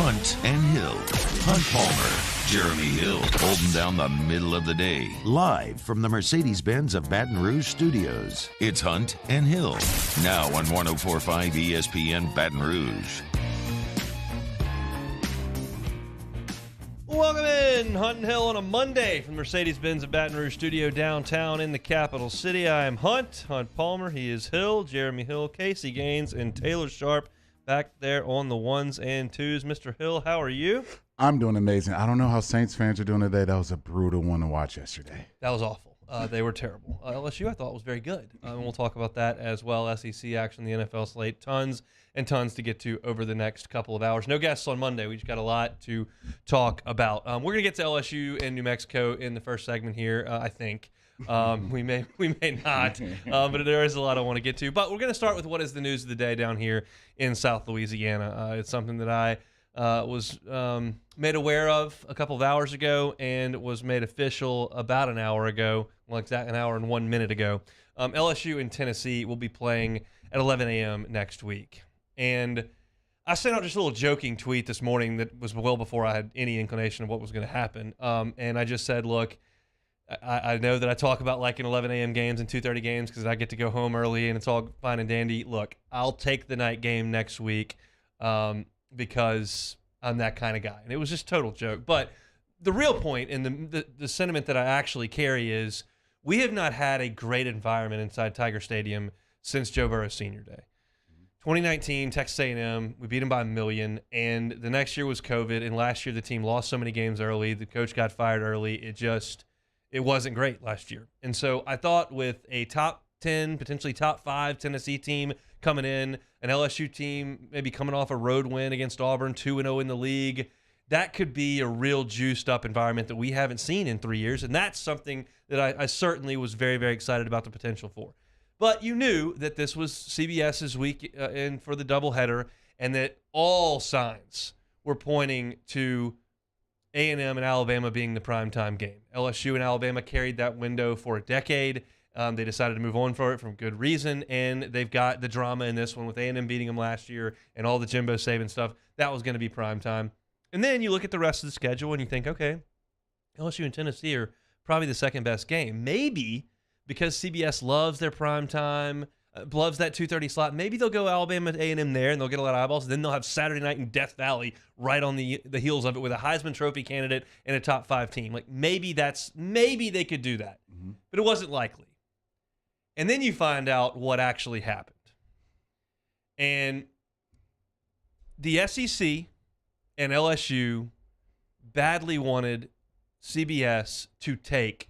Hunt and Hill. Hunt Palmer, Jeremy Hill, holding down the middle of the day. Live from the Mercedes-Benz of Baton Rouge studios. It's Hunt and Hill. Now on 104.5 ESPN Baton Rouge. Welcome in, Hunt and Hill on a Monday from the Mercedes-Benz of Baton Rouge studio downtown in the capital city. I am Hunt Palmer. He is Hill, Jeremy Hill, Casey Gaines, and Taylor Sharp back there on the ones and twos. Mr. Hill, how are you? I'm doing amazing. I don't know how Saints fans are doing today. That was a brutal one to watch yesterday. That was awful. They were terrible. LSU, I thought, was very good. And we'll talk about that as well. SEC action, the NFL slate, tons and tons to get to over the next couple of hours. No guests on Monday. We just got a lot to talk about. We're going to get to LSU and New Mexico in the first segment here, I think. We may not, but there is a lot I want to get to. But we're going to start with what is the news of the day down here in South Louisiana. It's something that I was made aware of a couple of hours ago and was made official about an hour ago, well, exactly an hour and 1 minute ago. LSU and Tennessee will be playing at 11 a.m. next week. And I sent out just a little joking tweet this morning that was well before I had any inclination of what was going to happen. And I just said, look, I know that I talk about liking 11 a.m. games and 2:30 games because I get to go home early and it's all fine and dandy. Look, I'll take the night game next week because I'm that kind of guy. And it was just a total joke. But the real point and the sentiment that I actually carry is we have not had a great environment inside Tiger Stadium since Joe Burrow's senior day. 2019, Texas A&M, we beat them by 1 million, and the next year was COVID, and last year the team lost so many games early, the coach got fired early, it wasn't great last year. And so I thought with a top 10, potentially top 5 Tennessee team coming in, an LSU team maybe coming off a road win against Auburn, 2-0 in the league, that could be a real juiced-up environment that we haven't seen in 3 years, and that's something that I certainly was very, very excited about the potential for. But you knew that this was CBS's week in for the doubleheader and that all signs were pointing to A&M and Alabama being the primetime game. LSU and Alabama carried that window for a decade. They decided to move on for it for good reason, and they've got the drama in this one with A&M beating them last year and all the Jimbo Saban stuff. That was going to be primetime. And then you look at the rest of the schedule and you think, okay, LSU and Tennessee are probably the second best game. Maybe because CBS loves their prime time, loves that 2:30 slot, maybe they'll go Alabama A&M there and they'll get a lot of eyeballs. Then they'll have Saturday night in Death Valley right on the heels of it with a Heisman Trophy candidate and a top 5 team. Like maybe they could do that, but it wasn't likely. And then you find out what actually happened. And the SEC and LSU badly wanted CBS to take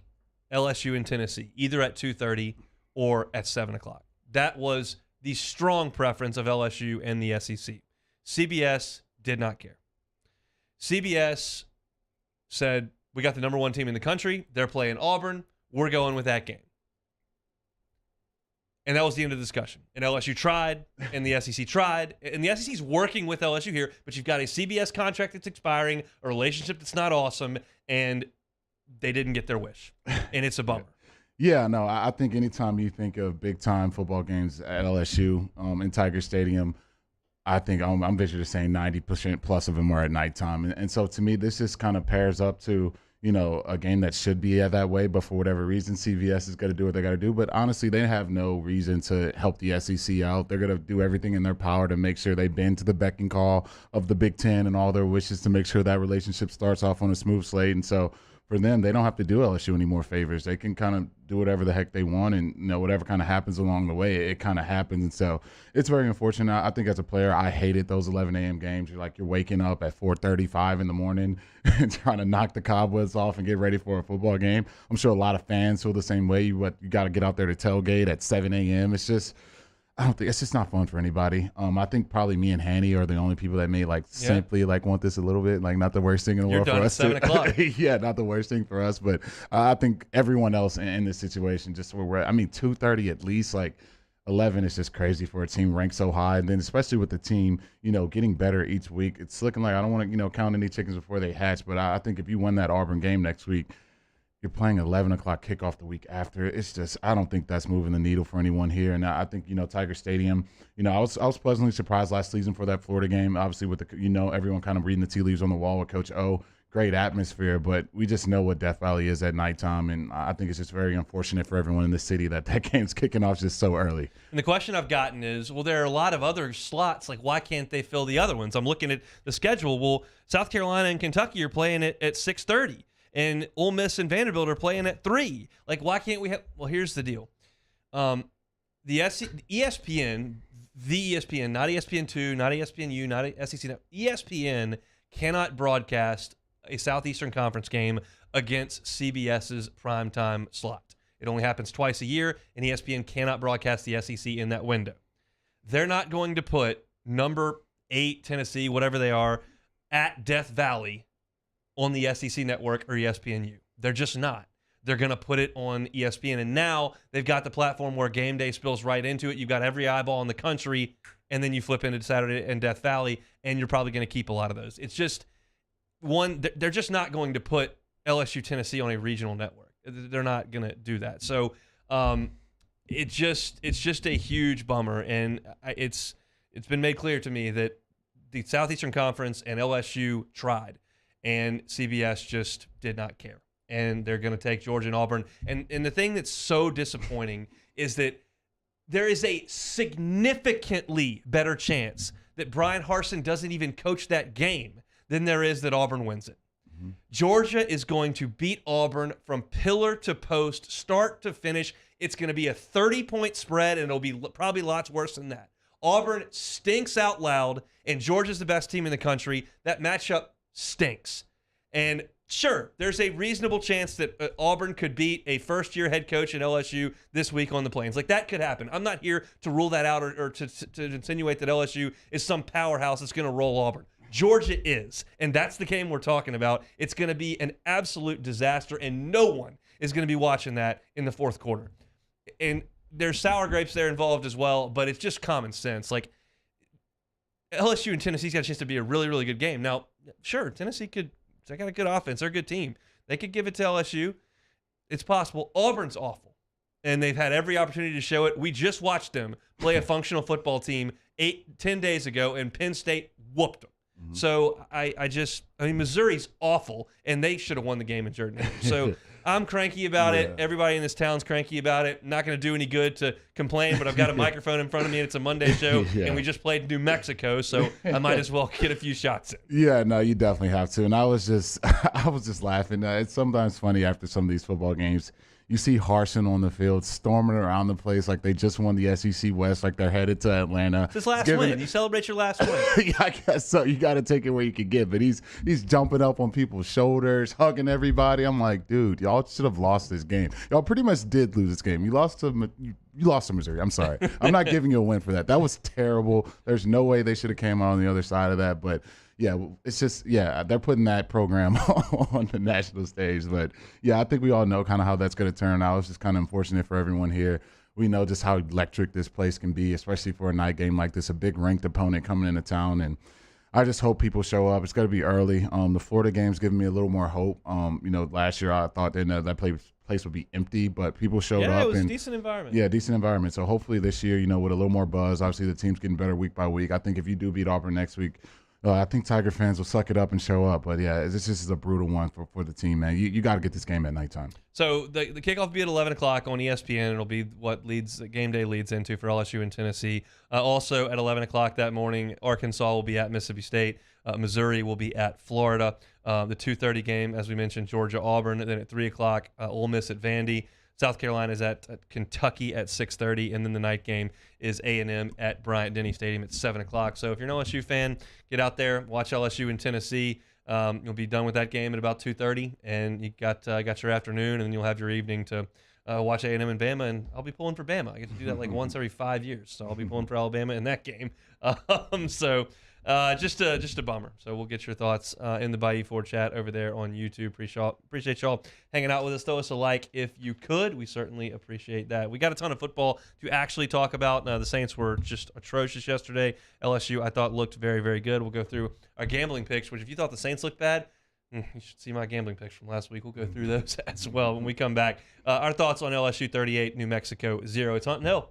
LSU and Tennessee, either at 2:30 or at 7 o'clock. That was the strong preference of LSU and the SEC. CBS did not care. CBS said, we got the number 1 team in the country. They're playing Auburn. We're going with that game. And that was the end of the discussion. And LSU tried, and the SEC tried. And the SEC is working with LSU here, but you've got a CBS contract that's expiring, a relationship that's not awesome, and they didn't get their wish. And it's a bummer. Yeah, no, I think anytime you think of big-time football games at LSU in Tiger Stadium, I think I'm visually saying 90% plus of them are at nighttime. And so to me, this just kind of pairs up to, you know, a game that should be that way, but for whatever reason, CBS is going to do what they got to do. But honestly, they have no reason to help the SEC out. They're going to do everything in their power to make sure they bend to the beck and call of the Big Ten and all their wishes to make sure that relationship starts off on a smooth slate. And so for them, they don't have to do LSU any more favors. They can kind of do whatever the heck they want, and you know, whatever kind of happens along the way, it kind of happens. And so it's very unfortunate. I think as a player, I hated those 11 a.m. games. You're waking up at 4:35 in the morning and trying to knock the cobwebs off and get ready for a football game. I'm sure a lot of fans feel the same way. You got to get out there to tailgate at 7 a.m. It's just, I don't think it's just not fun for anybody. I think probably me and Hanny are the only people that may simply want this a little bit. Not the worst thing in the world for us. You're done at 7 o'clock. Yeah, not the worst thing for us, but I think everyone else in this situation, just where we're at, 2:30 at least, 11 is just crazy for a team ranked so high. And then especially with the team, getting better each week, it's looking like I don't want to, count any chickens before they hatch, but I think if you win that Auburn game next week, you're playing 11 o'clock kickoff the week after. It's just, I don't think that's moving the needle for anyone here. And I think, Tiger Stadium, I was pleasantly surprised last season for that Florida game, obviously with everyone kind of reading the tea leaves on the wall with Coach O. Great atmosphere, but we just know what Death Valley is at nighttime, and I think it's just very unfortunate for everyone in the city that game's kicking off just so early. And the question I've gotten is, well, there are a lot of other slots. Like, why can't they fill the other ones? I'm looking at the schedule. Well, South Carolina and Kentucky are playing at 6:30, and Ole Miss and Vanderbilt are playing at 3. Like, why can't we have – well, here's the deal. The ESPN, not ESPN2, not ESPNU, not SEC, ESPN cannot broadcast a Southeastern Conference game against CBS's primetime slot. It only happens twice a year, and ESPN cannot broadcast the SEC in that window. They're not going to put number 8 Tennessee, whatever they are, at Death Valley on the SEC network or ESPNU. They're just not. They're going to put it on ESPN, and now they've got the platform where game day spills right into it. You've got every eyeball in the country, and then you flip into Saturday and Death Valley, and you're probably going to keep a lot of those. It's just they're just not going to put LSU Tennessee on a regional network. They're not going to do that. So it's just a huge bummer, and it's been made clear to me that the Southeastern Conference and LSU tried, and CBS just did not care. And they're going to take Georgia and Auburn. And the thing that's so disappointing is that there is a significantly better chance that Brian Harsin doesn't even coach that game than there is that Auburn wins it. Mm-hmm. Georgia is going to beat Auburn from pillar to post, start to finish. It's going to be a 30-point spread, and it'll be probably lots worse than that. Auburn stinks out loud, and Georgia's the best team in the country. That matchup stinks. And sure, there's a reasonable chance that Auburn could beat a first-year head coach in LSU this week on the Plains. Like, that could happen. I'm not here to rule that out or to insinuate that LSU is some powerhouse that's going to roll Auburn. Georgia is, and that's the game we're talking about. It's going to be an absolute disaster, and no one is going to be watching that in the fourth quarter. And there's sour grapes there involved as well, but it's just common sense. Like, LSU and Tennessee's got a chance to be a really, really good game. Now, sure, Tennessee they got a good offense. They're a good team. They could give it to LSU. It's possible. Auburn's awful, and they've had every opportunity to show it. We just watched them play a functional football team 10 days ago, and Penn State whooped them. Mm-hmm. So I mean, Missouri's awful, and they should have won the game in Jordan. So I'm cranky about it. Everybody in this town's cranky about it. Not going to do any good to complain, but I've got a microphone in front of me, and it's a Monday show, and we just played New Mexico, so I might as well get a few shots in. Yeah, no, you definitely have to. And I was just laughing. It's sometimes funny after some of these football games. You see Harsin on the field storming around the place like they just won the SEC West, like they're headed to Atlanta. It's his last win. You celebrate your last win. Yeah, I guess so. You got to take it where you can get. But he's jumping up on people's shoulders, hugging everybody. I'm like, dude, y'all should have lost this game. Y'all pretty much did lose this game. You lost to Missouri. I'm sorry. I'm not giving you a win for that. That was terrible. There's no way they should have came out on the other side of that. But yeah, it's just, they're putting that program on the national stage. But, I think we all know kind of how that's going to turn out. It's just kind of unfortunate for everyone here. We know just how electric this place can be, especially for a night game like this, a big ranked opponent coming into town. And I just hope people show up. It's going to be early. The Florida game's giving me a little more hope. Last year I thought that place would be empty, but people showed up. Yeah, it was a decent environment. Yeah, decent environment. So hopefully this year, with a little more buzz. Obviously the team's getting better week by week. I think if you do beat Auburn next week, I think Tiger fans will suck it up and show up. But, this just is a brutal one for the team, man. You got to get this game at nighttime. So the kickoff will be at 11 o'clock on ESPN. It'll be what game day leads into for LSU and Tennessee. Also at 11 o'clock that morning, Arkansas will be at Mississippi State. Missouri will be at Florida. The 2:30 game, as we mentioned, Georgia-Auburn. Then at 3 o'clock, Ole Miss at Vandy. South Carolina is at Kentucky at 6:30, and then the night game is A&M at Bryant-Denny Stadium at 7 o'clock. So if you're an LSU fan, get out there, watch LSU in Tennessee. You'll be done with that game at about 2:30, and you got your afternoon, and then you'll have your evening to watch A&M and Bama. And I'll be pulling for Bama. I get to do that like once every 5 years, so I'll be pulling for Alabama in that game. Just a bummer. So we'll get your thoughts in the Bayou Ford chat over there on YouTube. Appreciate y'all hanging out with us. Throw us a like if you could. We certainly appreciate that. We got a ton of football to actually talk about. The Saints were just atrocious yesterday. LSU, I thought, looked very, very good. We'll go through our gambling picks, which if you thought the Saints looked bad, You should see my gambling picks from last week. We'll go through those as well when we come back. Our thoughts on LSU 38, New Mexico 0. It's Hunt and Hill.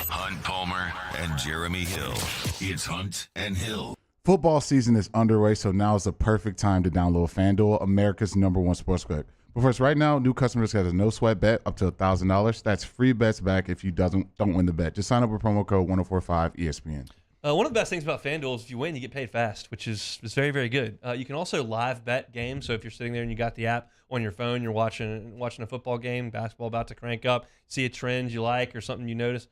Hunt Palmer and Jeremy Hill. It's Hunt and Hill. Football season is underway, so now is the perfect time to download FanDuel, America's #1 sportsbook. But first, right now, new customers get a no-sweat bet up to $1,000. That's free bets back if you don't win the bet. Just sign up with promo code 1045 ESPN. One of the best things about FanDuel is if you win, you get paid fast, which is very, very good. You can also live bet games. So if you're sitting there and you got the app on your phone, you're watching a football game, basketball about to crank up, see a trend you like or something you notice,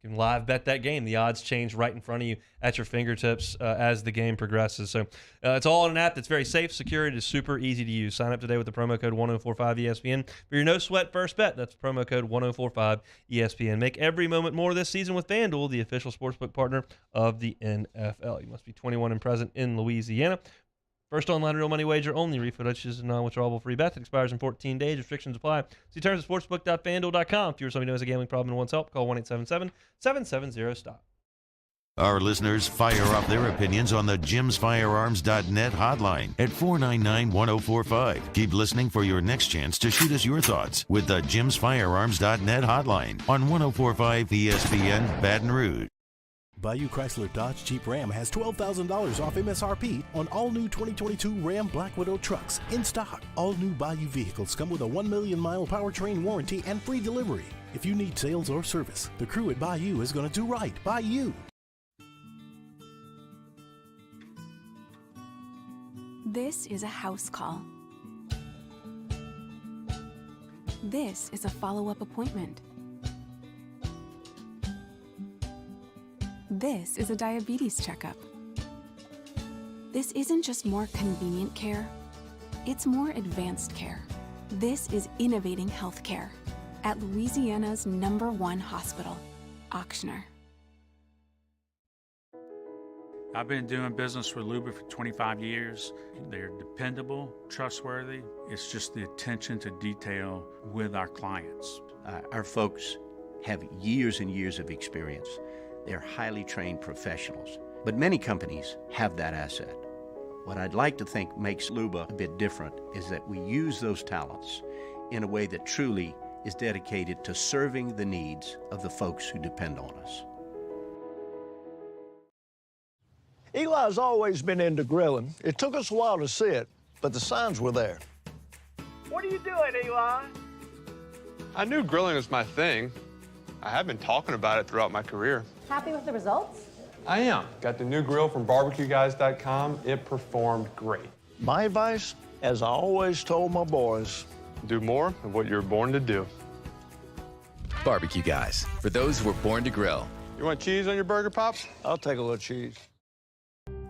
you can live bet that game. The odds change right in front of you at your fingertips as the game progresses. So it's all in an app that's very safe, secure. It is super easy to use. Sign up today with the promo code 1045ESPN for your no-sweat first bet. That's promo code 1045ESPN. Make every moment more this season with FanDuel, the official sportsbook partner of the NFL. You must be 21 and present in Louisiana. First online real money wager only. Refund is a non-withdrawable free bet that expires in 14 days. Restrictions apply. See terms at sportsbook.fanduel.com. If you or somebody knows a gambling problem and wants help, call 1-877-770-STOP. Our listeners fire off their opinions on the jimsfirearms.net hotline at 499-1045. Keep listening for your next chance to shoot us your thoughts with the jimsfirearms.net hotline on 1045 ESPN Baton Rouge. Bayou Chrysler Dodge Jeep Ram has $12,000 off MSRP on all new 2022 Ram Black Widow trucks in stock. All new Bayou vehicles come with a 1 million mile powertrain warranty and free delivery. If you need sales or service, the crew at Bayou is going to do right by you. This is a house call. This is a follow-up appointment. This is a diabetes checkup. This isn't just more convenient care, it's more advanced care. This is innovating healthcare at Louisiana's #1 hospital, Auctioner. I've been doing business with Luba for 25 years. They're dependable, trustworthy. It's just the attention to detail with our clients. Our folks have years and years of experience. They're highly trained professionals, but many companies have that asset. What I'd like to think makes Luba a bit different is that we use those talents in a way that truly is dedicated to serving the needs of the folks who depend on us. Eli's always been into grilling. It took us a while to see it, but the signs were there. What are you doing, Eli? I knew grilling was my thing. I have been talking about it throughout my career. Happy with the results? I am. Got the new grill from barbecueguys.com. It performed great. My advice, as I always told my boys, do more of what you were born to do. Barbecue Guys, for those who were born to grill. You want cheese on your burger, Pops? I'll take a little cheese.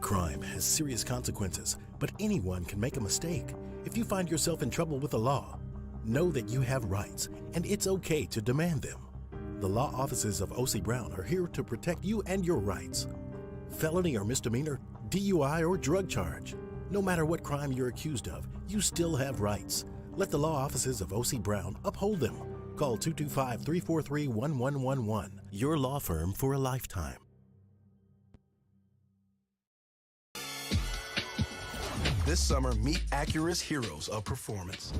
Crime has serious consequences, but anyone can make a mistake. If you find yourself in trouble with the law, know that you have rights, and it's okay to demand them. The law offices of O.C. Brown are here to protect you and your rights. Felony or misdemeanor, DUI or drug charge. No matter what crime you're accused of, you still have rights. Let the law offices of O.C. Brown uphold them. Call 225-343-1111. Your law firm for a lifetime. This summer, meet Acura's heroes of performance.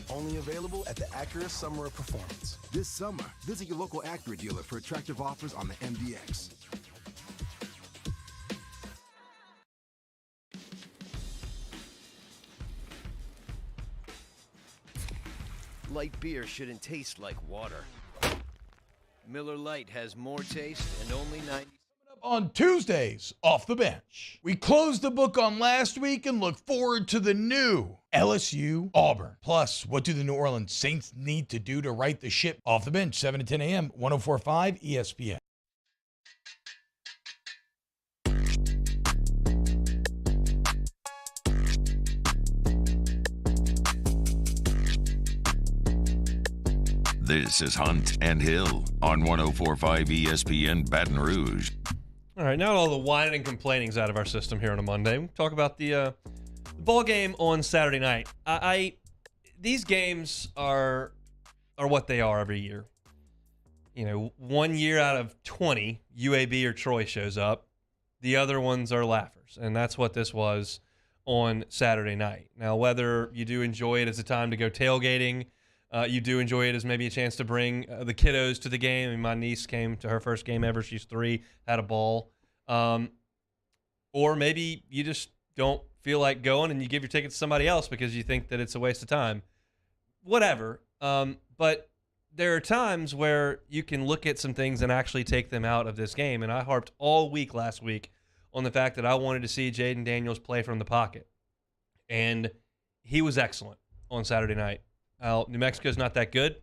Only available at the Acura Summer of Performance. This summer, visit your local Acura dealer for attractive offers on the MDX. Light beer shouldn't taste like water. Miller Lite has more taste and only 90. On Tuesdays, Off the Bench, we close the book on last week and look forward to the new LSU Auburn. Plus, what do the New Orleans Saints need to do to right the ship? Off the Bench, 7 to 10 a.m., 104.5 ESPN. This is Hunt and Hill on 104.5 ESPN Baton Rouge. All right, now all the whining and complaining's out of our system here on a Monday. We'll talk about the Ball game on Saturday night. These games are what they are every year. You know, 1 year out of 20, UAB or Troy shows up. The other ones are laughers, and that's what this was on Saturday night. Now, whether you do enjoy it as a time to go tailgating, you do enjoy it as maybe a chance to bring the kiddos to the game. I mean, my niece came to her first game ever. She's 3, had a ball. Or maybe you just don't feel like going and you give your ticket to somebody else because you think that it's a waste of time. Whatever. But there are times where you can look at some things and actually take them out of this game. And I harped all week last week on the fact that I wanted to see Jayden Daniels play from the pocket. And he was excellent on Saturday night. New Mexico's not that good,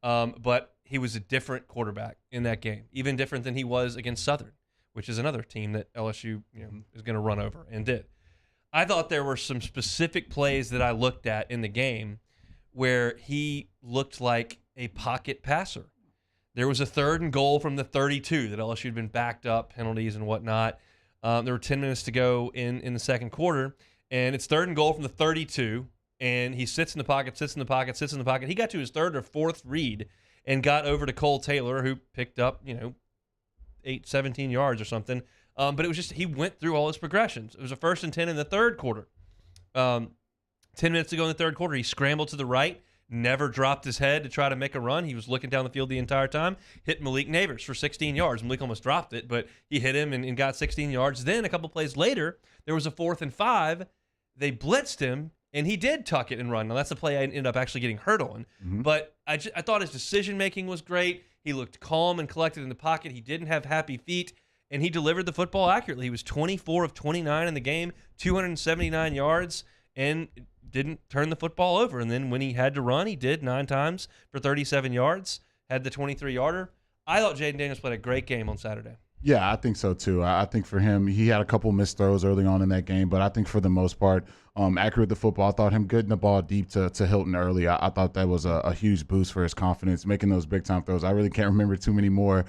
but he was a different quarterback in that game, even different than he was against Southern, which is another team that LSU is going to run over, and did. I thought there were some specific plays that I looked at in the game where he looked like a pocket passer. There was a 3rd and goal from the 32 that LSU had been backed up, penalties and whatnot. There were 10 minutes to go in the second quarter, and it's 3rd and goal from the 32, and he sits in the pocket. He got to his 3rd or 4th read and got over to Cole Taylor, who picked up, 17 yards or something. But it was just, he went through all his progressions. It was a 1st and 10 in the 3rd quarter. 10 minutes to go in the 3rd quarter, he scrambled to the right, never dropped his head to try to make a run. He was looking down the field the entire time, hit Malik Neighbors for 16 yards. Malik almost dropped it, but he hit him and got 16 yards. Then a couple plays later, there was a 4th and 5. They blitzed him, and he did tuck it and run. Now, that's the play I ended up actually getting hurt on. But I thought his decision-making was great. He looked calm and collected in the pocket. He didn't have happy feet, and he delivered the football accurately. He was 24 of 29 in the game, 279 yards, and didn't turn the football over. And then when he had to run, he did 9 times for 37 yards, had the 23-yarder. I thought Jayden Daniels played a great game on Saturday. Yeah, I think so too. I think for him, he had a couple missed throws early on in that game, but I think for the most part, accurate the football. I thought him getting the ball deep to Hilton early. I thought that was a huge boost for his confidence, making those big time throws. I really can't remember too many more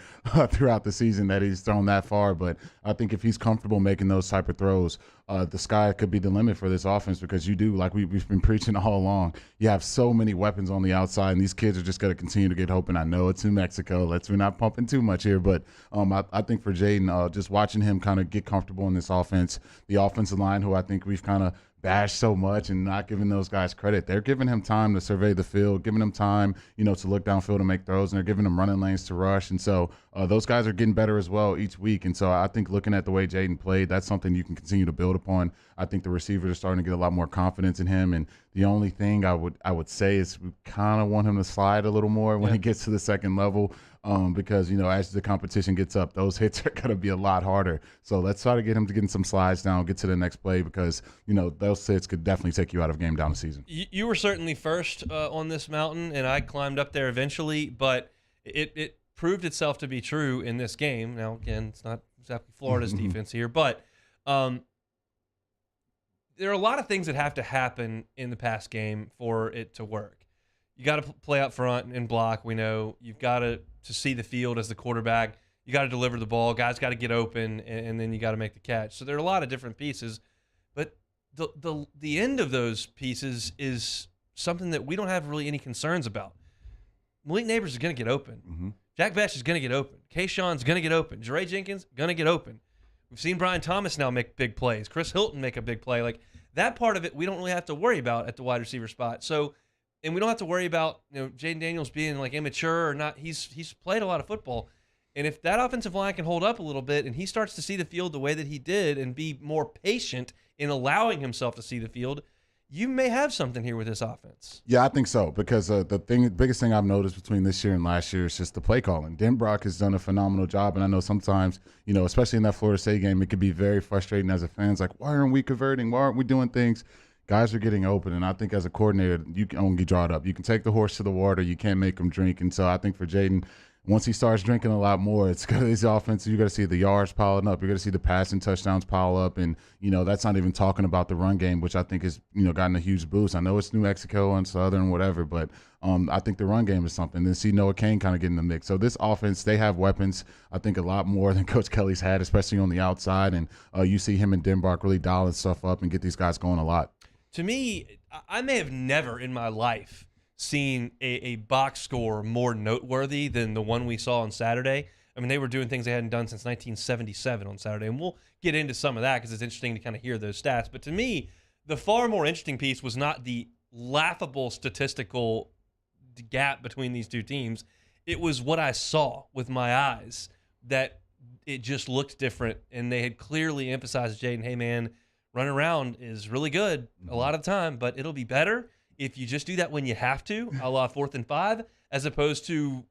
throughout the season that he's thrown that far, but I think if he's comfortable making those type of throws, the sky could be the limit for this offense, because you do, like we've been preaching all along, you have so many weapons on the outside, and these kids are just going to continue to get hope. And I know it's New Mexico. We're not pumping too much here, but I think for Jayden, just watching him kind of get comfortable in this offense, the offensive line, who I think we've kind of bashed so much and not giving those guys credit. They're giving him time to survey the field, giving him time, to look downfield and make throws, and they're giving him running lanes to rush. And so those guys are getting better as well each week. And so I think looking at the way Jayden played, that's something you can continue to build upon. I think the receivers are starting to get a lot more confidence in him. And the only thing I would say is we kind of want him to slide a little more when he gets to the second level. Because, as the competition gets up, those hits are going to be a lot harder. So let's try to get him to getting some slides down, get to the next play, because, those hits could definitely take you out of game down the season. You were certainly first on this mountain, and I climbed up there eventually, but it proved itself to be true in this game. Now, again, it's not exactly Florida's defense here, but there are a lot of things that have to happen in the pass game for it to work. You got to play up front and block. We know you've got to see the field as the quarterback. You got to deliver the ball. Guys got to get open, and then you got to make the catch. So there are a lot of different pieces, but the end of those pieces is something that we don't have really any concerns about. Malik Neighbors is going to get open. Jack Vetch is going to get open. Kayshawn's going to get open. Jeray Jenkins going to get open. We've seen Brian Thomas now make big plays. Chris Hilton make a big play. Like that part of it, we don't really have to worry about at the wide receiver spot. So. And we don't have to worry about Jayden Daniels being like immature or not. He's played a lot of football, and if that offensive line can hold up a little bit, and he starts to see the field the way that he did, and be more patient in allowing himself to see the field, you may have something here with this offense. Yeah, I think so, because the biggest thing I've noticed between this year and last year is just the play calling. Denbrock has done a phenomenal job, and I know sometimes, especially in that Florida State game, it could be very frustrating as a fan. It's like, why aren't we converting? Why aren't we doing things? Guys are getting open, and I think as a coordinator, you can only draw it up. You can take the horse to the water. You can't make him drink. And so I think for Jayden, once he starts drinking a lot more, it's got his offense. You got to see the yards piling up. You're going to see the passing touchdowns pile up, and that's not even talking about the run game, which I think has gotten a huge boost. I know it's New Mexico and Southern, whatever, but I think the run game is something. Then see Noah Kane kind of get in the mix. So this offense, they have weapons. I think a lot more than Coach Kelly's had, especially on the outside. And you see him and Denbrock really dialing stuff up and get these guys going a lot. to me, I may have never in my life seen a box score more noteworthy than the one we saw on Saturday. I mean, they were doing things they hadn't done since 1977 on Saturday, and we'll get into some of that because it's interesting to kind of hear those stats. But to me, the far more interesting piece was not the laughable statistical gap between these two teams. It was what I saw with my eyes, that it just looked different, and they had clearly emphasized, Jayden, hey, man, running around is really good a lot of the time, but it'll be better if you just do that when you have to, a la 4th and 5, as opposed to,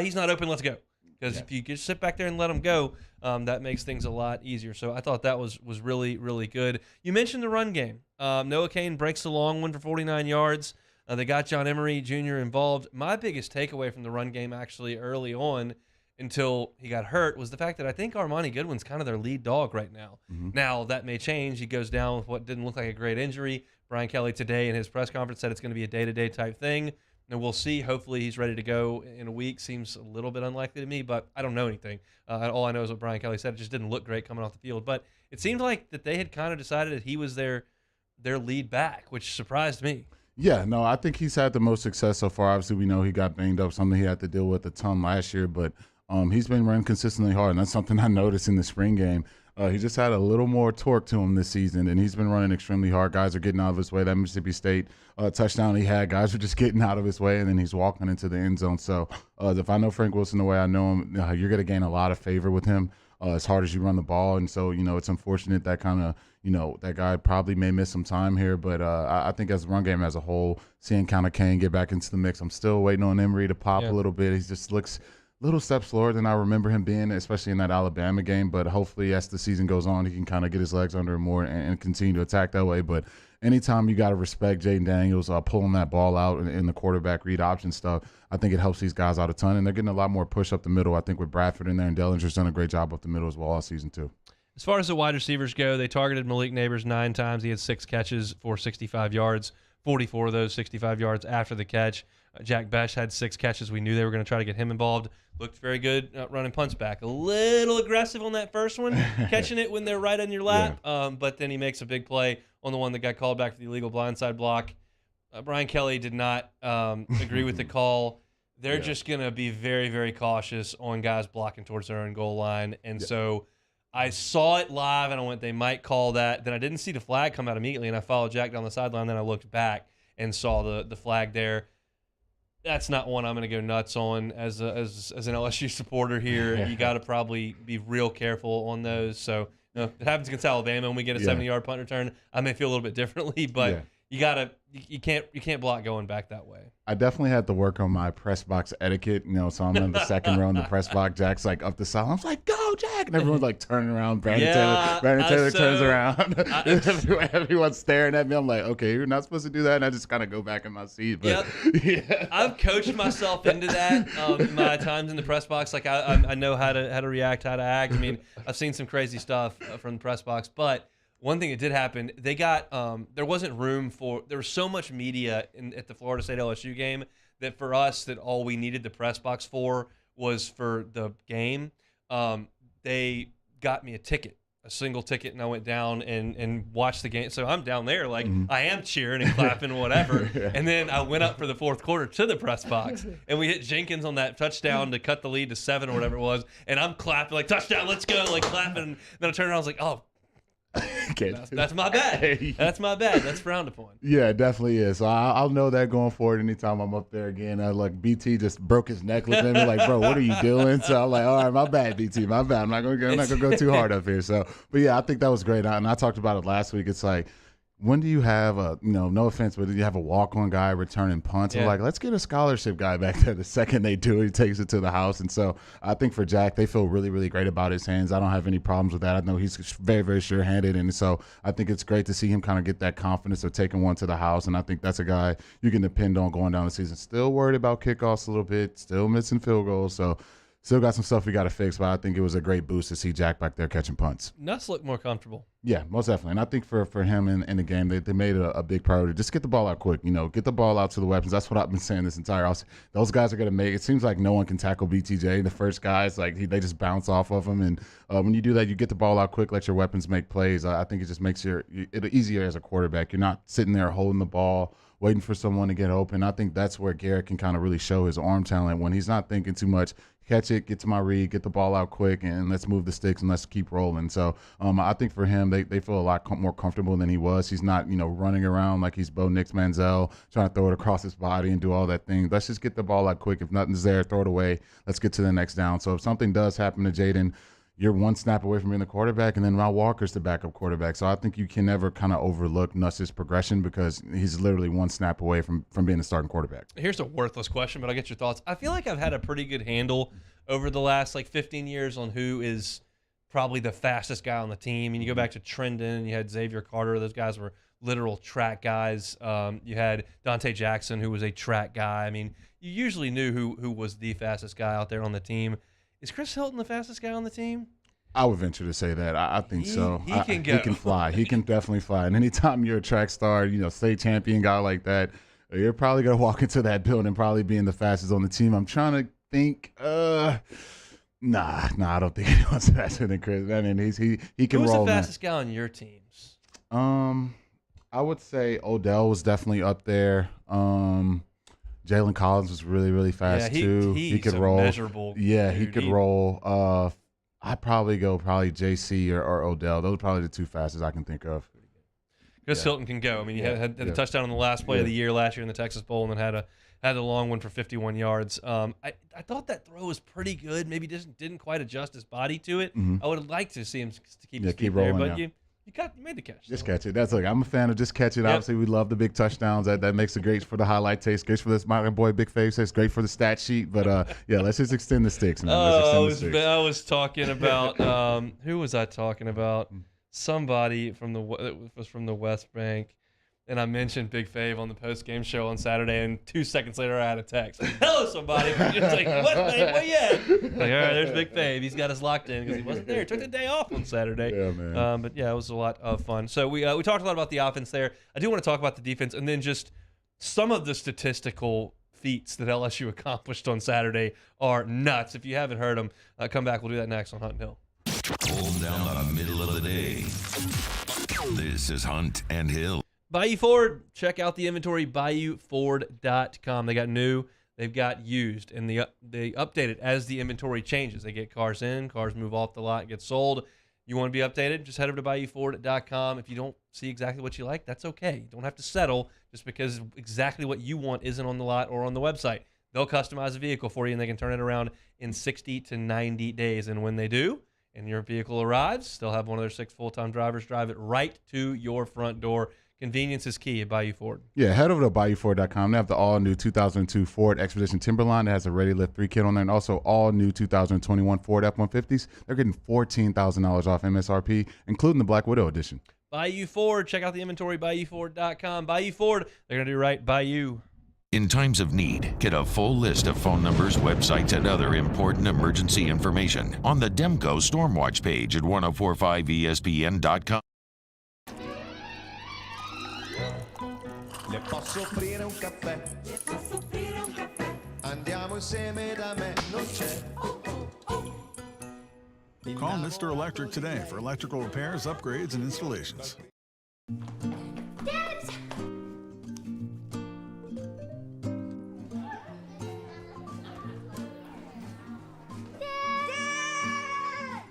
he's not open, let's go. Because if you just sit back there and let him go, that makes things a lot easier. So I thought that was really, really good. You mentioned the run game. Noah Cain breaks the long one for 49 yards. They got John Emery Jr. involved. My biggest takeaway from the run game actually early on until he got hurt was the fact that I think Armani Goodwin's kind of their lead dog right now. Now, that may change. He goes down with what didn't look like a great injury. Brian Kelly today in his press conference said it's going to be a day-to-day type thing. And we'll see. Hopefully he's ready to go in a week. Seems a little bit unlikely to me, but I don't know anything. All I know is what Brian Kelly said. It just didn't look great coming off the field. But it seemed like that they had kind of decided that he was their lead back, which surprised me. Yeah, no, I think he's had the most success so far. Obviously, we know he got banged up, something he had to deal with a ton last year, but he's been running consistently hard, and that's something I noticed in the spring game. He just had a little more torque to him this season, and he's been running extremely hard. Guys are getting out of his way. That Mississippi State touchdown he had, guys are just getting out of his way, and then he's walking into the end zone. So if I know Frank Wilson the way I know him, you're going to gain a lot of favor with him as hard as you run the ball. And so, it's unfortunate that kind of, that guy probably may miss some time here. But I think as the run game as a whole, seeing kind of Cain get back into the mix, I'm still waiting on Emery to pop a little bit. He just looks little steps slower than I remember him being, especially in that Alabama game. But hopefully as the season goes on, he can kind of get his legs under him more and continue to attack that way. But anytime you got to respect Jayden Daniels pulling that ball out in the quarterback read option stuff, I think it helps these guys out a ton. And they're getting a lot more push up the middle, I think, with Bradford in there. And Dellinger's done a great job up the middle as well all season too. As far as the wide receivers go, they targeted Malik Neighbors 9 times. He had 6 catches for 65 yards, 44 of those 65 yards after the catch. Jack Besh had 6 catches. We knew they were going to try to get him involved. Looked very good running punts back. A little aggressive on that first one, catching it when they're right on your lap. But then he makes a big play on the one that got called back for the illegal blindside block. Brian Kelly did not agree with the call. They're just going to be very, very cautious on guys blocking towards their own goal line. And so I saw it live, and I went, they might call that. Then I didn't see the flag come out immediately, and I followed Jack down the sideline. Then I looked back and saw the flag there. That's not one I'm going to go nuts on as an LSU supporter here. You got to probably be real careful on those. So if it happens against Alabama and we get a 70-yard punt return, I may feel a little bit differently, but you can't block going back that way. I definitely had to work on my press box etiquette, so I'm in the second row in the press box. Jack's like up the side. I'm like, go, Jack. And everyone's like turning around. Brandon Taylor turns around. Everyone's staring at me. I'm like, okay, you're not supposed to do that. And I just kind of go back in my seat. But, I've coached myself into that my times in the press box. Like I know how to react, how to act. I mean, I've seen some crazy stuff from the press box, but one thing that did happen, they got there wasn't room for – there was so much media at the Florida State LSU game that for us that all we needed the press box for was for the game. They got me a single ticket, and I went down and watched the game. So I'm down there like I am cheering and clapping and whatever. And then I went up for the fourth quarter to the press box, and we hit Jenkins on that touchdown to cut the lead to 7 or whatever it was. And I'm clapping like, touchdown, let's go, like clapping. And then I turned around, I was like, oh, that's my bad. That's my bad. That's frowned upon. Yeah, it definitely is. So I'll know that going forward anytime I'm up there again. Like BT just broke his neck looking at me like, bro, what are you doing? So I'm like, all right, my bad, BT, my bad. I'm not gonna go too hard up here. So, but yeah, I think that was great. And I talked about it last week. It's like, when do you have no offense, but you have a walk-on guy returning punts? I'm like, let's get a scholarship guy back there. The second they do it, he takes it to the house. And so I think for Jack, they feel really, really great about his hands. I don't have any problems with that. I know he's very, very sure-handed. And so I think it's great to see him kind of get that confidence of taking one to the house. And I think that's a guy you can depend on going down the season. Still worried about kickoffs a little bit, still missing field goals. So Still got some stuff we got to fix, but I think it was a great boost to see Jack back there catching punts. Nuss look more comfortable. Yeah, most definitely. And I think for him in the game, they made it a big priority. Just get the ball out quick. Get the ball out to the weapons. That's what I've been saying this entire offseason. Those guys are going to make it. Seems like no one can tackle BTJ. The first guys, they just bounce off of him. And when you do that, you get the ball out quick, let your weapons make plays. I think it just makes it easier as a quarterback. You're not sitting there holding the ball, waiting for someone to get open. I think that's where Garrett can kind of really show his arm talent when he's not thinking too much. Catch it, get to my read, get the ball out quick, and let's move the sticks and let's keep rolling. So I think for him, they feel a lot more comfortable than he was. He's not, running around like he's Bo Nix Manziel, trying to throw it across his body and do all that thing. Let's just get the ball out quick. If nothing's there, throw it away. Let's get to the next down. So if something does happen to Jayden, you're one snap away from being the quarterback, and then Rod Walker's the backup quarterback. So I think you can never kind of overlook Nuss's progression because he's literally one snap away from being the starting quarterback. Here's a worthless question, but I'll get your thoughts. I feel like I've had a pretty good handle over the last 15 years on who is probably the fastest guy on the team. And you go back to Trendon, you had Xavier Carter. Those guys were literal track guys. You had Dante Jackson, who was a track guy. I mean, you usually knew who was the fastest guy out there on the team. Is Chris Hilton the fastest guy on the team? I would venture to say that. I think so. He can go. He can fly. He can definitely fly. And anytime you're a track star, state champion guy like that, you're probably going to walk into that building probably being the fastest on the team. I'm trying to think. Nah, I don't think anyone's faster than Chris. I mean, he can roll. Who's the fastest guy on your teams? I would say Odell was definitely up there. Jalen Collins was really, really fast too. He could roll. Yeah, he could roll. I'd probably go JC or Odell. Those are probably the two fastest I can think of. Chris Hilton can go. I mean, he had a touchdown on the last play of the year last year in the Texas Bowl, and then had the long one for 51 yards. I thought that throw was pretty good. Maybe didn't quite adjust his body to it. I would have liked to see him keep his feet rolling, there, but you made the catch. Just catch it. I'm a fan of just catch it. Yep. Obviously, we love the big touchdowns. That makes it great for the highlight taste. Great for this. My boy Big Fave says great for the stat sheet. But let's just extend the sticks, man. I was talking about who was I talking about? Somebody from the West Bank. And I mentioned Big Fave on the post-game show on Saturday, and 2 seconds later I had a text. Hello, somebody. It's like, what, Fave? Where you at? Like, all right, there's Big Fave. He's got us locked in because he wasn't there. He took the day off on Saturday. Yeah, man. But, yeah, it was a lot of fun. So we talked a lot about the offense there. I do want to talk about the defense and then just some of the statistical feats that LSU accomplished on Saturday are nuts. If you haven't heard them, come back. We'll do that next on Hunt and Hill. Hold down the middle of the day. This is Hunt and Hill. Bayou Ford, check out the inventory, BayouFord.com. They got new, they've got used, and they update it as the inventory changes. They get cars in, cars move off the lot, and get sold. You want to be updated? Just head over to BayouFord.com. If you don't see exactly what you like, that's okay. You don't have to settle just because exactly what you want isn't on the lot or on the website. They'll customize a vehicle for you, and they can turn it around in 60 to 90 days. And when they do, and your vehicle arrives, they'll have one of their 6 full-time drivers drive it right to your front door. Convenience is key at Bayou Ford. Yeah, head over to BayouFord.com. They have the all-new 2002 Ford Expedition Timberline that has a Ready Lift 3 kit on there, and also all-new 2021 Ford F-150s. They're getting $14,000 off MSRP, including the Black Widow edition. Bayou Ford. Check out the inventory, BayouFord.com. Bayou Ford, they're going to do right by you. In times of need, get a full list of phone numbers, websites, and other important emergency information on the Demco Stormwatch page at 1045ESPN.com. Le posso offrire un caffè? Le posso offrire un caffè? Andiamo insieme da me, non c'è. Call Mr. Electric today for electrical repairs, upgrades, and installations. Dad!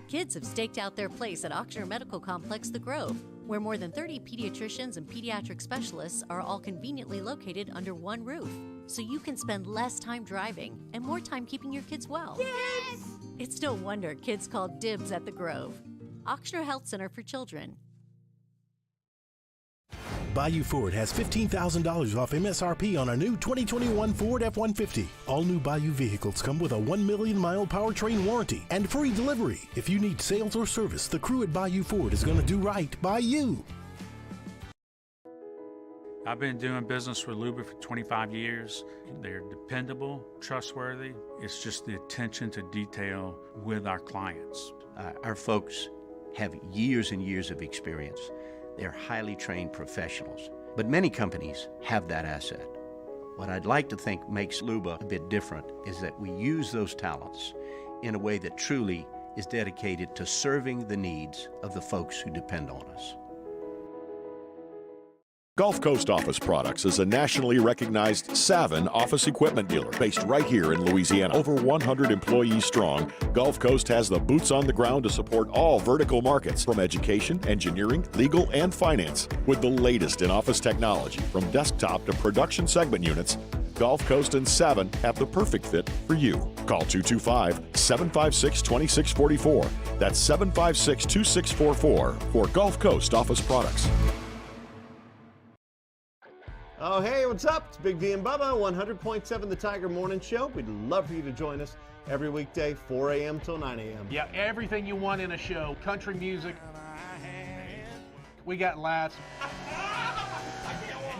Kids have staked out their place at Ochsner Medical Complex The Grove, where more than 30 pediatricians and pediatric specialists are all conveniently located under one roof, so you can spend less time driving and more time keeping your kids well. Dibs! It's no wonder kids call dibs at The Grove. Ochsner Health Center for Children. Bayou Ford has $15,000 off MSRP on a new 2021 Ford F-150. All new Bayou vehicles come with a 1 million mile powertrain warranty and free delivery. If you need sales or service, the crew at Bayou Ford is going to do right by you. I've been doing business with Luba for 25 years. They're dependable, trustworthy. It's just the attention to detail with our clients. Our folks have years and years of experience. They're highly trained professionals. But many companies have that asset. What I'd like to think makes Luba a bit different is that we use those talents in a way that truly is dedicated to serving the needs of the folks who depend on us. Gulf Coast Office Products is a nationally recognized Savin office equipment dealer based right here in Louisiana. Over 100 employees strong, Gulf Coast has the boots on the ground to support all vertical markets from education, engineering, legal, and finance. With the latest in office technology from desktop to production segment units, Gulf Coast and Savin have the perfect fit for you. Call 225-756-2644. That's 756-2644 for Gulf Coast Office Products. Oh, hey, what's up? It's Big D and Bubba, 100.7 The Tiger Morning Show. We'd love for you to join us every weekday, 4 a.m. till 9 a.m. Yeah, everything you want in a show. Country music. We got laughs.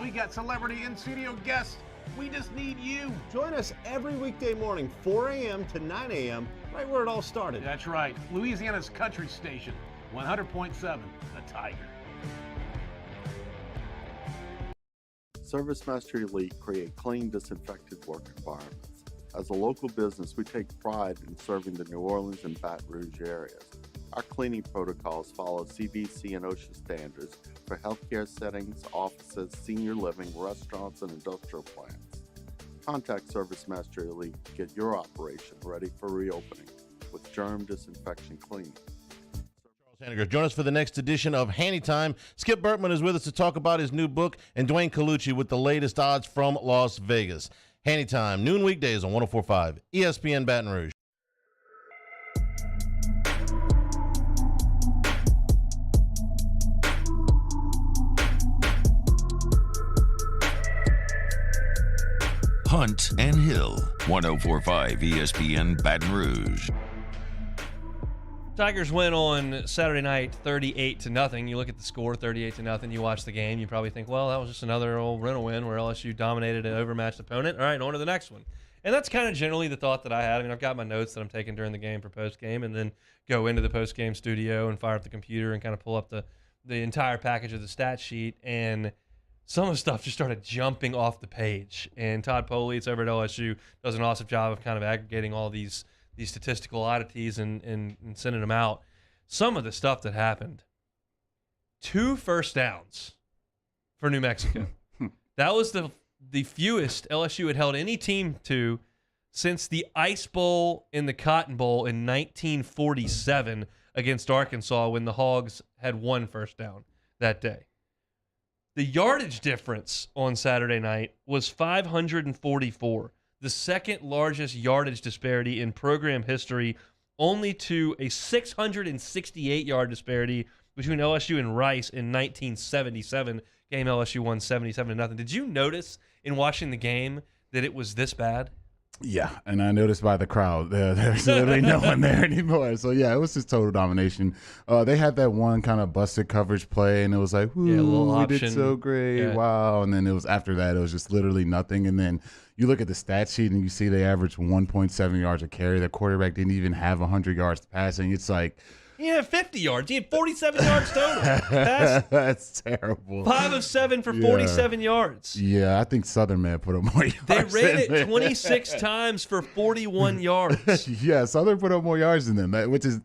We got celebrity in-studio guests. We just need you. Join us every weekday morning, 4 a.m. to 9 a.m., right where it all started. That's right. Louisiana's country station, 100.7 The Tiger. ServiceMaster Elite create clean, disinfected work environments. As a local business, we take pride in serving the New Orleans and Baton Rouge areas. Our cleaning protocols follow CDC and OSHA standards for healthcare settings, offices, senior living, restaurants, and industrial plants. Contact ServiceMaster Elite to get your operation ready for reopening with germ disinfection cleaning. Join us for the next edition of Handy Time. Skip Bertman is with us to talk about his new book, and Dwayne Colucci with the latest odds from Las Vegas. Handy Time, noon weekdays on 104.5 ESPN Baton Rouge. Hunt and Hill, 104.5 ESPN Baton Rouge. Tigers win on Saturday night 38-0. You look at the score, 38-0. You watch the game, you probably think, well, that was just another old rental win where LSU dominated an overmatched opponent. All right, on to the next one. And that's kind of generally the thought that I had. I mean, I've got my notes that I'm taking during the game for post-game and then go into the post-game studio and fire up the computer and kind of pull up the entire package of the stat sheet. And some of the stuff just started jumping off the page. And Todd Polietz over at LSU does an awesome job of kind of aggregating all these statistical oddities and sending them out. Some of the stuff that happened. 2 first downs for New Mexico. That was the fewest LSU had held any team to since the Ice Bowl and the Cotton Bowl in 1947 against Arkansas when the Hogs had 1 first down that day. The yardage difference on Saturday night was 544. The second largest yardage disparity in program history, only to a 668-yard disparity between LSU and Rice in 1977. Game LSU won 77-0. Did you notice in watching the game that it was this bad? Yeah, and I noticed by the crowd, there's literally no one there anymore. So, yeah, it was just total domination. They had that one kind of busted coverage play, and it was like, ooh, we did so great, wow. And then it was after that, it was just literally nothing. And then you look at the stat sheet, and you see they averaged 1.7 yards a carry. The quarterback didn't even have 100 yards passing. It's like – he had 50 yards. He had 47 yards total. That's terrible. 5 of 7 for 47 yards. Yeah, I think Southern may have put up more yards. They ran it 26 times for 41 yards. Yeah, Southern put up more yards than them,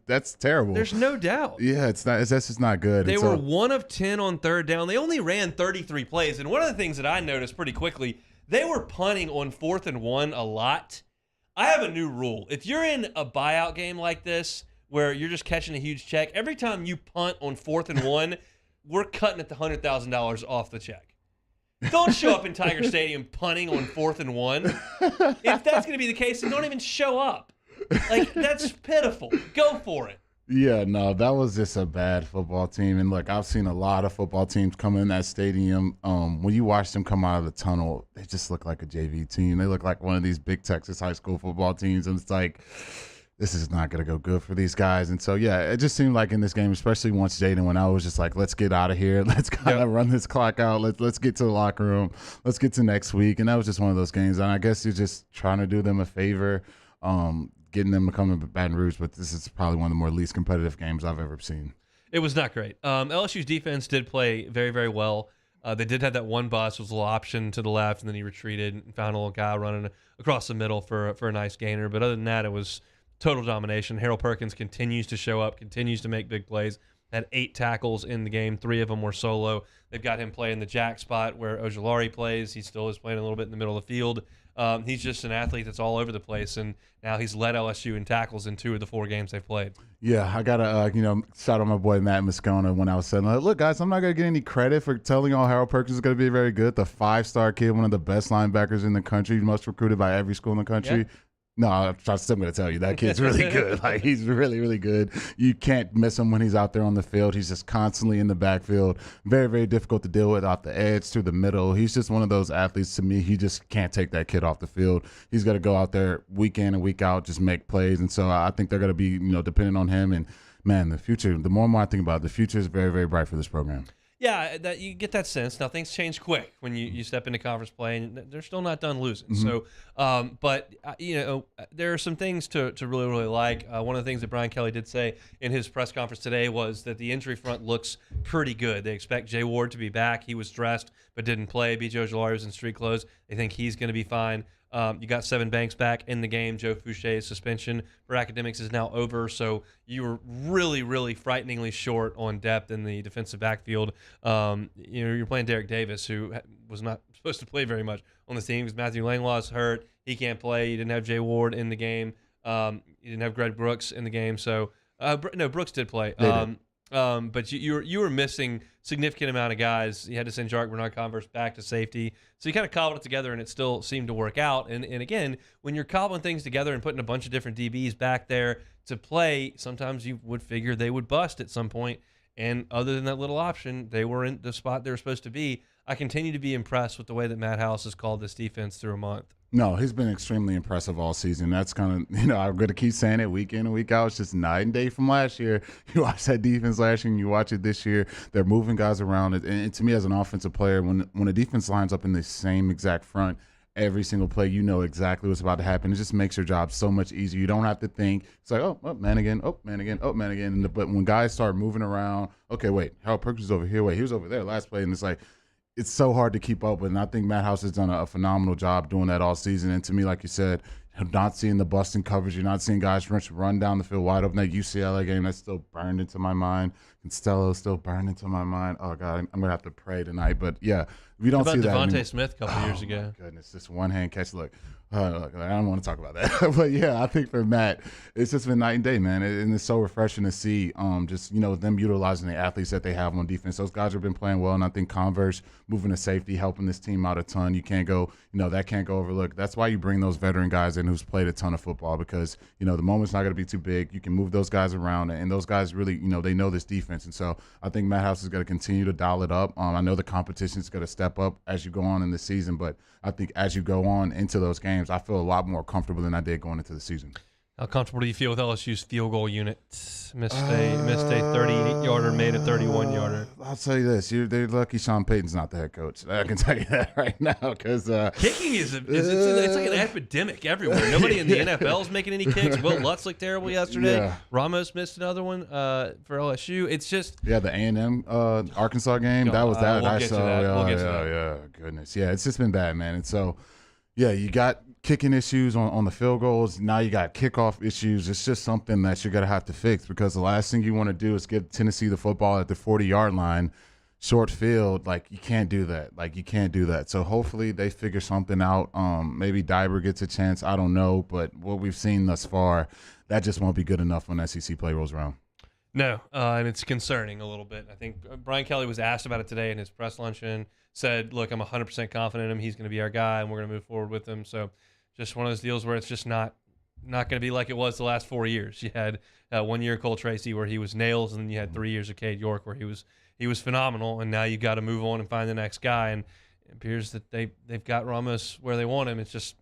that's terrible. There's no doubt. Yeah, that's just not good. They were 1 of 10 on third down. They only ran 33 plays. And one of the things that I noticed pretty quickly, they were punting on 4th and 1 a lot. I have a new rule. If you're in a buyout game like this, where you're just catching a huge check, every time you punt on 4th and 1, we're cutting at the $100,000 off the check. Don't show up in Tiger Stadium punting on 4th and 1. If that's going to be the case, then don't even show up. Like, that's pitiful. Go for it. Yeah, no, that was just a bad football team. And look, I've seen a lot of football teams come in that stadium. When you watch them come out of the tunnel, they just look like a JV team. They look like one of these big Texas high school football teams. And it's like, this is not going to go good for these guys. And so, yeah, it just seemed like in this game, especially once Jayden went out, it was just like, let's get out of here. Let's kind of run this clock out. Let's get to the locker room. Let's get to next week. And that was just one of those games. And I guess you're just trying to do them a favor, getting them to come to Baton Rouge. But this is probably one of the more least competitive games I've ever seen. It was not great. LSU's defense did play very, very well. They did have that one bus, was a little option to the left, and then he retreated and found a little guy running across the middle for a nice gainer. But other than that, it was total domination. Harold Perkins continues to show up, continues to make big plays. Had 8 tackles in the game. 3 of them were solo. They've got him playing the jack spot where Ojulari plays. He still is playing a little bit in the middle of the field. He's just an athlete that's all over the place, and now he's led LSU in tackles in 2 of the 4 games they've played. Yeah, I got to, shout out my boy Matt Moscona when I was saying, look, guys, I'm not going to get any credit for telling y'all Harold Perkins is going to be very good. The 5-star kid, one of the best linebackers in the country, most recruited by every school in the country. Yeah. No, I'm still going to tell you, that kid's really good. Like, he's really, really good. You can't miss him when he's out there on the field. He's just constantly in the backfield. Very, very difficult to deal with off the edge through the middle. He's just one of those athletes, to me, he just can't take that kid off the field. He's got to go out there week in and week out, just make plays. And so I think they're going to be, dependent on him. And, man, the future, the more and more I think about it, the future is very, very bright for this program. Yeah, that you get that sense. Now, things change quick when you step into conference play, and they're still not done losing. Mm-hmm. So, but there are some things to really, really like. One of the things that Brian Kelly did say in his press conference today was that the injury front looks pretty good. They expect Jay Ward to be back. He was dressed but didn't play. B.J. Ojulari was in street clothes. They think he's going to be fine. You got Sevyn Banks back in the game. Joe Foucher's suspension for academics is now over, so you were really, really frighteningly short on depth in the defensive backfield. You're playing Derek Davis, who was not supposed to play very much on the team because Matthew Langlaw's hurt. He can't play. You didn't have Jay Ward in the game. You didn't have Greg Brooks in the game. So, no, Brooks did play. But you were missing significant amount of guys. You had to send Jarek Bernard-Converse back to safety. So you kind of cobbled it together, and it still seemed to work out. And again, when you're cobbling things together and putting a bunch of different DBs back there to play, sometimes you would figure they would bust at some point. And other than that little option, they were in the spot they were supposed to be. I continue to be impressed with the way that Matt House has called this defense through a month. No, he's been extremely impressive all season. That's kind of, I'm going to keep saying it week in and week out. It's just night and day from last year. You watch that defense last year and you watch it this year. They're moving guys around. And to me, as an offensive player, when a defense lines up in the same exact front, every single play, you know exactly what's about to happen. It just makes your job so much easier. You don't have to think. It's like, oh, man again, oh, man again, oh, man again. But when guys start moving around, okay, wait, Harold Perkins is over here. Wait, he was over there last play. And it's like, it's so hard to keep up with. And I think Matt House has done a phenomenal job doing that all season. And to me, like you said, not seeing the busting coverage. You're not seeing guys run down the field wide open. That UCLA game, that's still burned into my mind. Constello's still burned into my mind. Oh, God, I'm going to have to pray tonight. But, yeah, we don't see that Devontae anymore. Smith a couple years ago. My goodness, this one-hand catch. Look, I don't want to talk about that. But, yeah, I think for Matt, it's just been night and day, man. And it's so refreshing to see just, them utilizing the athletes that they have on defense. Those guys have been playing well, and I think Converse moving to safety, helping this team out a ton. You can't go, that can't go overlooked. That's why you bring those veteran guys in who's played a ton of football because, the moment's not going to be too big. You can move those guys around, and those guys really, they know this defense. And so I think Matt House is going to continue to dial it up. I know the competition is going to step up as you go on in the season, but I think as you go on into those games, I feel a lot more comfortable than I did going into the season. How comfortable do you feel with LSU's field goal unit? Missed a 38-yarder, made a 31-yarder. I'll tell you this: they're lucky Sean Payton's not the head coach. I can tell you that right now because kicking is it's like an epidemic everywhere. Nobody in the NFL is making any kicks. Will Lutz looked terrible yesterday. Yeah. Ramos missed another one for LSU. It's just the A&M Arkansas game. That was that. We'll get to that. Yeah, goodness. Yeah, it's just been bad, man. And so, yeah, you got kicking issues on the field goals. Now you got kickoff issues. It's just something that you're going to have to fix because the last thing you want to do is give Tennessee the football at the 40-yard line, short field. Like, you can't do that. So hopefully they figure something out. Maybe Diber gets a chance. I don't know. But what we've seen thus far, that just won't be good enough when SEC play rolls around. No, and it's concerning a little bit. I think Brian Kelly was asked about it today in his press luncheon, said, look, I'm 100% confident in him. He's going to be our guy, and we're going to move forward with him. So just one of those deals where it's just not going to be like it was the last 4 years. You had 1 year Cole Tracy where he was nails, and then you had 3 years of Cade York where he was phenomenal, and now you got to move on and find the next guy. And it appears that they've got Ramos where they want him. It's just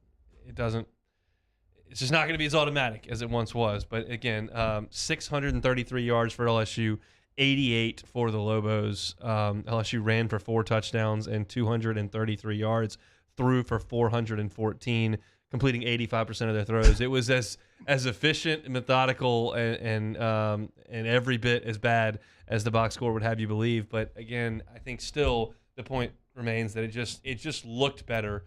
it's just not going to be as automatic as it once was. But again, 633 yards for LSU, 88 for the Lobos. LSU ran for 4 touchdowns and 233 yards, threw for 414, completing 85% of their throws. It was as efficient and methodical and every bit as bad as the box score would have you believe. But again, I think still the point remains that it just looked better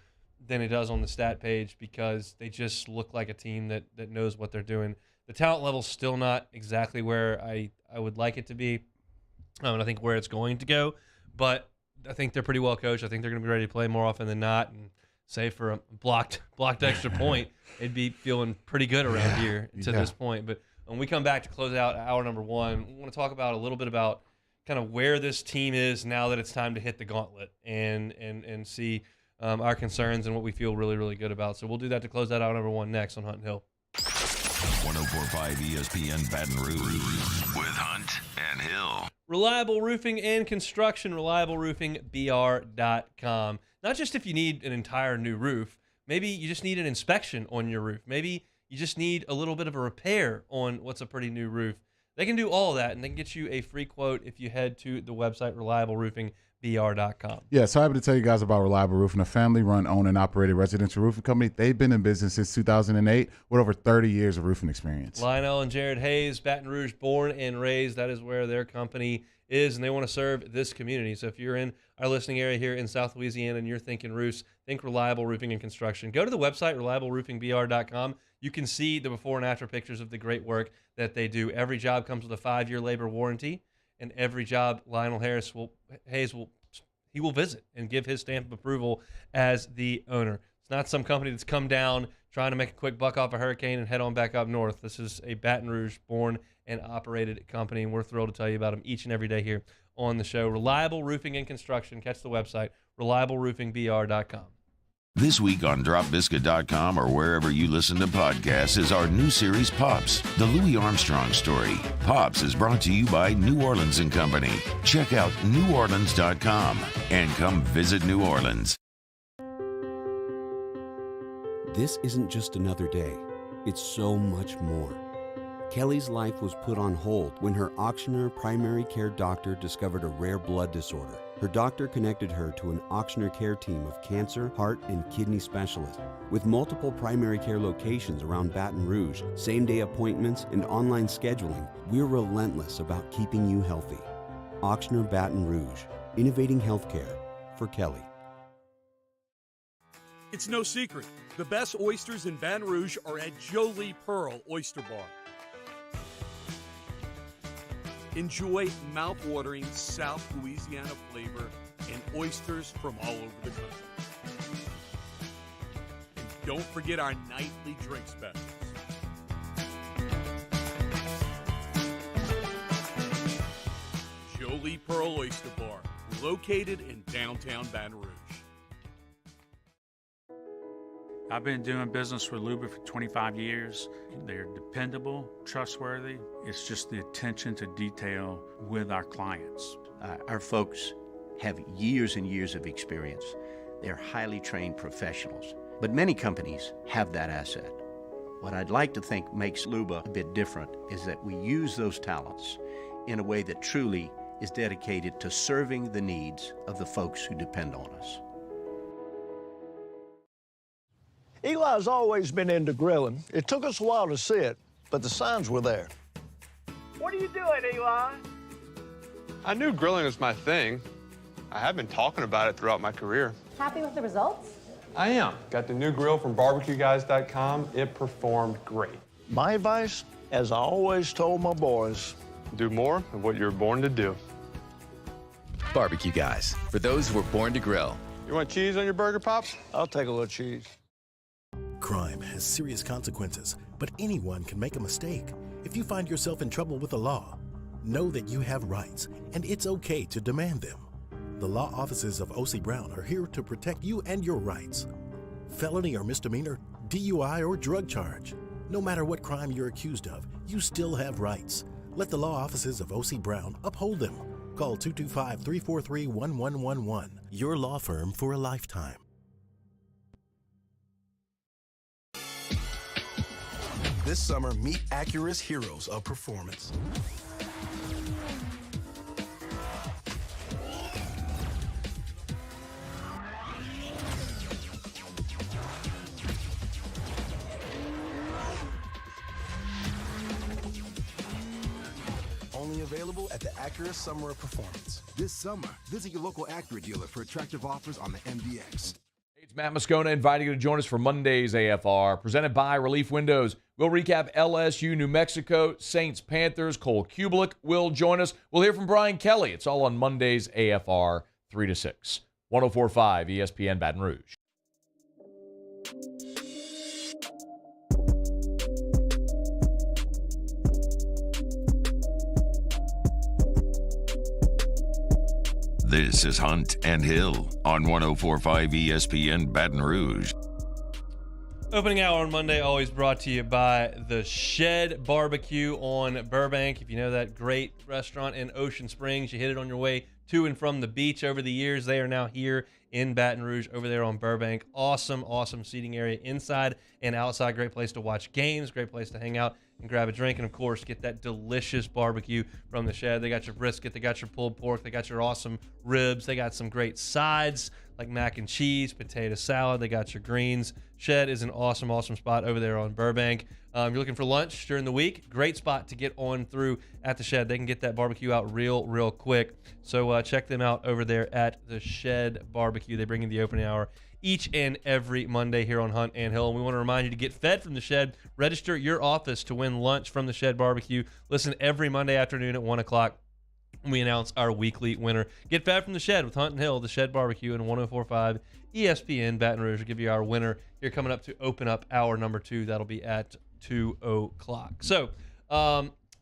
than it does on the stat page because they just look like a team that knows what they're doing. The talent level's still not exactly where I would like it to be, and I think where it's going to go. But I think they're pretty well coached. I think they're going to be ready to play more often than not. And save for a blocked extra point, it'd be feeling pretty good around here to this point. But when we come back to close out hour number 1, we want to talk about a little bit about kind of where this team is now that it's time to hit the gauntlet and see our concerns and what we feel really, really good about. So we'll do that to close out hour number 1 next on Hunt and Hill. 104.5 ESPN Baton Rouge with Hunt and Hill. Reliable roofing and construction, reliableroofing.br.com. Not just if you need an entire new roof. Maybe you just need an inspection on your roof. Maybe you just need a little bit of a repair on what's a pretty new roof. They can do all of that, and they can get you a free quote if you head to the website reliableroofing.br.com. Yeah, so happy to tell you guys about Reliable Roofing, a family-run, owned, and operated residential roofing company. They've been in business since 2008 with over 30 years of roofing experience. Lionel and Jared Hayes, Baton Rouge, born and raised. That is where their company is, and they want to serve this community. So if you're in our listening area here in South Louisiana and you're thinking roofs, think Reliable Roofing and Construction. Go to the website, reliableroofing.br.com. You can see the before and after pictures of the great work that they do. Every job comes with a 5-year labor warranty, and every job Lionel Hayes will visit and give his stamp of approval as the owner. It's not some company that's come down trying to make a quick buck off a hurricane and head on back up north. This is a Baton Rouge born and operated company, and we're thrilled to tell you about them each and every day here on the show. Reliable Roofing and Construction. Catch the website, reliableroofing.br.com. This week on dropbiscuit.com or wherever you listen to podcasts is our new series, Pops, the Louis Armstrong story. Pops is brought to you by New Orleans & Company. Check out neworleans.com and come visit New Orleans. This isn't just another day. It's so much more. Kelly's life was put on hold when her auctioneer primary care doctor discovered a rare blood disorder. Her doctor connected her to an auctioneer care team of cancer, heart, and kidney specialists. With multiple primary care locations around Baton Rouge, same-day appointments, and online scheduling, we're relentless about keeping you healthy. Auctioneer Baton Rouge, innovating healthcare for Kelly. It's no secret. The best oysters in Baton Rouge are at Jolie Pearl Oyster Bar. Enjoy mouth-watering South Louisiana flavor and oysters from all over the country. And don't forget our nightly drink specials. Jolie Pearl Oyster Bar, located in downtown Baton Rouge. I've been doing business with Luba for 25 years. They're dependable, trustworthy. It's just the attention to detail with our clients. Our folks have years and years of experience. They're highly trained professionals. But many companies have that asset. What I'd like to think makes Luba a bit different is that we use those talents in a way that truly is dedicated to serving the needs of the folks who depend on us. Eli's always been into grilling. It took us a while to see it, but the signs were there. What are you doing, Eli? I knew grilling was my thing. I have been talking about it throughout my career. Happy with the results? I am. Got the new grill from barbecueguys.com. It performed great. My advice, as I always told my boys, do more of what you're born to do. Barbecue Guys, for those who were born to grill. You want cheese on your burger, Pops? I'll take a little cheese. Crime has serious consequences, but anyone can make a mistake. If you find yourself in trouble with the law, know that you have rights, and it's okay to demand them. The law offices of O.C. Brown are here to protect you and your rights. Felony or misdemeanor, DUI or drug charge. No matter what crime you're accused of, you still have rights. Let the law offices of O.C. Brown uphold them. Call 225-343-1111. Your law firm for a lifetime. This summer, meet Acura's heroes of performance. Only available at the Acura Summer of Performance. This summer, visit your local Acura dealer for attractive offers on the MDX. It's Matt Moscona inviting you to join us for Monday's AFR, presented by Relief Windows. We'll recap LSU, New Mexico, Saints, Panthers. Cole Kubelik will join us. We'll hear from Brian Kelly. It's all on Monday's AFR, 3 to 6. 104.5 ESPN Baton Rouge. This is Hunt and Hill on 104.5 ESPN Baton Rouge. Opening hour on Monday, always brought to you by The Shed Barbecue on Burbank. If you know that great restaurant in Ocean Springs, you hit it on your way to and from the beach over the years. They are now here in Baton Rouge over there on Burbank. Awesome, awesome seating area inside and outside. Great place to watch games, great place to hang out and grab a drink, and of course get that delicious barbecue from The Shed. They got your brisket, they got your pulled pork, they got your awesome ribs, they got some great sides like mac and cheese, potato salad, they got your greens. Shed is an awesome, awesome spot over there on Burbank. You're looking for lunch during the week, great spot to get on through at The Shed. They can get that barbecue out real quick. So check them out over there at The Shed Barbecue. They bring in the opening hour each and every Monday here on Hunt and Hill. And we want to remind you to get fed from The Shed. Register your office to win lunch from The Shed Barbecue. Listen every Monday afternoon at 1 o'clock when we announce our weekly winner. Get fed from The Shed with Hunt and Hill, The Shed Barbecue, and 104.5 ESPN Baton Rouge will give you our winner here coming up to open up hour number 2. That'll be at 2 o'clock. So, we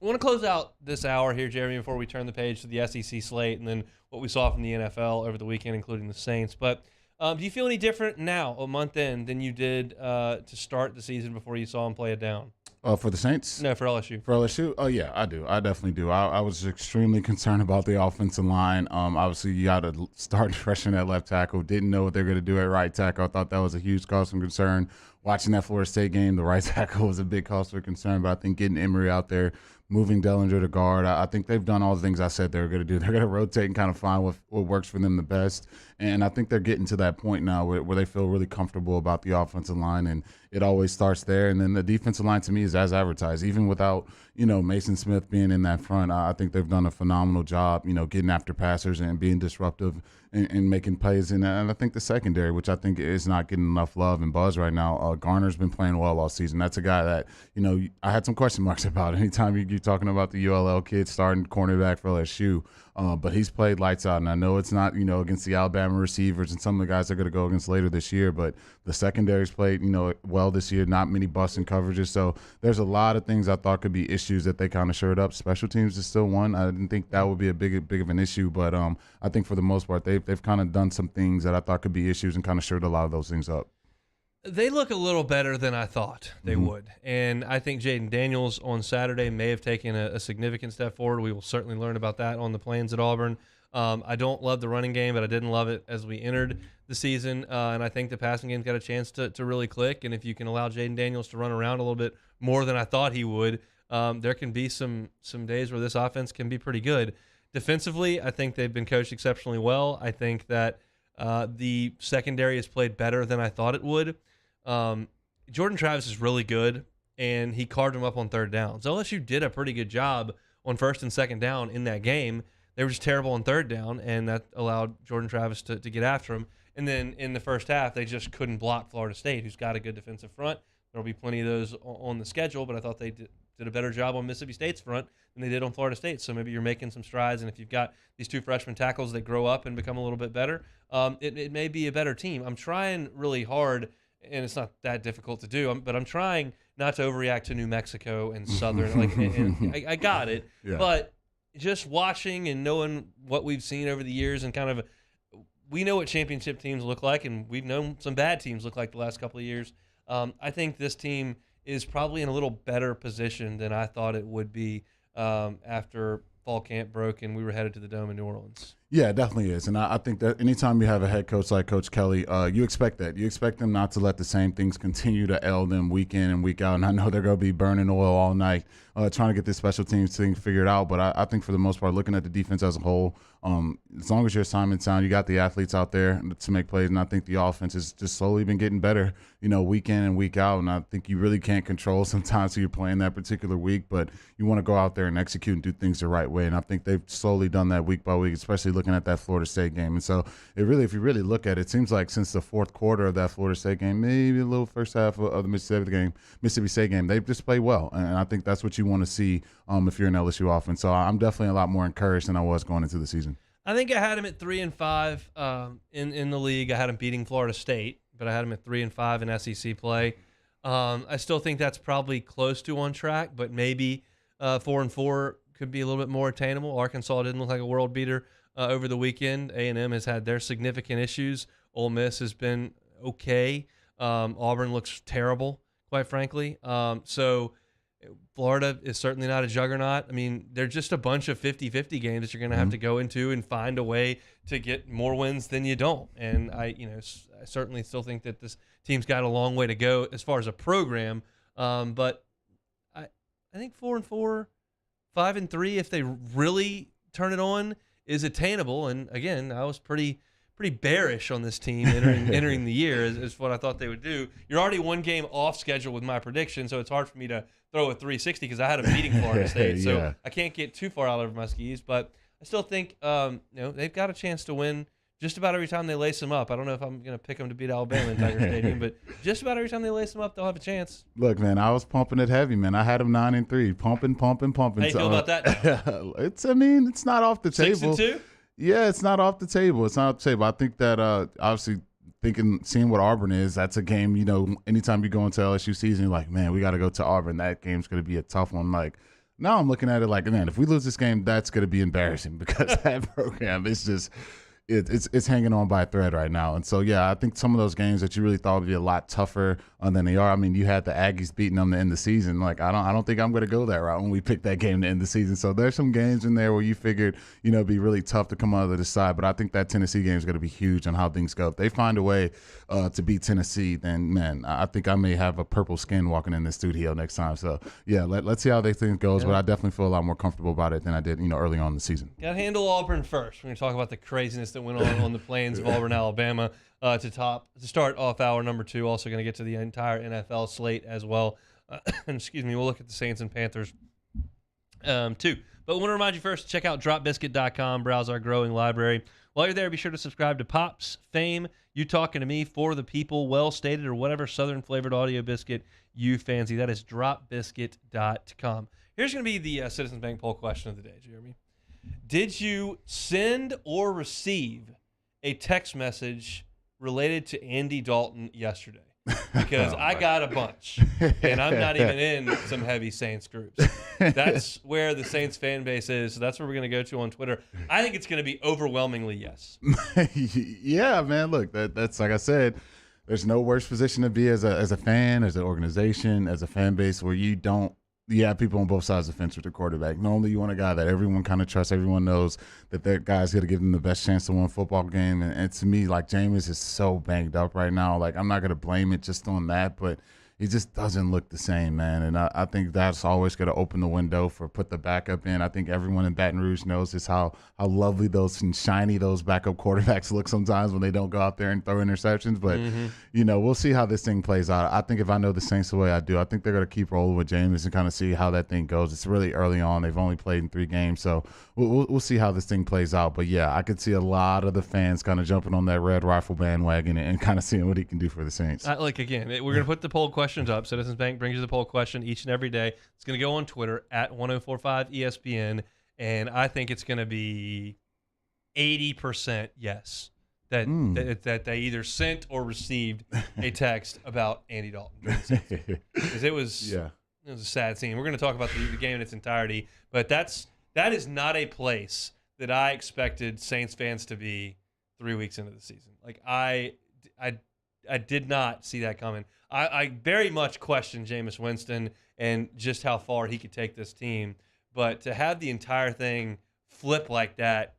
want to close out this hour here, Jeremy, before we turn the page to the SEC slate and then what we saw from the NFL over the weekend, including the Saints. But do you feel any different now, a month in, than you did to start the season before you saw them play it down? For the Saints? No, for LSU. For LSU? Oh, yeah, I do. I definitely do. I was extremely concerned about the offensive line. Obviously, you got to start freshman at left tackle. Didn't know what they're going to do at right tackle. I thought that was a huge cause for concern. Watching that Florida State game, the right tackle was a big cause for concern. But I think getting Emory out there, moving Dellinger to guard, I think they've done all the things I said they were going to do. They're going to rotate and kind of find what works for them the best. And I think they're getting to that point now where they feel really comfortable about the offensive line, and it always starts there. And then the defensive line, to me, is as advertised. Even without, Mason Smith being in that front, I think they've done a phenomenal job, getting after passers and being disruptive and making plays. And I think the secondary, which I think is not getting enough love and buzz right now, Garner's been playing well all season. That's a guy that, I had some question marks about. Anytime you're talking about the ULL kid starting cornerback for LSU, but he's played lights out. And I know it's not, against the Alabama receivers and some of the guys they're going to go against later this year, but the secondary's played, well this year, not many busting coverages. So there's a lot of things I thought could be issues that they kind of shored up. Special teams is still one. I didn't think that would be a big of an issue, but I think for the most part, they've kind of done some things that I thought could be issues and kind of shored a lot of those things up. They look a little better than I thought they would. And I think Jayden Daniels on Saturday may have taken a significant step forward. We will certainly learn about that on the Plains at Auburn. I don't love the running game, but I didn't love it as we entered the season. And I think the passing game's got a chance to really click. And if you can allow Jayden Daniels to run around a little bit more than I thought he would, there can be some days where this offense can be pretty good. Defensively, I think they've been coached exceptionally well. I think that the secondary has played better than I thought it would. Jordan Travis is really good, and he carved him up on third down. So LSU did a pretty good job on first and second down in that game. They were just terrible on third down, and that allowed Jordan Travis to get after him. And then in the first half, they just couldn't block Florida State, who's got a good defensive front. There will be plenty of those on the schedule, but I thought they did a better job on Mississippi State's front than they did on Florida State. So maybe you're making some strides, and if you've got these two freshman tackles that grow up and become a little bit better, it may be a better team. I'm trying really hard, and it's not that difficult to do, but I'm trying not to overreact to New Mexico and Southern. I got it, yeah. But just watching and knowing what we've seen over the years and kind of we know what championship teams look like, and we've known some bad teams look like the last couple of years. I think this team is probably in a little better position than I thought it would be after fall camp broke and we were headed to the Dome in New Orleans. Yeah, it definitely is. And I think that anytime you have a head coach like Coach Kelly, you expect that. You expect them not to let the same things continue to ail them week in and week out. And I know they're going to be burning oil all night trying to get this special teams thing figured out. But I think for the most part, looking at the defense as a whole, as long as your assignment's sound, you got the athletes out there to make plays. And I think the offense has just slowly been getting better, week in and week out. And I think you really can't control sometimes who you're playing that particular week. But you want to go out there and execute and do things the right way. And I think they've slowly done that week by week, especially looking at that Florida State game. And so if you really look at it, it seems like since the fourth quarter of that Florida State game, maybe a little first half of the Mississippi State game, they've just played well. And I think that's what you want to see if you're an LSU offense. So I'm definitely a lot more encouraged than I was going into the season. I think I had him at 3-5 in the league. I had him beating Florida State, but I had him at 3-5 in SEC play. I still think that's probably close to on track, but maybe 4-4 could be a little bit more attainable. Arkansas didn't look like a world beater over the weekend. A&M has had their significant issues. Ole Miss has been okay. Auburn looks terrible, quite frankly. So Florida is certainly not a juggernaut. I mean, they're just a bunch of 50-50 games that you're going to have to go into and find a way to get more wins than you don't. And I certainly still think that this team's got a long way to go as far as a program. But I think 4-4, 5-3, if they really turn it on, is attainable. And again, I was pretty bearish on this team entering the year is what I thought they would do. You're already one game off schedule with my prediction, so it's hard for me to throw a 360 because I had them beating Florida State. So Yeah. I can't get too far out over my skis, but I still think they've got a chance to win just about every time they lace them up. I don't know if I'm going to pick them to beat Alabama in Tiger Stadium, but just about every time they lace them up, they'll have a chance. Look, man, I was pumping it heavy, man. I had them 9-3, pumping. How you feel about that now? It's not off the table. 6-2? Yeah, it's not off the table. It's not off the table. I think that obviously seeing what Auburn is, that's a game, anytime you go into LSU season, you're like, man, we got to go to Auburn. That game's going to be a tough one. Like, now I'm looking at it like, man, if we lose this game, that's going to be embarrassing because that program is just – it's hanging on by a thread right now. And so, yeah, I think some of those games that you really thought would be a lot tougher than they are. I mean, you had the Aggies beating them to end the season. Like, I don't think I'm going to go that route when we picked that game to end the season. So there's some games in there where you figured, it'd be really tough to come out of the other side. But I think that Tennessee game is going to be huge on how things go. If they find a way to beat Tennessee, then, man, I think I may have a purple skin walking in the studio next time. So, yeah, let's see how they think goes. Yeah. But I definitely feel a lot more comfortable about it than I did, early on in the season. Got to handle Auburn first. We're going to talk about the craziness that went on the plains of Auburn, Alabama to start off hour number 2. Also going to get to the entire NFL slate as well. Excuse me. We'll look at the Saints and Panthers too. But I want to remind you first, check out dropbiscuit.com. Browse our growing library. While you're there, be sure to subscribe to Pops, Fame, You Talking to Me, For the People, Well Stated, or whatever Southern flavored audio biscuit you fancy. That is dropbiscuit.com. Here's going to be the Citizens Bank poll question of the day, Jeremy. Did you send or receive a text message related to Andy Dalton yesterday? Because I got a bunch, and I'm not even in some heavy Saints groups. That's where the Saints fan base is, so that's where we're going to go to on Twitter. I think it's going to be overwhelmingly yes. Yeah, man, look, that's like I said, there's no worse position to be as a fan, as an organization, as a fan base where you have people on both sides of the fence with the quarterback. Normally you want a guy that everyone kind of trusts. Everyone knows that that guy's going to give them the best chance to win a football game. And to me, like, Jameis is so banged up right now. Like, I'm not going to blame it just on that, but he just doesn't look the same, man. And I think that's always going to open the window for put the backup in. I think everyone in Baton Rouge knows just how lovely those and shiny those backup quarterbacks look sometimes when they don't go out there and throw interceptions. But, we'll see how this thing plays out. I think if I know the Saints the way I do, I think they're going to keep rolling with Jameis and kind of see how that thing goes. It's really early on. They've only played in 3 games. So we'll see how this thing plays out. But, yeah, I could see a lot of the fans kind of jumping on that red rifle bandwagon and kind of seeing what he can do for the Saints. Again, we're going to put the poll questions up. Citizens Bank brings you the poll question each and every day. It's going to go on Twitter at 1045 ESPN, and I think it's going to be 80% yes that they either sent or received a text about Andy Dalton. Because it was a sad scene. We're going to talk about the game in its entirety, but that is not a place that I expected Saints fans to be 3 weeks into the season. Like I did not see that coming. I very much questioned Jameis Winston and just how far he could take this team. But to have the entire thing flip like that,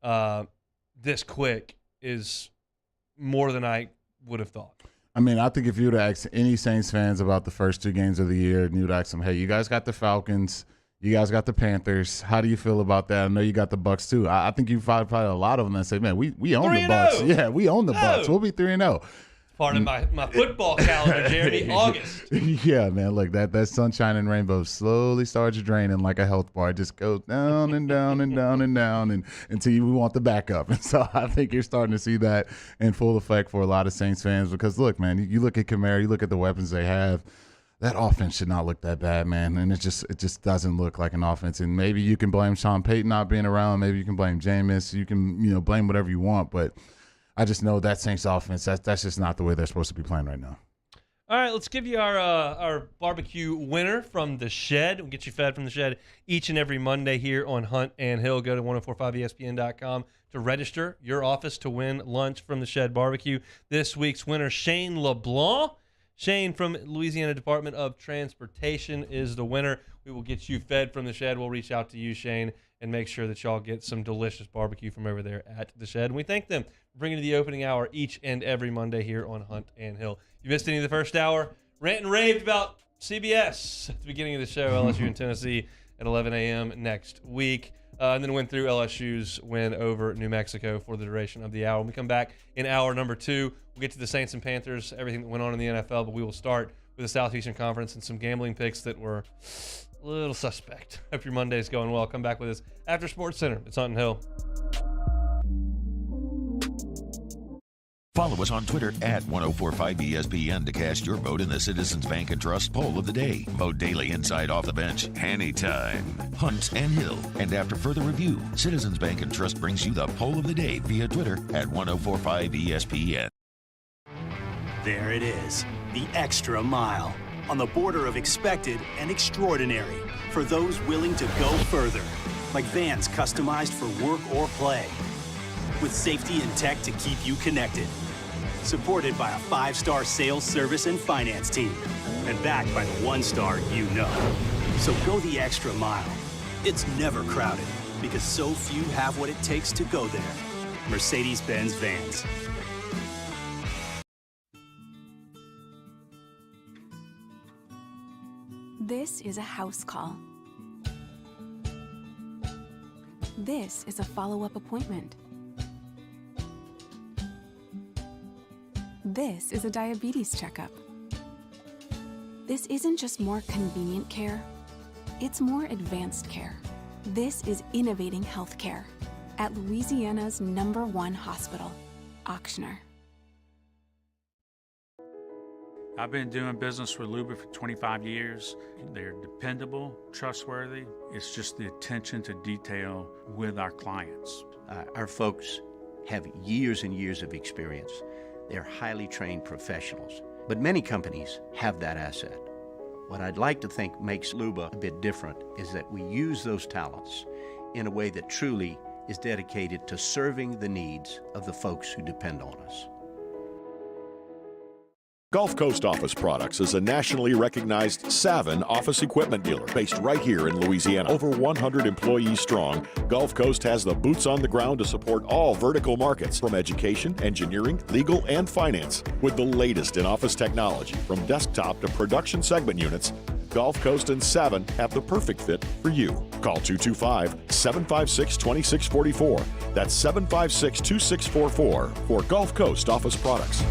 this quick is more than I would have thought. I mean, I think if you would ask any Saints fans about the first 2 games of the year, and you'd ask them, hey, you guys got the Falcons, you guys got the Panthers. How do you feel about that? I know you got the Bucks too. I think you probably a lot of them that say, man, we own the Bucks. Yeah, we own the Bucks. We'll be 3-0. Part of my football calendar, Jeremy. August. Yeah, man. Look, that sunshine and rainbow slowly starts draining like a health bar. It just goes down and down and down and down and until we want the backup. And so I think you're starting to see that in full effect for a lot of Saints fans because, look, man, you look at Kamara, you look at the weapons they have. That offense should not look that bad, man. And it just doesn't look like an offense. And maybe you can blame Sean Payton not being around. Maybe you can blame Jameis. You can, blame whatever you want. But I just know that Saints offense, that's just not the way they're supposed to be playing right now. All right, let's give you our barbecue winner from the Shed. We'll get you fed from the Shed each and every Monday here on Hunt and Hill. Go to 1045ESPN.com to register your office to win lunch from the Shed Barbecue. This week's winner, Shane LeBlanc. Shane from Louisiana Department of Transportation is the winner. We will get you fed from the Shed. We'll reach out to you, Shane, and make sure that y'all get some delicious barbecue from over there at the Shed. And we thank them for bringing the opening hour each and every Monday here on Hunt and Hill. If you missed any of the first hour, rant and raved about CBS at the beginning of the show, LSU and Tennessee at 11 a.m. next week. And then went through LSU's win over New Mexico for the duration of the hour. When we come back in hour number 2, we'll get to the Saints and Panthers, everything that went on in the NFL, but we will start with the Southeastern Conference and some gambling picks that were a little suspect. Hope your Monday's going well. Come back with us after Sports Center. It's Hunt and Hill. Follow us on Twitter at 1045ESPN to cast your vote in the Citizens Bank and Trust poll of the day. Vote daily inside Off the Bench, anytime. Hunt and Hill. And after further review, Citizens Bank and Trust brings you the poll of the day via Twitter at 1045ESPN. There it is, the extra mile. On the border of expected and extraordinary. For those willing to go further. Like vans customized for work or play. With safety and tech to keep you connected. Supported by a 5-star sales, service, and finance team. And backed by the 1-star you know. So go the extra mile. It's never crowded because so few have what it takes to go there. Mercedes-Benz Vans. This is a house call. This is a follow-up appointment. This is a diabetes checkup. This isn't just more convenient care, it's more advanced care. This is innovating healthcare at Louisiana's #1 hospital, Ochsner. I've been doing business with Luba for 25 years. They're dependable, trustworthy. It's just the attention to detail with our clients. Our folks have years and years of experience. They're highly trained professionals, but many companies have that asset. What I'd like to think makes Luba a bit different is that we use those talents in a way that truly is dedicated to serving the needs of the folks who depend on us. Gulf Coast Office Products is a nationally recognized Savin office equipment dealer based right here in Louisiana. Over 100 employees strong, Gulf Coast has the boots on the ground to support all vertical markets from education, engineering, legal, and finance. With the latest in office technology, from desktop to production segment units, Gulf Coast and Savin have the perfect fit for you. Call 225-756-2644. That's 756-2644 for Gulf Coast Office Products.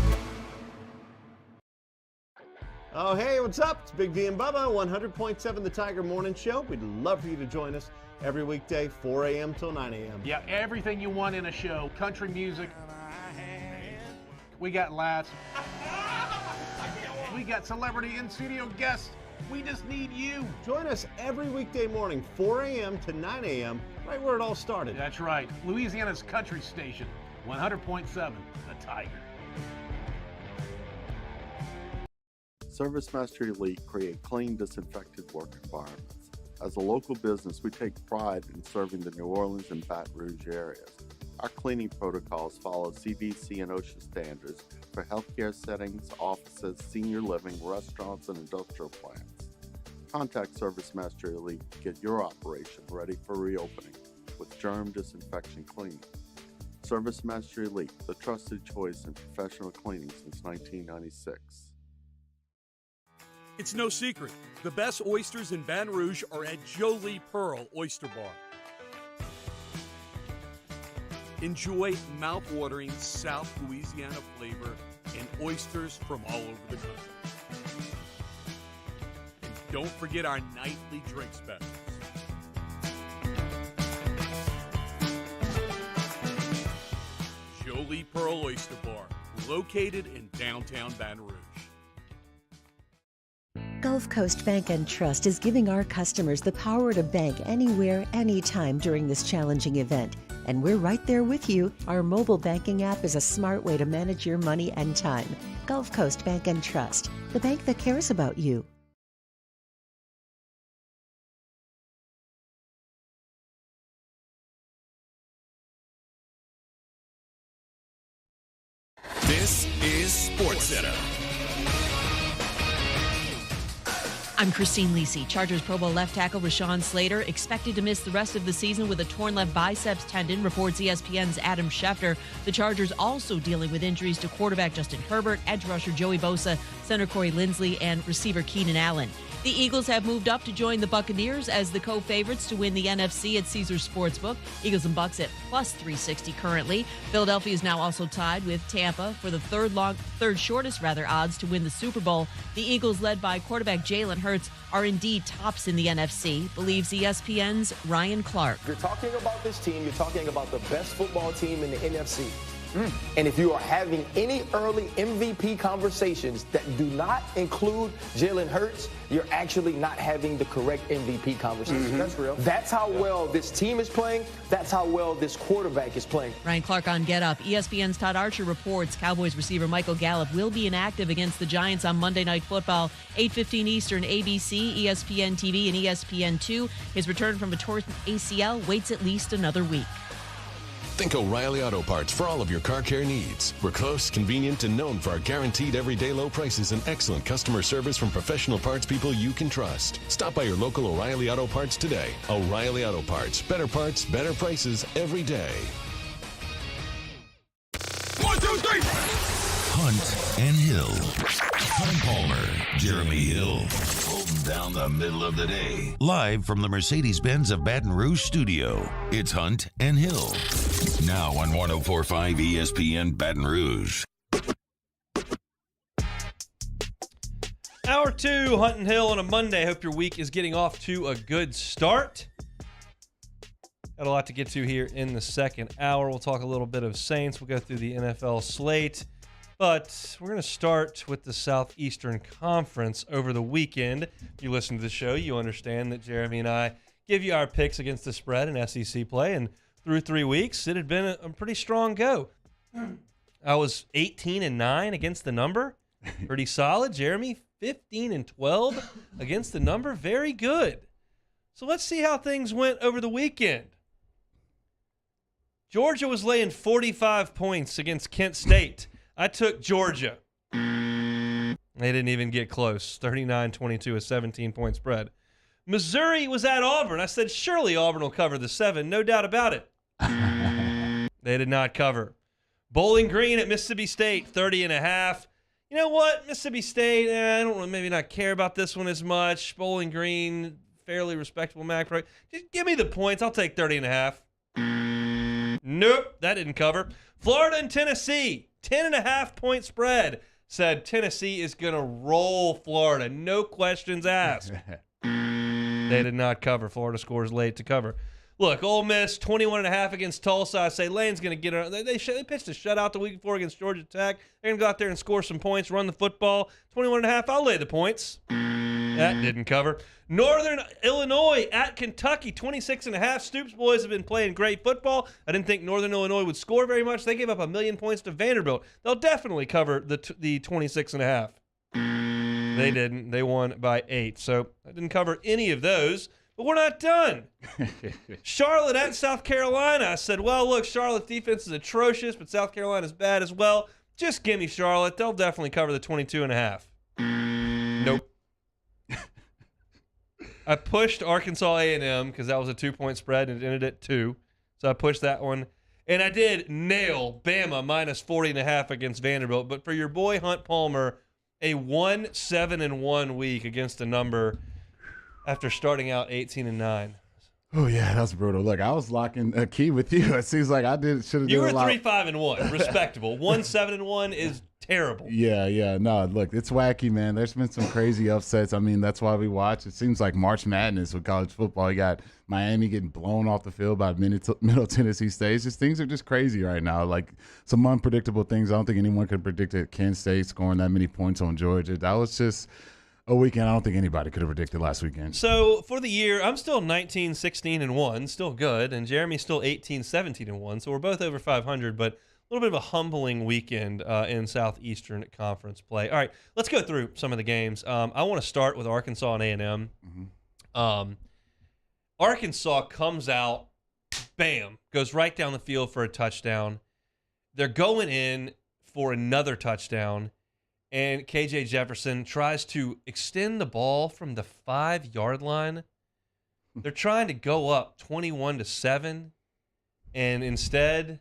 Oh, hey, what's up? It's Big V and Bubba, 100.7 The Tiger Morning Show. We'd love for you to join us every weekday, 4 a.m. till 9 a.m. Yeah, everything you want in a show. Country music. We got laughs. We got celebrity in-studio guests. We just need you. Join us every weekday morning, 4 a.m. to 9 a.m., right where it all started. That's right. Louisiana's country station, 100.7 The Tiger. ServiceMaster Elite create clean, disinfected work environments. As a local business, we take pride in serving the New Orleans and Baton Rouge areas. Our cleaning protocols follow CDC and OSHA standards for healthcare settings, offices, senior living, restaurants, and industrial plants. Contact ServiceMaster Elite to get your operation ready for reopening with germ disinfection cleaning. Service Master Elite, the trusted choice in professional cleaning since 1996. It's no secret. The best oysters in Baton Rouge are at Jolie Pearl Oyster Bar. Enjoy mouth-watering South Louisiana flavor and oysters from all over the country. And don't forget our nightly drink specials. Jolie Pearl Oyster Bar, located in downtown Baton Rouge. Gulf Coast Bank and Trust is giving our customers the power to bank anywhere, anytime during this challenging event. And we're right there with you. Our mobile banking app is a smart way to manage your money and time. Gulf Coast Bank and Trust, the bank that cares about you. This is SportsCenter. I'm Christine Lisi. Chargers Pro Bowl left tackle Rashawn Slater expected to miss the rest of the season with a torn left biceps tendon, reports ESPN's Adam Schefter. The Chargers also dealing with injuries to quarterback Justin Herbert, edge rusher Joey Bosa, center Corey Linsley, and receiver Keenan Allen. The Eagles have moved up to join the Buccaneers as the co-favorites to win the NFC at Caesars Sportsbook. Eagles and Bucks at plus 360 currently. Philadelphia is now also tied with Tampa for the third shortest odds to win the Super Bowl. The Eagles, led by quarterback Jalen Hurts, are indeed tops in the NFC, believes ESPN's Ryan Clark. If you're talking about this team, you're talking about the best football team in the NFC. And if you are having any early MVP conversations that do not include Jalen Hurts, you're actually not having the correct MVP conversation. That's real. That's how well this team is playing. That's how well this quarterback is playing. Ryan Clark on Get Up. ESPN's Todd Archer reports Cowboys receiver Michael Gallup will be inactive against the Giants on Monday Night Football, 8:15 Eastern, ABC, ESPN TV, and ESPN2. His return from a torn ACL waits at least another week. Think O'Reilly Auto Parts for all of your car care needs. We're close, convenient, and known for our guaranteed everyday low prices and excellent customer service from professional parts people you can trust. Stop by your local O'Reilly Auto Parts today. O'Reilly Auto Parts. Better parts, better prices every day. 1, 2, 3. Hunt and Hill. Hunt Palmer, Jeremy Hill, holding down the middle of the day. Live from the Mercedes-Benz of Baton Rouge studio, it's Hunt and Hill. Now on 104.5 ESPN Baton Rouge. Hour 2, Hunt and Hill on a Monday. Hope your week is getting off to a good start. Got a lot to get to here in the second hour. We'll talk a little bit of Saints. We'll go through the NFL slate. But we're going to start with the Southeastern Conference over the weekend. If you listen to the show, you understand that Jeremy and I give you our picks against the spread in SEC play. And through 3 weeks, it had been a pretty strong go. I was 18-9 against the number. Pretty solid. Jeremy, 15-12 against the number. Very good. So let's see how things went over the weekend. Georgia was laying 45 points against Kent State. I took Georgia. They didn't even get close. 39-22, a 17-point spread. Missouri was at Auburn. I said, surely Auburn will cover the 7. No doubt about it. They did not cover. Bowling Green at Mississippi State, 30.5. You know what? Mississippi State, I don't maybe not care about this one as much. Bowling Green, fairly respectable macro. Just give me the points. I'll take 30.5. Nope, that didn't cover. Florida and Tennessee. 10.5-point spread. Said Tennessee is going to roll Florida. No questions asked. They did not cover. Florida scores late to cover. Look, Ole Miss, 21.5 against Tulsa. I say Lane's going to get it. They pitched a shutout the week before against Georgia Tech. They're going to go out there and score some points, run the football. 21.5, I'll lay the points. That didn't cover. Northern Illinois at Kentucky, 26.5. Stoops boys have been playing great football. I didn't think Northern Illinois would score very much. They gave up 1,000,000 points to Vanderbilt. They'll definitely cover the 26.5. They didn't. They won by 8. So I didn't cover any of those. But we're not done. Charlotte at South Carolina. I said, well, look, Charlotte's defense is atrocious, but South Carolina's bad as well. Just give me Charlotte. They'll definitely cover the 22.5. Nope. I pushed Arkansas A&M because that was a 2-point spread and it ended at 2. So I pushed that one. And I did nail Bama minus 40.5 against Vanderbilt. But for your boy Hunt Palmer, a 1-7-1 week against a number after starting out 18-9. Oh yeah, that's brutal. Look, I was locking a key with you. It seems like I should have. You were 3-5-1, respectable. 1-7-1 is terrible. Yeah. No, look, it's wacky, man. There's been some crazy upsets. I mean, that's why we watch. It seems like March Madness with college football. You got Miami getting blown off the field by Middle Tennessee State. Things are just crazy right now. Like some unpredictable things. I don't think anyone could predict it. Kansas State scoring that many points on Georgia. That was just a weekend I don't think anybody could have predicted last weekend. So for the year, I'm still 19-16-1, still good, and Jeremy's still 18-17-1. So we're both over 500, but a little bit of a humbling weekend in Southeastern Conference play. All right, let's go through some of the games. I want to start with Arkansas and A&M. Mm-hmm. Arkansas comes out, bam, goes right down the field for a touchdown. They're going in for another touchdown. And KJ Jefferson tries to extend the ball from the 5-yard line. They're trying to go up 21-7, and instead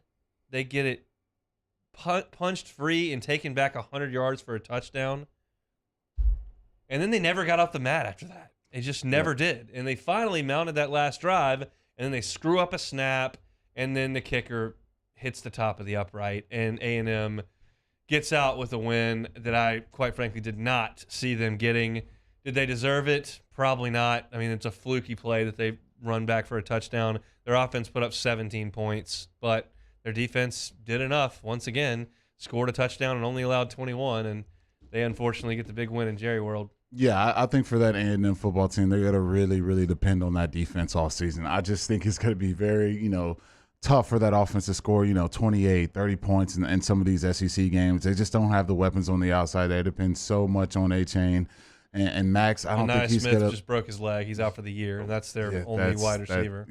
they get it punched free and taken back 100 yards for a touchdown. And then they never got off the mat after that. They just never did. And they finally mounted that last drive, and then they screw up a snap, and then the kicker hits the top of the upright, and A&M gets out with a win that I, quite frankly, did not see them getting. Did they deserve it? Probably not. I mean, it's a fluky play that they run back for a touchdown. Their offense put up 17 points, but their defense did enough. Once again, scored a touchdown and only allowed 21, and they unfortunately get the big win in Jerry World. Yeah, I think for that A&M football team, they're going to really, really depend on that defense all season. I just think it's going to be very, tough for that offense to score, 28, 30 points in some of these SEC games. They just don't have the weapons on the outside. They depend so much on A-Chain. And Max, I don't think he's going to – Smith just broke his leg. He's out for the year, and that's their only wide receiver.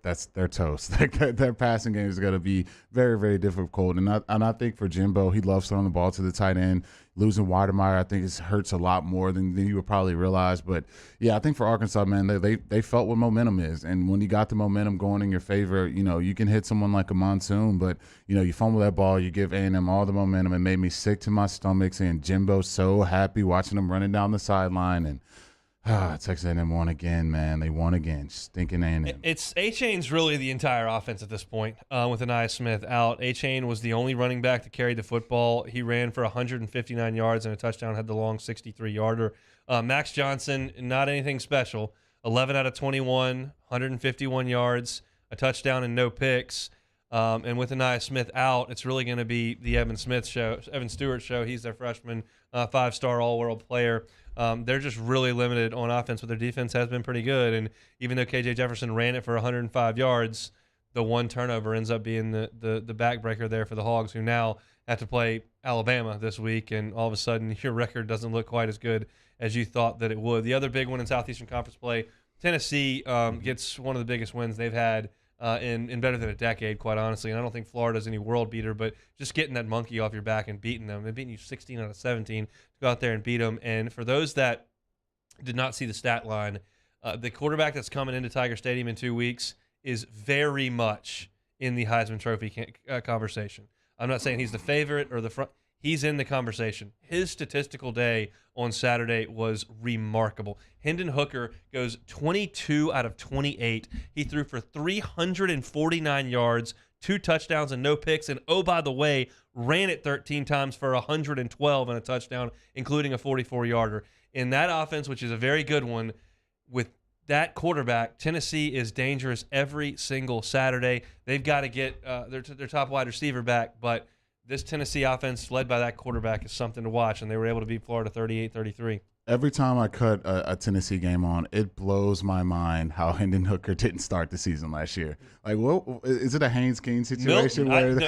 That's their toast. Their passing game is going to be very, very difficult. And I think for Jimbo, he loves throwing the ball to the tight end. Losing Weidemeyer, I think it hurts a lot more than you would probably realize. But, yeah, I think for Arkansas, man, they felt what momentum is. And when you got the momentum going in your favor, you can hit someone like a Monsoon. But, you fumble that ball, you give A&M all the momentum. It made me sick to my stomach seeing Jimbo so happy watching him running down the sideline. And Texas A&M won again, man. They won again. Stinking A&M. It's A-Chain's really the entire offense at this point with Anaya Smith out. A-Chain was the only running back to carry the football. He ran for 159 yards and a touchdown, had the long 63-yarder. Max Johnson, not anything special. 11 out of 21, 151 yards, a touchdown and no picks. And with Anaya Smith out, it's really going to be the Evan Stewart show. He's their freshman, 5-star all-world player. They're just really limited on offense, but their defense has been pretty good. And even though KJ Jefferson ran it for 105 yards, the one turnover ends up being the backbreaker there for the Hogs, who now have to play Alabama this week. And all of a sudden, your record doesn't look quite as good as you thought that it would. The other big one in Southeastern Conference play, Tennessee gets one of the biggest wins they've had in better than a decade, quite honestly. And I don't think Florida's any world beater, but just getting that monkey off your back and beating them. They've beaten you 16 out of 17 to go out there and beat them. And for those that did not see the stat line, the quarterback that's coming into Tiger Stadium in 2 weeks is very much in the Heisman Trophy conversation. I'm not saying he's the favorite or the front. He's in the conversation. His statistical day on Saturday was remarkable. Hendon Hooker goes 22 out of 28. He threw for 349 yards, 2 touchdowns and no picks. And, oh, by the way, ran it 13 times for 112 and a touchdown, including a 44-yarder. In that offense, which is a very good one, with that quarterback, Tennessee is dangerous every single Saturday. They've got to get their top wide receiver back, but this Tennessee offense led by that quarterback is something to watch, and they were able to beat Florida 38-33. Every time I cut a Tennessee game on, it blows my mind how Hendon Hooker didn't start the season last year. Like, what is it a Haynes King situation? There's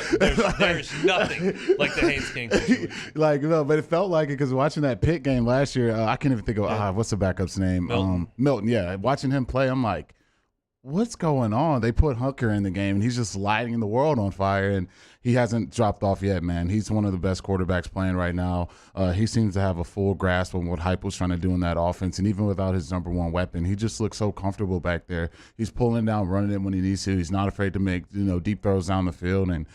nothing like the Haynes King situation. No, but it felt like it because watching that Pitt game last year, I can't even think of what's the backup's name? Milton. Milton. Yeah, watching him play, I'm like, what's going on? They put Hooker in the game, and he's just lighting the world on fire, and he hasn't dropped off yet, man. He's one of the best quarterbacks playing right now. He seems to have a full grasp on what Heupel's trying to do in that offense, and even without his number one weapon, he just looks so comfortable back there. He's pulling down, running it when he needs to. He's not afraid to make deep throws down the field, and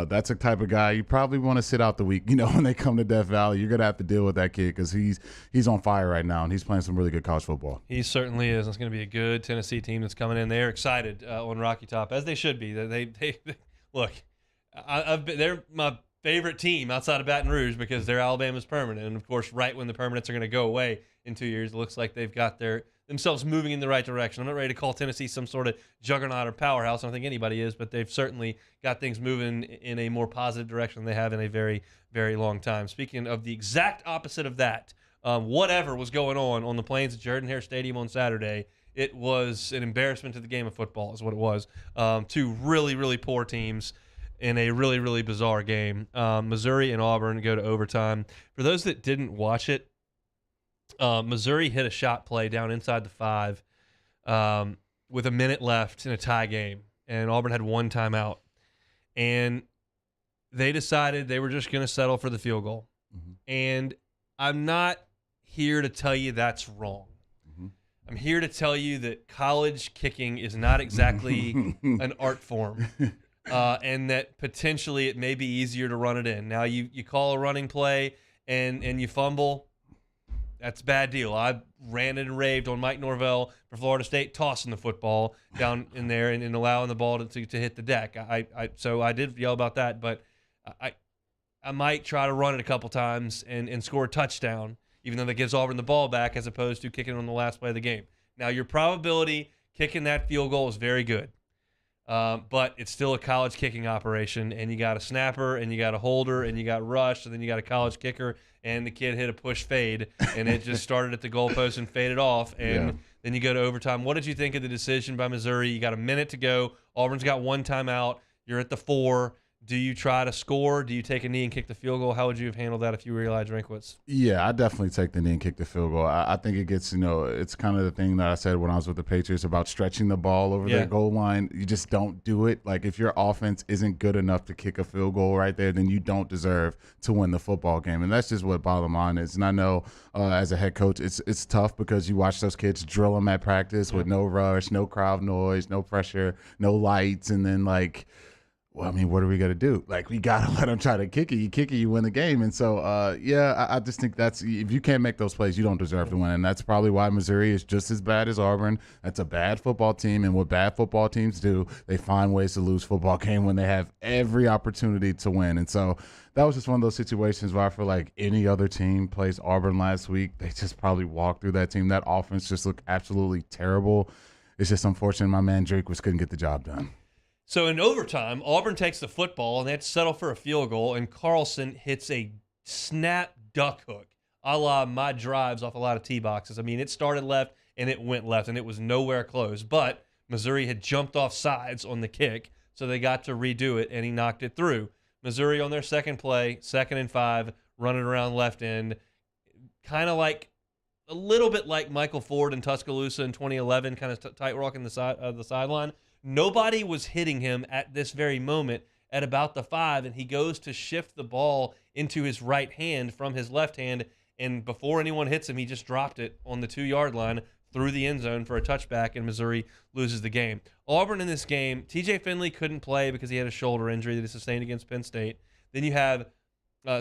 that's the type of guy you probably want to sit out the week. When they come to Death Valley, you're going to have to deal with that kid because he's on fire right now, and he's playing some really good college football. He certainly is. It's going to be a good Tennessee team that's coming in. They're excited on Rocky Top, as they should be. They look, they're my favorite team outside of Baton Rouge because they're Alabama's permanent. And, of course, right when the permanents are going to go away in 2 years, it looks like they've got themselves moving in the right direction. I'm not ready to call Tennessee some sort of juggernaut or powerhouse. I don't think anybody is, but they've certainly got things moving in a more positive direction than they have in a very, very long time. Speaking of the exact opposite of that, whatever was going on the plains at Jordan-Hare Stadium on Saturday, it was an embarrassment to the game of football is what it was. Two really, really poor teams in a really, really bizarre game. Missouri and Auburn go to overtime. For those that didn't watch it, Missouri hit a shot play down inside the 5 with a minute left in a tie game, and Auburn had one timeout. And they decided they were just going to settle for the field goal. Mm-hmm. And I'm not here to tell you that's wrong. Mm-hmm. I'm here to tell you that college kicking is not exactly an art form, and that potentially it may be easier to run it in. Now, you call a running play and you fumble, that's a bad deal. I ranted and raved on Mike Norvell for Florida State tossing the football down in there and allowing the ball to hit the deck. So I did yell about that, but I might try to run it a couple times and score a touchdown, even though that gives Auburn the ball back as opposed to kicking on the last play of the game. Now, your probability kicking that field goal is very good, but it's still a college kicking operation, and you got a snapper, and you got a holder, and you got rush, and then you got a college kicker, and the kid hit a push fade, and it just started at the goalpost and faded off, and then you go to overtime. What did you think of the decision by Missouri? You got a minute to go. Auburn's got one timeout. You're at the 4. Do you try to score? Do you take a knee and kick the field goal? How would you have handled that if you were Eli Drinkwitz? Yeah, I definitely take the knee and kick the field goal. I think it gets, it's kind of the thing that I said when I was with the Patriots about stretching the ball over their goal line. You just don't do it. Like, if your offense isn't good enough to kick a field goal right there, then you don't deserve to win the football game. And that's just what bottom line is. And I know as a head coach, it's tough because you watch those kids drill them at practice with no rush, no crowd noise, no pressure, no lights, and then well, I mean, what are we going to do? We got to let them try to kick it. You kick it, you win the game. And so, I just think that's – if you can't make those plays, you don't deserve to win. And that's probably why Missouri is just as bad as Auburn. That's a bad football team. And what bad football teams do, they find ways to lose football game when they have every opportunity to win. And so that was just one of those situations where I feel like any other team plays Auburn last week, they just probably walked through that team. That offense just looked absolutely terrible. It's just unfortunate my man Drinkwitz couldn't get the job done. So in overtime, Auburn takes the football, and they have to settle for a field goal, and Carlson hits a snap duck hook, a la my drives off a lot of tee boxes. I mean, it started left, and it went left, and it was nowhere close. But Missouri had jumped off sides on the kick, so they got to redo it, and he knocked it through. Missouri on their second play, 2nd and 5, running around left end, kind of like a little bit like Michael Ford in Tuscaloosa in 2011, kind of tight rocking the sideline. Nobody was hitting him at this very moment at about the 5, and he goes to shift the ball into his right hand from his left hand, and before anyone hits him, he just dropped it on the 2-yard line through the end zone for a touchback, and Missouri loses the game. Auburn in this game, TJ Finley couldn't play because he had a shoulder injury that he sustained against Penn State. Then you have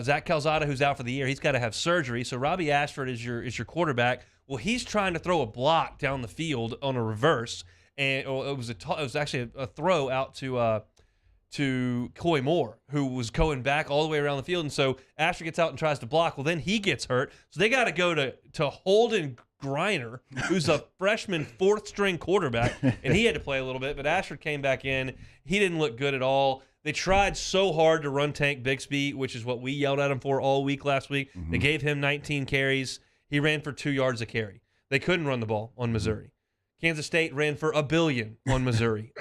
Zach Calzada, who's out for the year. He's got to have surgery, so Robbie Ashford is your quarterback. Well, he's trying to throw a block down the field on a reverse, and it was actually a throw out to Coy Moore, who was going back all the way around the field. And so Ashford gets out and tries to block. Well, then he gets hurt. So they got to go to Holden Griner, who's a freshman 4th-string quarterback, and he had to play a little bit. But Ashford came back in. He didn't look good at all. They tried so hard to run Tank Bixby, which is what we yelled at him for all week last week. Mm-hmm. They gave him 19 carries. He ran for 2 yards a carry. They couldn't run the ball on Missouri. Kansas State ran for $1 billion on Missouri.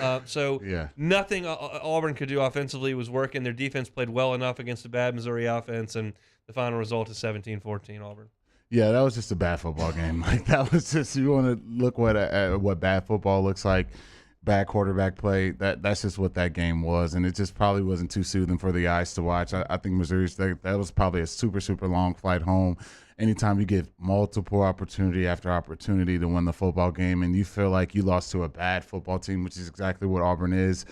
Nothing Auburn could do offensively was working. Their defense played well enough against a bad Missouri offense, and the final result is 17-14 Auburn. Yeah, that was just a bad football game. That was just, you want to look at what bad football looks like. bad quarterback play. That's just what that game was, and it just probably wasn't too soothing for the eyes to watch. I think Missouri's that was probably a super, super long flight home. Anytime you get multiple opportunity after opportunity to win the football game and you feel like you lost to a bad football team, which is exactly what Auburn is,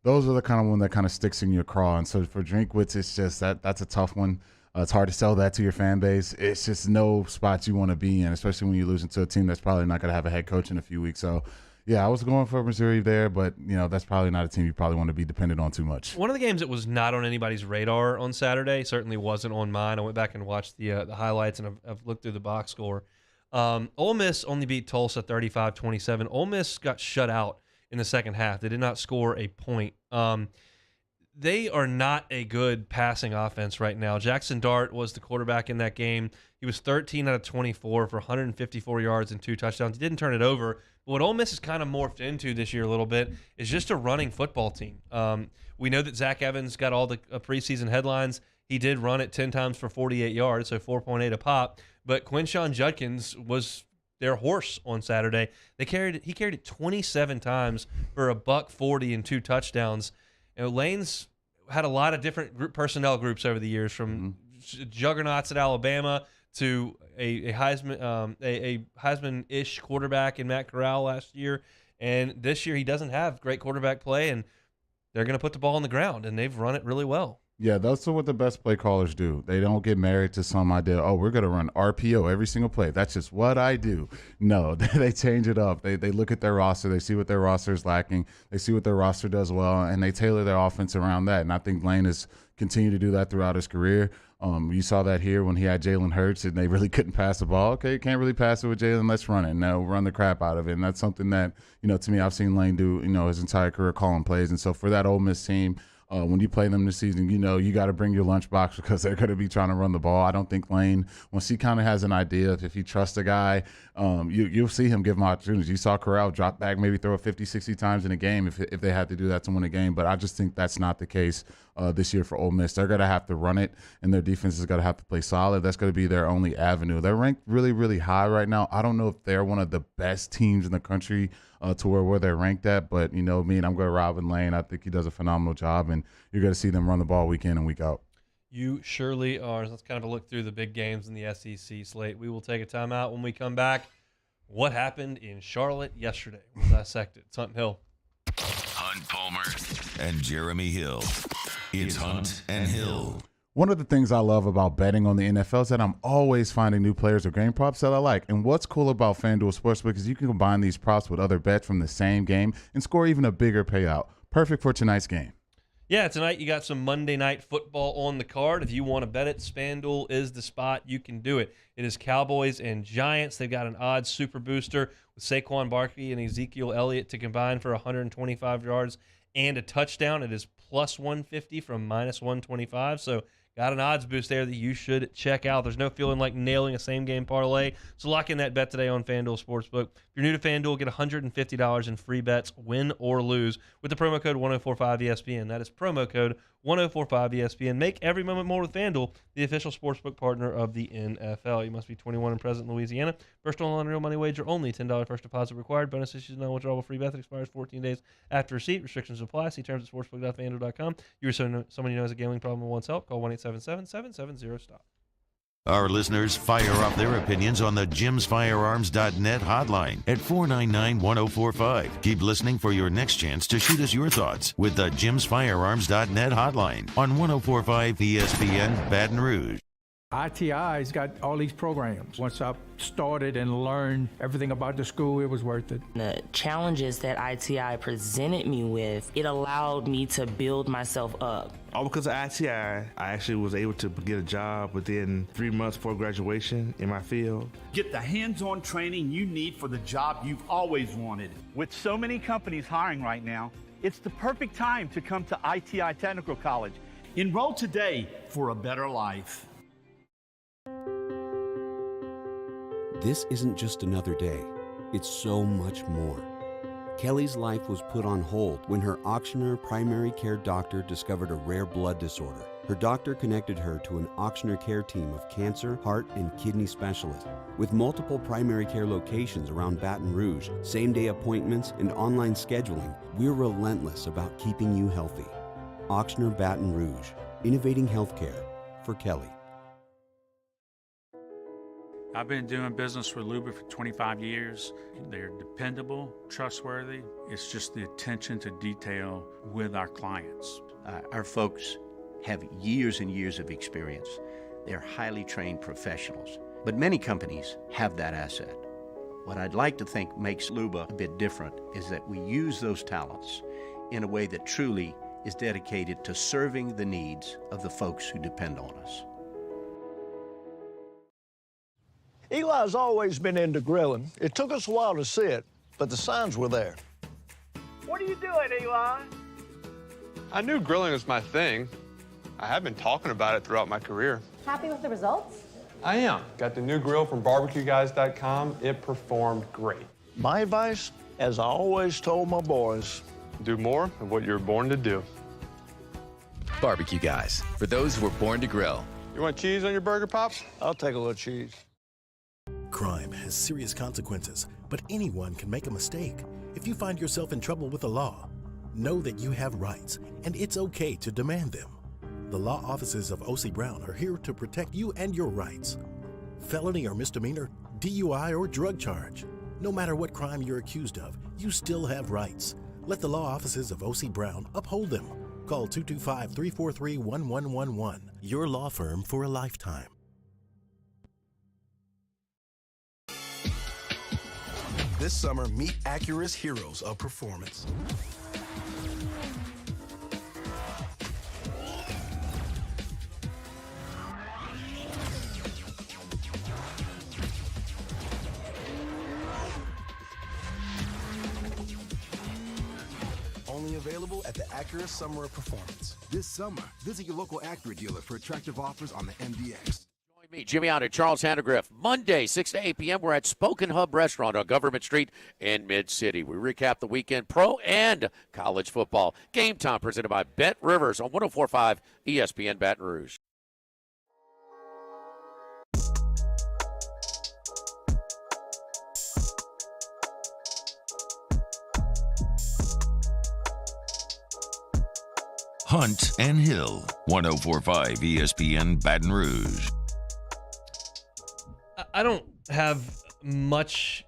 those are the kind of one that kind of sticks in your craw. And so for Drinkwitz, it's just that's a tough one. It's hard to sell that to your fan base. It's just no spots you want to be in, especially when you're losing to a team that's probably not going to have a head coach in a few weeks. So, yeah, I was going for Missouri there, but, that's probably not a team you probably want to be dependent on too much. One of the games that was not on anybody's radar on Saturday, certainly wasn't on mine. I went back and watched the highlights, and I've looked through the box score. Ole Miss only beat Tulsa 35-27. Ole Miss got shut out in the second half. They did not score a point. They are not a good passing offense right now. Jackson Dart was the quarterback in that game. He was 13 out of 24 for 154 yards and 2 touchdowns. He didn't turn it over. But what Ole Miss has kind of morphed into this year a little bit is just a running football team. We know that Zach Evans got all the preseason headlines. He did run it 10 times for 48 yards, so 4.8 a pop. But Quinshawn Judkins was their horse on Saturday. He carried it 27 times for $140 and 2 touchdowns. Lane's had a lot of different personnel groups over the years, from juggernauts at Alabama to a Heisman-ish quarterback in Matt Corral last year. And this year he doesn't have great quarterback play, and they're going to put the ball on the ground, and they've run it really well. Yeah, that's what the best play callers do. They don't get married to some idea, we're going to run RPO every single play. That's just what I do. No, they change it up. They look at their roster. They see what their roster is lacking. They see what their roster does well, and they tailor their offense around that. And I think Lane has continued to do that throughout his career. You saw that here when he had Jalen Hurts, and they really couldn't pass the ball. Okay, you can't really pass it with Jalen. Let's run it. Now run the crap out of it. And that's something that, to me, I've seen Lane do, his entire career, calling plays. And so for that Ole Miss team, when you play them this season, you got to bring your lunchbox because they're going to be trying to run the ball. I don't think Lane, once he kind of has an idea if he trusts a guy, you'll see him give him opportunities. You saw Corral drop back, maybe throw it 50, 60 times in a game if they had to do that to win a game. But I just think that's not the case this year for Ole Miss. They're going to have to run it, and their defense is going to have to play solid. That's going to be their only avenue. They're ranked really, really high right now. I don't know if they're one of the best teams in the country to where they're ranked at, but me, and I'm going to ride with Lane. I think he does a phenomenal job, and you're going to see them run the ball week in and week out. You surely are. Let's kind of look through the big games in the SEC slate. We will take a timeout. When we come back, what happened in Charlotte yesterday? We'll dissect it. It's Hunt and Hill. Hunt Palmer and Jeremy Hill. It's Hunt and Hill. One of the things I love about betting on the NFL is that I'm always finding new players or game props that I like. And what's cool about FanDuel Sportsbook is you can combine these props with other bets from the same game and score even a bigger payout. Perfect for tonight's game. Yeah, tonight you got some Monday Night Football on the card. If you want to bet it, FanDuel is the spot. You can do it. It is Cowboys and Giants. They've got an odds super booster with Saquon Barkley and Ezekiel Elliott to combine for 125 yards and a touchdown. It is plus 150 from minus 125. So got an odds boost there that you should check out. There's no feeling like nailing a same-game parlay, so lock in that bet today on FanDuel Sportsbook. If you're new to FanDuel, get $150 in free bets, win or lose, with the promo code 1045ESPN. That is promo code 1045ESPN. Make every moment more with FanDuel, the official sportsbook partner of the NFL. You must be 21 and present in Louisiana. First online real money wager only. $10 first deposit required. Bonus issues no withdrawable free bet that expires 14 days after receipt. Restrictions apply. See terms at sportsbook.fanduel.com. You or someone you know has a gambling problem and wants help, call 1-877-770-STOP. Our listeners fire off their opinions on the jimsfirearms.net hotline at 499-1045. Keep listening for your next chance to shoot us your thoughts with the jimsfirearms.net hotline on 1045 ESPN Baton Rouge. ITI's got all these programs. Once I started and learned everything about the school, it was worth it. The challenges that ITI presented me with, it allowed me to build myself up. All because of ITI, I actually was able to get a job within 3 months before graduation in my field. Get the hands-on training you need for the job you've always wanted. With so many companies hiring right now, it's the perfect time to come to ITI Technical College. Enroll today for a better life. This isn't just another day. It's so much more. Kelly's life was put on hold when her Auctioneer primary care doctor discovered a rare blood disorder. Her doctor connected her to an Auctioner Care team of cancer, heart, and kidney specialists. With multiple primary care locations around Baton Rouge, same-day appointments, and online scheduling, we're relentless about keeping you healthy. Auctioner Baton Rouge, innovating healthcare for Kelly. I've been doing business with Luba for 25 years. They're dependable, trustworthy. It's just the attention to detail with our clients. Our folks have years and years of experience. They're highly trained professionals, but many companies have that asset. What I'd like to think makes Luba a bit different is that we use those talents in a way that truly is dedicated to serving the needs of the folks who depend on us. Eli's always been into grilling. It took us a while to see it, but the signs were there. What are you doing, Eli? I knew grilling was my thing. I have been talking about it throughout my career. Happy with the results? I am. Got the new grill from barbecueguys.com. It performed great. My advice, as I always told my boys, do more of what you're born to do. Barbecue Guys, for those who were born to grill. You want cheese on your burger, Pops? I'll take a little cheese. Crime has serious consequences, but anyone can make a mistake. If you find yourself in trouble with the law, know that you have rights, and it's okay to demand them. The law offices of O.C. Brown are here to protect you and your rights. Felony or misdemeanor, DUI or drug charge. No matter what crime you're accused of, you still have rights. Let the law offices of O.C. Brown uphold them. Call 225-343-1111. Your law firm for a lifetime. This summer, meet Acura's heroes of performance. Only available at the Acura Summer of Performance. This summer, visit your local Acura dealer for attractive offers on the MDX. Me, Jimmy out at Charles Handegriff. Monday, 6 to 8 p.m. We're at Spoken Hub Restaurant on Government Street in Mid-City. We recap the weekend pro and college football. Game time presented by Bet Rivers on 104.5 ESPN Baton Rouge. Hunt and Hill, 104.5 ESPN Baton Rouge. I don't have much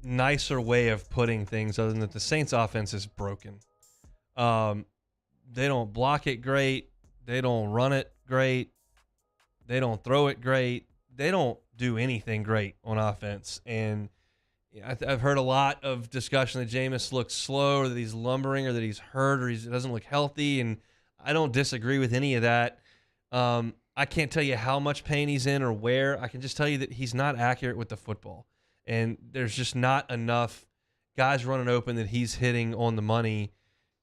nicer way of putting things other than that the Saints offense is broken. They don't block it great. They don't run it great. They don't throw it great. They don't do anything great on offense. And I've heard a lot of discussion that Jameis looks slow or that he's lumbering or that he's hurt or he doesn't look healthy. And I don't disagree with any of that. I can't tell you how much pain he's in or where. I can just tell you that he's not accurate with the football. And there's just not enough guys running open that he's hitting on the money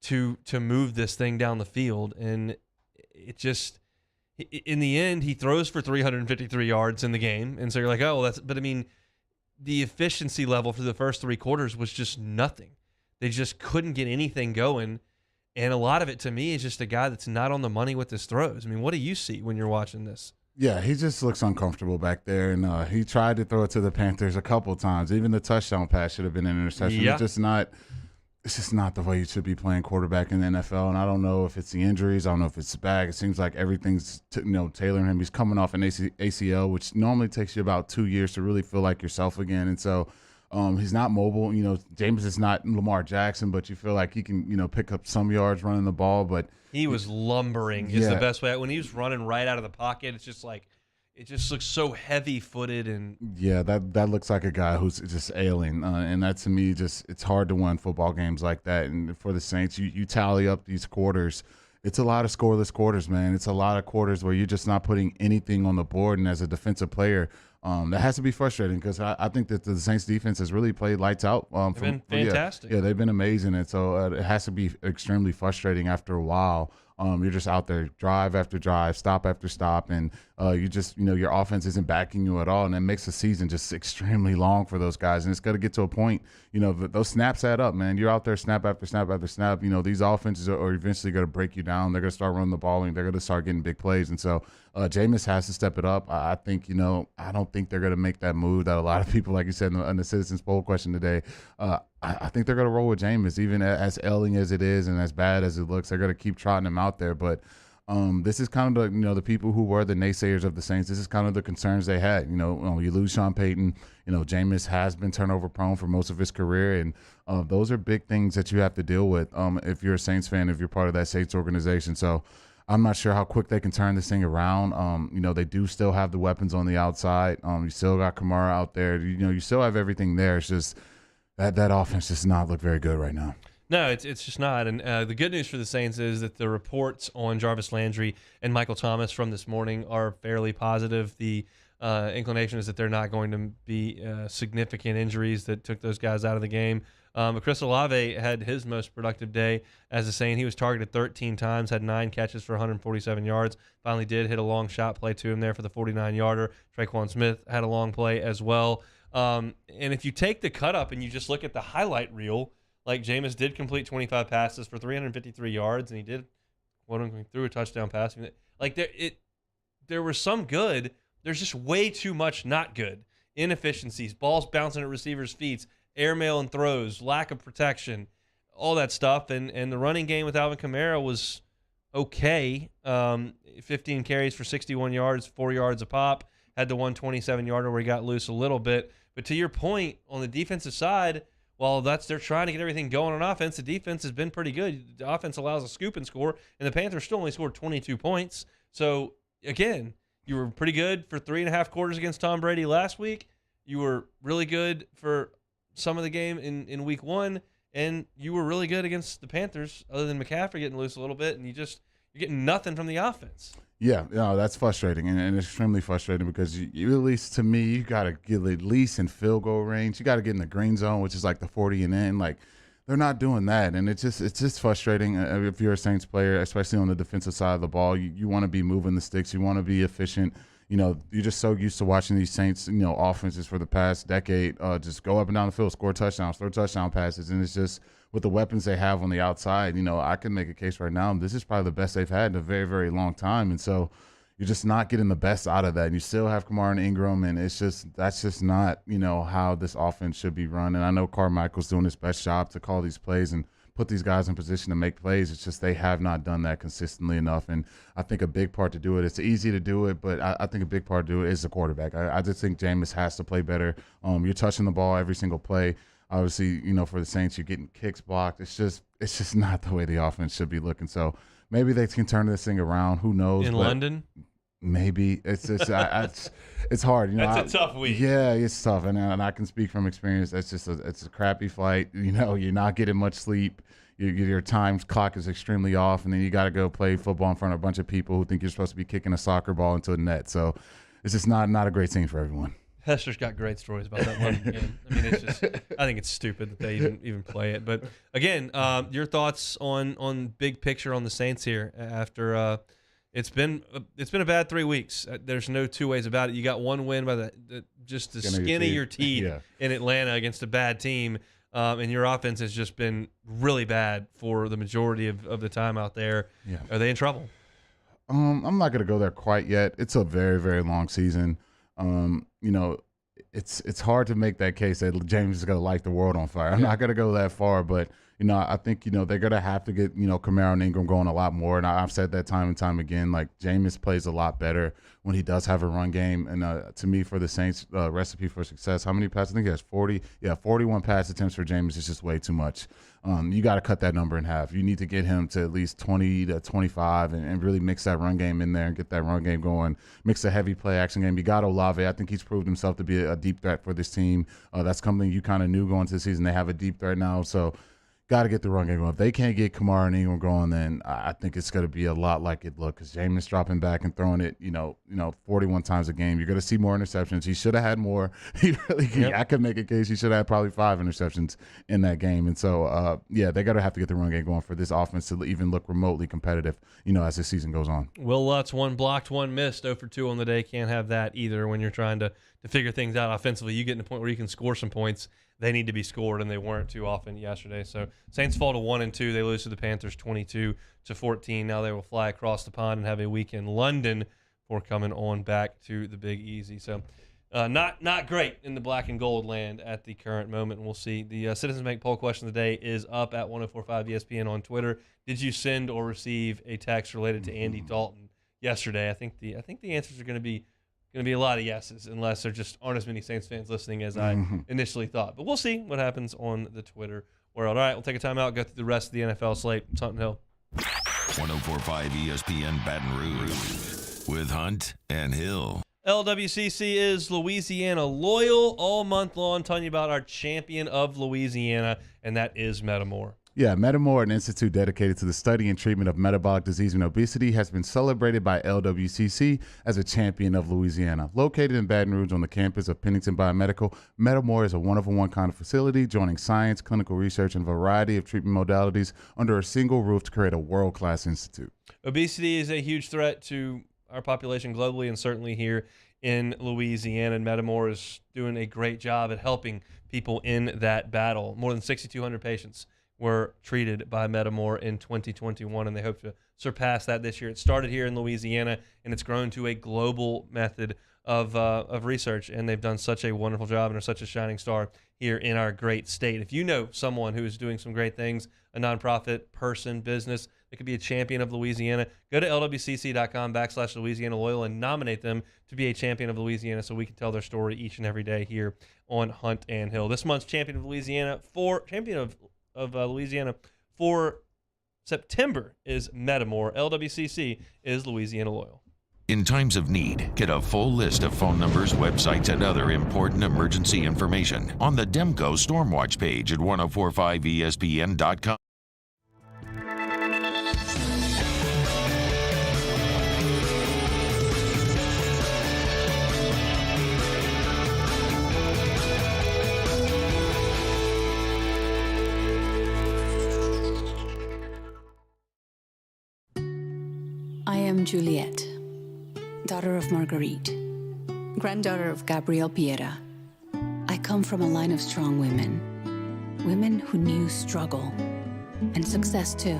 to move this thing down the field. And it just, in the end, he throws for 353 yards in the game. And so you're like, oh, well, but I mean, the efficiency level for the first three quarters was just nothing. They just couldn't get anything going. And a lot of it, to me, is just a guy that's not on the money with his throws. I mean, what do you see when you're watching this? Yeah, he just looks uncomfortable back there, and he tried to throw it to the Panthers a couple times. Even the touchdown pass should have been an interception. Yeah. It's just not the way you should be playing quarterback in the NFL. And I don't know if it's the injuries. I don't know if it's back. It seems like everything's tailoring him. He's coming off an ACL, which normally takes you about 2 years to really feel like yourself again. And so he's not mobile. James is not Lamar Jackson, but you feel like he can, pick up some yards running the ball. But he was lumbering is the best way. When he was running right out of the pocket, it's just like, it just looks so heavy-footed. And yeah, that looks like a guy who's just ailing. And that, to me, it's hard to win football games like that. And for the Saints, you tally up these quarters. It's a lot of scoreless quarters, man. It's a lot of quarters where you're just not putting anything on the board. And as a defensive player, that has to be frustrating because I think that the Saints defense has really played lights out. They've been fantastic. Yeah, they've been amazing. And so it has to be extremely frustrating after a while You're just out there drive after drive, stop after stop, and you just, your offense isn't backing you at all, and it makes the season just extremely long for those guys. And it's got to get to a point, those snaps add up, man. You're out there snap after snap after snap. These offenses are eventually going to break you down. They're going to start running the ball, and they're going to start getting big plays. And so Jameis has to step it up. I think, I don't think they're going to make that move that a lot of people, like you said in the Citizens Poll question today, I think they're going to roll with Jameis, even as ailing as it is and as bad as it looks. They're going to keep trotting him out there. But this is kind of the people who were the naysayers of the Saints. This is kind of the concerns they had. You lose Sean Payton. Jameis has been turnover prone for most of his career, and those are big things that you have to deal with if you're a Saints fan, if you're part of that Saints organization. So I'm not sure how quick they can turn this thing around. They do still have the weapons on the outside. You still got Kamara out there. You still have everything there. It's just that offense does not look very good right now. No, it's just not. And the good news for the Saints is that the reports on Jarvis Landry and Michael Thomas from this morning are fairly positive. The inclination is that they're not going to be significant injuries that took those guys out of the game. But Chris Olave had his most productive day as a Saint. He was targeted 13 times, had 9 catches for 147 yards. Finally did hit a long shot play to him there for the 49-yarder. Traquan Smith had a long play as well. And if you take the cut up and you just look at the highlight reel, like Jameis did complete 25 passes for 353 yards, and he did threw a touchdown pass. Like there was some good. There's just way too much not good. Inefficiencies, balls bouncing at receivers' feet, airmail and throws, lack of protection, all that stuff. And the running game with Alvin Kamara was okay. 15 carries for 61 yards, 4 yards a pop. Had the 127-yarder where he got loose a little bit. But to your point, on the defensive side, while they're trying to get everything going on offense, the defense has been pretty good. The offense allows a scoop and score, and the Panthers still only scored 22 points. So, again, you were pretty good for 3.5 quarters against Tom Brady last week. You were really good for some of the game in week 1, and you were really good against the Panthers, other than McCaffrey getting loose a little bit, and you're getting nothing from the offense. Yeah, that's frustrating and extremely frustrating because you, at least to me, you got to get at least in field goal range. You got to get in the green zone, which is like the 40 and in. Like, they're not doing that, and it's just frustrating if you're a Saints player, especially on the defensive side of the ball. You want to be moving the sticks. You want to be efficient. You're just so used to watching these Saints, offenses for the past decade just go up and down the field, score touchdowns, throw touchdown passes, and it's just with the weapons they have on the outside, I can make a case right now. This is probably the best they've had in a very, very long time, and so you're just not getting the best out of that. And you still have Kamara and Ingram, and that's just not how this offense should be run. And I know Carmichael's doing his best job to call these plays and put these guys in position to make plays. It's just they have not done that consistently enough. And I think a big part to do it, it's easy to do it, but I think a big part to do it is the quarterback. I just think Jameis has to play better. You're touching the ball every single play. Obviously, for the Saints, you're getting kicks blocked. It's just not the way the offense should be looking. So maybe they can turn this thing around. Who knows? In London? Maybe. It's it's hard. That's a tough week. Yeah, it's tough, and I can speak from experience. It's a crappy flight. You're not getting much sleep. Your time clock is extremely off, and then you got to go play football in front of a bunch of people who think you're supposed to be kicking a soccer ball into a net. So it's just not a great scene for everyone. Hester's got great stories about that one game. I mean, I think it's stupid that they even play it. But again, your thoughts on big picture on the Saints here after it's been a bad 3 weeks. There's no two ways about it. You got one win by the skin of your teeth in Atlanta against a bad team, and your offense has just been really bad for the majority of the time out there. Yeah. Are they in trouble? I'm not going to go there quite yet. It's a very, very long season. It's hard to make that case that James is going to light the world on fire. I'm not going to go that far, but I think they're going to have to get Kamara and Ingram going a lot more. And I've said that time and time again. Like, Jameis plays a lot better when he does have a run game. And to me, for the Saints, recipe for success. How many passes? I think he has 40. Yeah, 41 pass attempts for Jameis is just way too much. You got to cut that number in half. You need to get him to at least 20 to 25 and really mix that run game in there and get that run game going. Mix a heavy play action game. You got Olave. I think he's proved himself to be a deep threat for this team. That's something you kind of knew going into the season. They have a deep threat now, so got to get the run game going. If they can't get Kamara and Ingram going, then I think it's going to be a lot like it looked, because Jameis dropping back and throwing it, 41 times a game. You're going to see more interceptions. He should have had more. I could make a case he should have had probably 5 interceptions in that game. And so, they got to have to get the run game going for this offense to even look remotely competitive, as the season goes on. Will Lutz, 1 blocked, 1 missed, 0 for 2 on the day. Can't have that either when you're trying to figure things out offensively. You get to the point where you can score some points. They need to be scored, and they weren't too often yesterday. So Saints fall to 1-2. They lose to the Panthers 22-14. Now they will fly across the pond and have a week in London before coming on back to the Big Easy. So not great in the black and gold land at the current moment, and we'll see. The Citizens Bank poll question of the day is up at 1045 ESPN on Twitter. Did you send or receive a text related to Andy Dalton yesterday? I think the answers are going to be a lot of yeses, unless there just aren't as many Saints fans listening as I initially thought. But we'll see what happens on the Twitter world. All right, we'll take a timeout, go through the rest of the NFL slate. It's Hunt and Hill. 1045 ESPN Baton Rouge with Hunt and Hill. LWCC is Louisiana loyal all month long, telling you about our champion of Louisiana, and that is Metamore. Yeah, Metamore, an institute dedicated to the study and treatment of metabolic disease and obesity, has been celebrated by LWCC as a champion of Louisiana. Located in Baton Rouge on the campus of Pennington Biomedical, Metamore is a one-of-a-one kind of facility, joining science, clinical research, and a variety of treatment modalities under a single roof to create a world-class institute. Obesity is a huge threat to our population globally, and certainly here in Louisiana, and Metamore is doing a great job at helping people in that battle. More than 6,200 patients were treated by Metamore in 2021, and they hope to surpass that this year. It started here in Louisiana, and it's grown to a global method of research, and they've done such a wonderful job and are such a shining star here in our great state. If you know someone who is doing some great things, a nonprofit, person, business that could be a champion of Louisiana, go to lwcc.com/Louisiana Loyal and nominate them to be a champion of Louisiana so we can tell their story each and every day here on Hunt and Hill. This month's champion of Louisiana of Louisiana for September is Metamore. LWCC is Louisiana Loyal. In times of need, get a full list of phone numbers, websites, and other important emergency information on the Demco Stormwatch page at 1045ESPN.com. I am Juliette, daughter of Marguerite, granddaughter of Gabriel Piera. I come from a line of strong women who knew struggle and success too.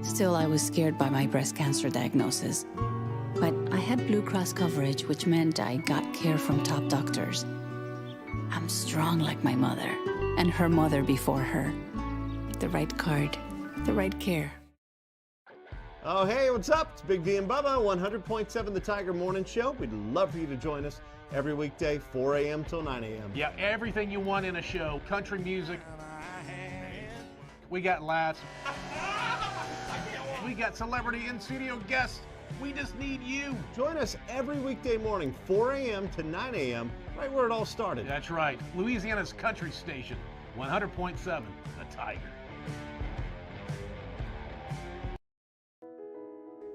Still, I was scared by my breast cancer diagnosis, but I had Blue Cross coverage, which meant I got care from top doctors. I'm strong like my mother and her mother before her. The right card, the right care. Oh, hey, what's up? It's Big D and Bubba, 100.7 The Tiger Morning Show. We'd love for you to join us every weekday, 4 a.m. till 9 a.m. Yeah, everything you want in a show. Country music. We got laughs. We got celebrity in-studio guests. We just need you. Join us every weekday morning, 4 a.m. to 9 a.m., right where it all started. That's right. Louisiana's country station, 100.7 The Tiger.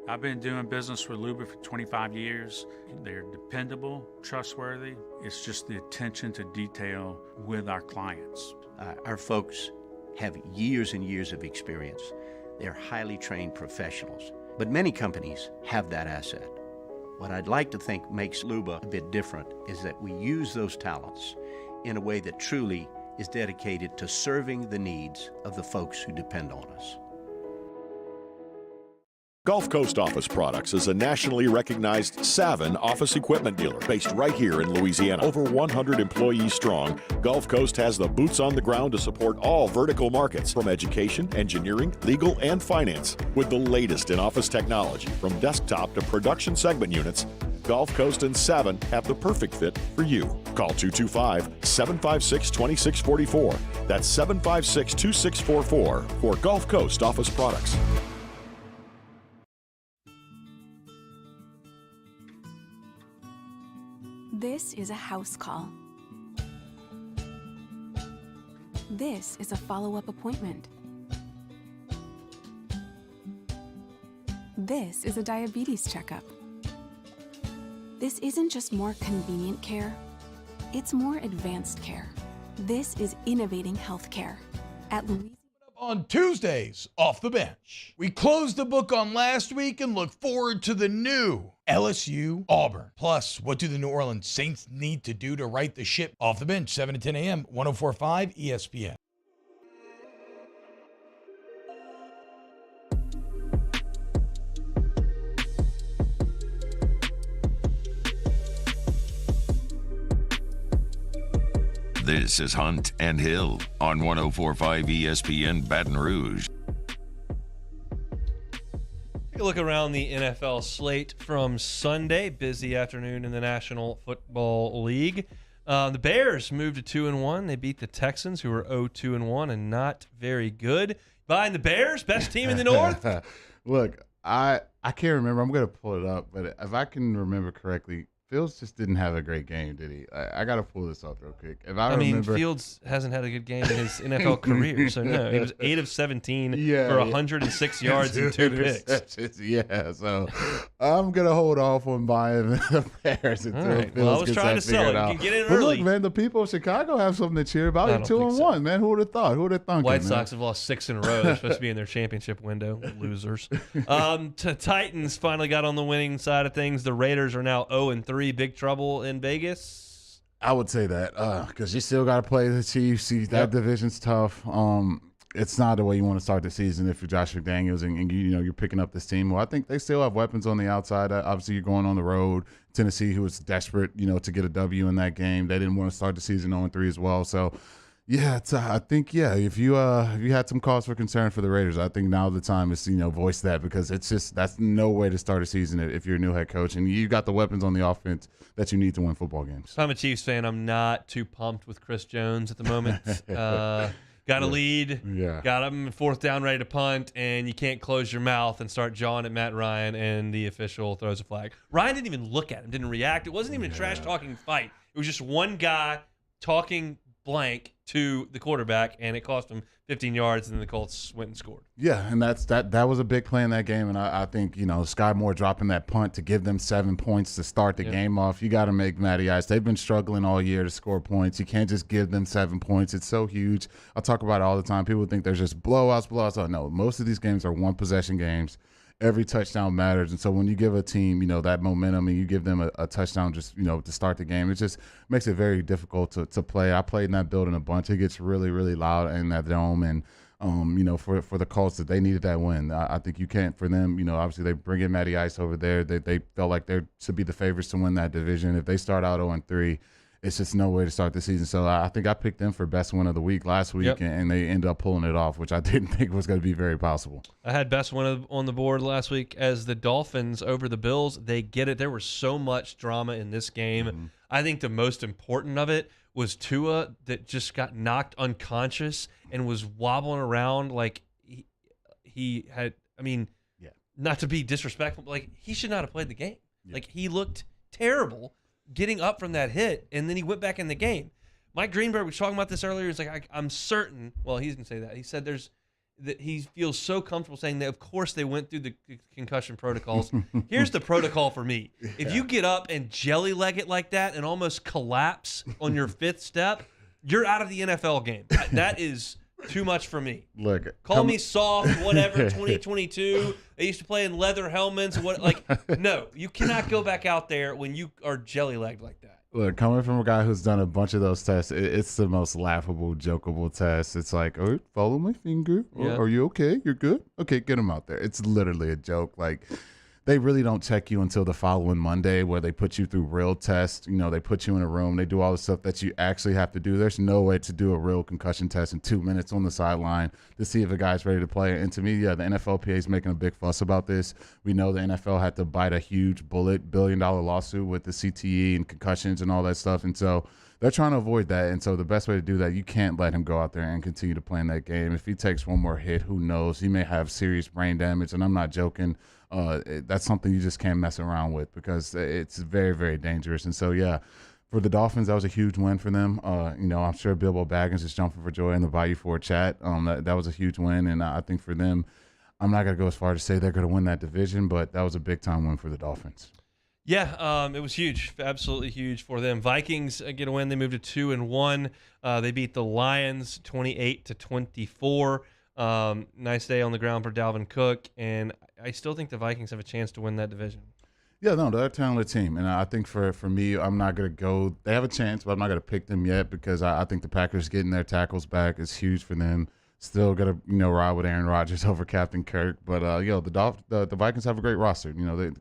I've been doing business with Luba for 25 years. They're dependable, trustworthy. It's just the attention to detail with our clients. Our folks have years and years of experience. They're highly trained professionals. But many companies have that asset. What I'd like to think makes Luba a bit different is that we use those talents in a way that truly is dedicated to serving the needs of the folks who depend on us. Gulf Coast Office Products is a nationally recognized Savin office equipment dealer based right here in Louisiana. Over 100 employees strong, Gulf Coast has the boots on the ground to support all vertical markets, from education, engineering, legal, and finance. With the latest in office technology, from desktop to production segment units, Gulf Coast and Savin have the perfect fit for you. Call 225-756-2644. That's 756-2644 for Gulf Coast Office Products. This is a house call. This is a follow-up appointment. This is a diabetes checkup. This isn't just more convenient care, it's more advanced care. This is innovating healthcare. At Louisiana. On Tuesdays, Off the Bench, we close the book on last week and look forward to the new LSU Auburn. Plus, what do the New Orleans Saints need to do to right the ship? Off the Bench, 7 to 10 a.m., 104.5 ESPN. This is Hunt and Hill on 104.5 ESPN Baton Rouge. Take a look around the NFL slate from Sunday. Busy afternoon in the National Football League. The Bears moved to 2-1. They beat the Texans, who were 0-2-1 and not very good. Behind the Bears, best team in the North. Look, I can't remember. I'm going to pull it up, but if I can remember correctly, Fields just didn't have a great game, did he? I got to pull this up real quick. If I remember, Fields hasn't had a good game in his NFL career, so no. He was 8 of 17 for 106 yards and 2 picks. Yeah, so I'm going to hold off on buying the Bears until right. Fields I was trying to sell it. You can get in early. Look, man, the people of Chicago have something to cheer about. You're 2-1, man. Who would have thought? Who would have thunk? White Sox have lost 6 in a row. They're supposed to be in their championship window. Losers. Titans finally got on the winning side of things. The Raiders are now 0-3. Big trouble in Vegas? I would say that because you still got to play the Chiefs. That division's tough. It's not the way you want to start the season if you're Josh McDaniels and you're picking up this team. Well, I think they still have weapons on the outside. Obviously, you're going on the road. Tennessee, who was desperate, to get a W in that game. They didn't want to start the season 0-3 as well. So, yeah, I think if you had some cause for concern for the Raiders, I think now the time is voice that, because that's no way to start a season if you're a new head coach and you got the weapons on the offense that you need to win football games. I'm a Chiefs fan. I'm not too pumped with Chris Jones at the moment. Got a lead, got him 4th down, ready to punt, and you can't close your mouth and start jawing at Matt Ryan, and the official throws a flag. Ryan didn't even look at him, didn't react. It wasn't even a trash-talking fight. It was just one guy talking blank to the quarterback, and it cost him 15 yards, and then the Colts went and scored. Yeah, and that was a big play in that game, and I think, Sky Moore dropping that punt to give them 7 points to start the game off. You got to make Matty Ice. They've been struggling all year to score points. You can't just give them 7 points. It's so huge. I talk about it all the time. People think there's just blowouts. Oh, no, most of these games are one-possession games. Every touchdown matters, and so when you give a team, that momentum, and you give them a touchdown just, to start the game, it just makes it very difficult to play. I played in that building a bunch. It gets really, really loud in that dome, and for the Colts, that they needed that win. I think you can't, for them, obviously they bring in Matty Ice over there. They felt like they should be the favorites to win that division. If they start out 0-3, it's just no way to start the season. So I think I picked them for best win of the week last week, and they ended up pulling it off, which I didn't think was going to be very possible. I had best win on the board last week as the Dolphins over the Bills. They get it. There was so much drama in this game. Mm-hmm. I think the most important of it was Tua that just got knocked unconscious and was wobbling around like he had. I mean, not to be disrespectful, but like he should not have played the game. Yeah. Like he looked terrible getting up from that hit, and then he went back in the game. Mike Greenberg was talking about this earlier. He's like, I'm certain. Well, he didn't say that. He said that he feels so comfortable saying that, of course, they went through the concussion protocols. Here's the protocol for me. If you get up and jelly leg it like that and almost collapse on your 5th step, you're out of the NFL game. That is too much for me. Look, call me soft, whatever. 2022. I used to play in leather helmets. No, you cannot go back out there when you are jelly legged like that. Look, coming from a guy who's done a bunch of those tests, it's the most laughable, jokeable test. It's like, oh, follow my finger. Yeah. Are you okay? You're good? Okay, get him out there. It's literally a joke. Like, they really don't check you until the following Monday, where they put you through real tests. They put you in a room. They do all the stuff that you actually have to do. There's no way to do a real concussion test in 2 minutes on the sideline to see if a guy's ready to play. And to me, the NFLPA is making a big fuss about this. We know the NFL had to bite a huge bullet, billion-dollar lawsuit with the CTE and concussions and all that stuff. And so they're trying to avoid that. And so the best way to do that, you can't let him go out there and continue to play in that game. If he takes one more hit, who knows? He may have serious brain damage, and I'm not joking. That's something you just can't mess around with, because it's very, very dangerous. And so, For the Dolphins, that was a huge win for them. I'm sure Bilbo Baggins is jumping for joy in the Bayou Ford chat. That was a huge win, and I think for them, I'm not going to go as far to say they're going to win that division, but that was a big-time win for the Dolphins. Yeah, it was huge, absolutely huge for them. Vikings get a win. They moved to 2-1. They beat the Lions 28-24. Nice day on the ground for Dalvin Cook, and I still think the Vikings have a chance to win that division. Yeah, no, they're a talented team, and I think for me, I'm not going to go – they have a chance, but I'm not going to pick them yet because I think the Packers getting their tackles back is huge for them. Still got to, ride with Aaron Rodgers over Captain Kirk. But, the Vikings have a great roster.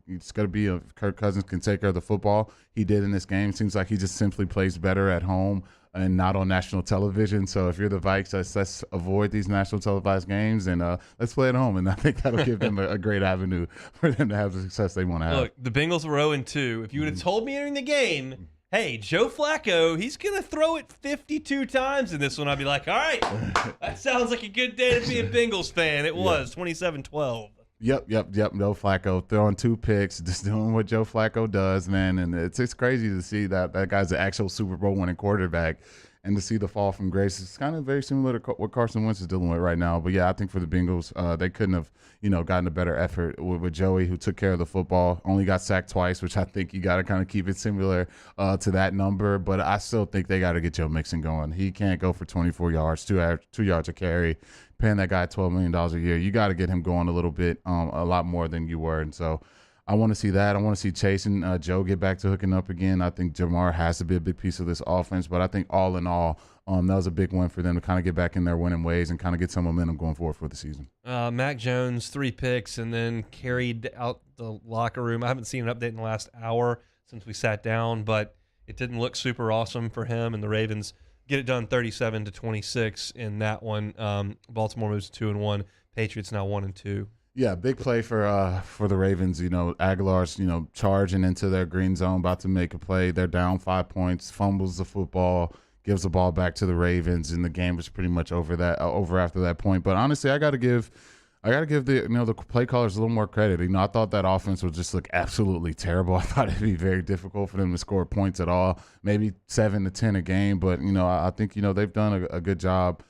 It's got to be – Kirk Cousins can take care of the football. He did in this game. Seems like he just simply plays better at home and not on national television. So if you're the Vikes, let's avoid these national televised games and let's play at home. And I think that'll give them a great avenue for them to have the success they want to have. Look, the Bengals were 0-2. If you would have told me during the game, hey, Joe Flacco, he's going to throw it 52 times in this one, I'd be like, all right, that sounds like a good day to be a Bengals fan. It was 27-12. Yep. Joe Flacco throwing 2 picks, just doing what Joe Flacco does, man. And it's crazy to see that guy's an actual Super Bowl winning quarterback, and to see the fall from grace. It's kind of very similar to what Carson Wentz is dealing with right now. But yeah, I think for the Bengals, they couldn't have gotten a better effort with Joey, who took care of the football. Only got sacked twice, which I think you got to kind of keep it similar to that number. But I still think they got to get Joe Mixon going. He can't go for 24 yards, 2 yards a carry. Paying that guy $12 million a year, you got to get him going a little bit, a lot more than you were. And so I want to see that. I want to see Chase and Joe get back to hooking up again. I think Jamar has to be a big piece of this offense. But I think all in all, that was a big win for them to kind of get back in their winning ways and kind of get some momentum going forward for the season. Mac Jones, 3 picks, and then carried out the locker room. I haven't seen an update in the last hour since we sat down, but it didn't look super awesome for him, and the Ravens get it done 37-26 in that one. Baltimore moves to 2-1. Patriots now 1-2. Yeah, big play for the Ravens. Aguilar's charging into their green zone, about to make a play. They're down 5 points, fumbles the football, gives the ball back to the Ravens, and the game was pretty much over after that point. But honestly, I got to give the play callers a little more credit. I thought that offense would just look absolutely terrible. I thought it'd be very difficult for them to score points at all, maybe 7 to 10 a game. But I think they've done a good job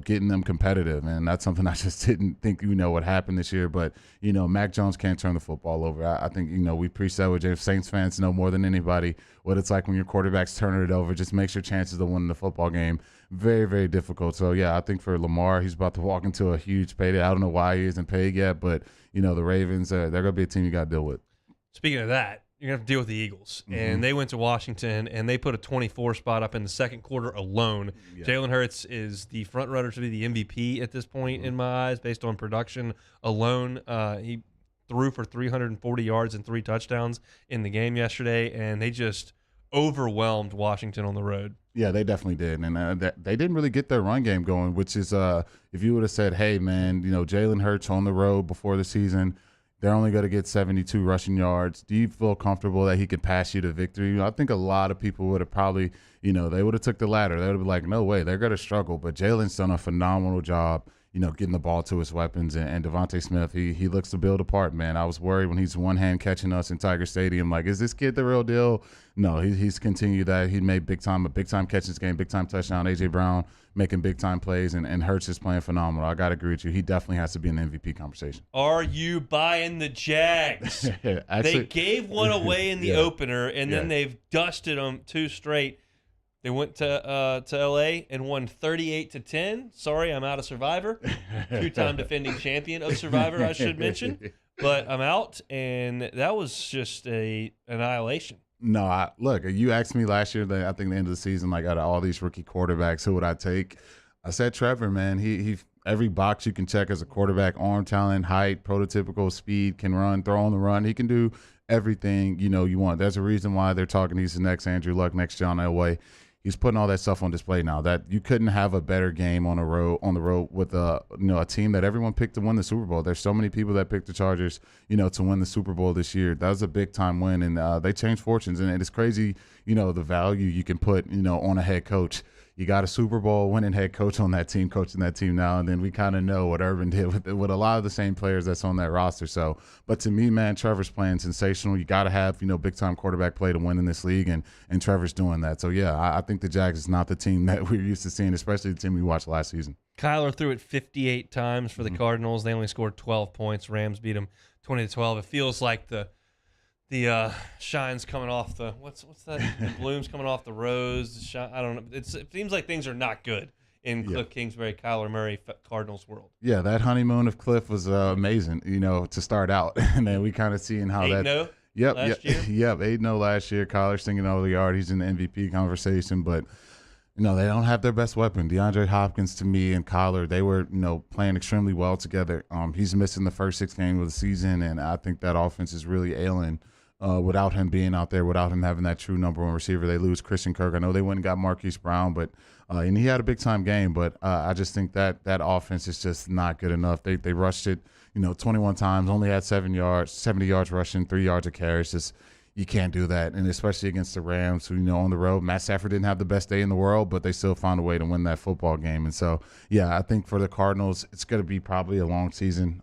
getting them competitive, and that's something I just didn't think would happen this year. But Mac Jones can't turn the football over. I think we preach that with James. Saints fans know more than anybody what it's like when your quarterback's turning it over. Just makes your chances of winning the football game very, very difficult. So yeah, I think for Lamar, he's about to walk into a huge payday. I don't know why he isn't paid yet, but the Ravens, they're gonna be a team you got to deal with. Speaking of that, you're going to have to deal with the Eagles. Mm-hmm. And they went to Washington, and they put a 24 spot up in the second quarter alone. Yeah. Jalen Hurts is the front runner to be the MVP at this point, in my eyes, based on production alone. He threw for 340 yards and 3 touchdowns in the game yesterday, and they just overwhelmed Washington on the road. Yeah, they definitely did. And they didn't really get their run game going, which is if you would have said, hey, man, Jalen Hurts on the road before the season, they're only going to get 72 rushing yards. Do you feel comfortable that he could pass you to victory? I think a lot of people would have probably, they would have took the ladder. They would have been like, no way, they're going to struggle. But Jalen's done a phenomenal job, getting the ball to his weapons. And Devontae Smith, he looks to build apart, man. I was worried when he's one hand catching us in Tiger Stadium. Like, is this kid the real deal? No, he's continued that. He made a big time catch this game, big time touchdown. A.J. Brown making big time plays, and Hurts is playing phenomenal. I got to agree with you. He definitely has to be in the MVP conversation. Are you buying the Jags? They gave one away in the opener, and then they've dusted them 2 straight. They went to L.A. and won 38-10. Sorry, I'm out of Survivor. 2-time defending champion of Survivor, I should mention. But I'm out, and that was just an annihilation. No, look, you asked me last year that I think the end of the season, like out of all these rookie quarterbacks, who would I take? I said Trevor, man. He every box you can check as a quarterback: arm talent, height, prototypical speed, can run, throw on the run. He can do everything you want. There's a reason why they're talking he's the next Andrew Luck, next John Elway. He's putting all that stuff on display now. That you couldn't have a better game on the road with a team that everyone picked to win the Super Bowl. There's so many people that picked the Chargers, to win the Super Bowl this year. That was a big time win, and they changed fortunes. And it's crazy, the value you can put, on a head coach. You got a Super Bowl winning head coach on that team, coaching that team now, and then we kind of know what Urban did with a lot of the same players that's on that roster. So, but to me, man, Trevor's playing sensational. You got to have, big-time quarterback play to win in this league, and Trevor's doing that. So, yeah, I think the Jags is not the team that we're used to seeing, especially the team we watched last season. Kyler threw it 58 times for the Cardinals. They only scored 12 points. Rams beat them 20-12. It feels like the shine's coming off the what's that? The bloom's coming off the rose. I don't know. It seems like things are not good in Cliff Kingsbury, Kyler Murray, Cardinals world. Yeah, that honeymoon of Cliff was amazing. To start out, and then we kind of seeing how 8-0 Yep, last year? Yep, 8-0 last year. Kyler's singing over the yard. He's in the MVP conversation, but. They don't have their best weapon. DeAndre Hopkins, to me, and Kyler, they were, playing extremely well together. He's missing the first 6 games of the season, and I think that offense is really ailing without him being out there, without him having that true number 1 receiver. They lose Christian Kirk. I know they went and got Marquise Brown, but and he had a big-time game, but I just think that offense is just not good enough. They rushed it, 21 times, only had 70 yards rushing, 3 yards of carry. It's just – you can't do that, and especially against the Rams, who, on the road. Matt Stafford didn't have the best day in the world, but they still found a way to win that football game. And so, yeah, I think for the Cardinals, it's going to be probably a long season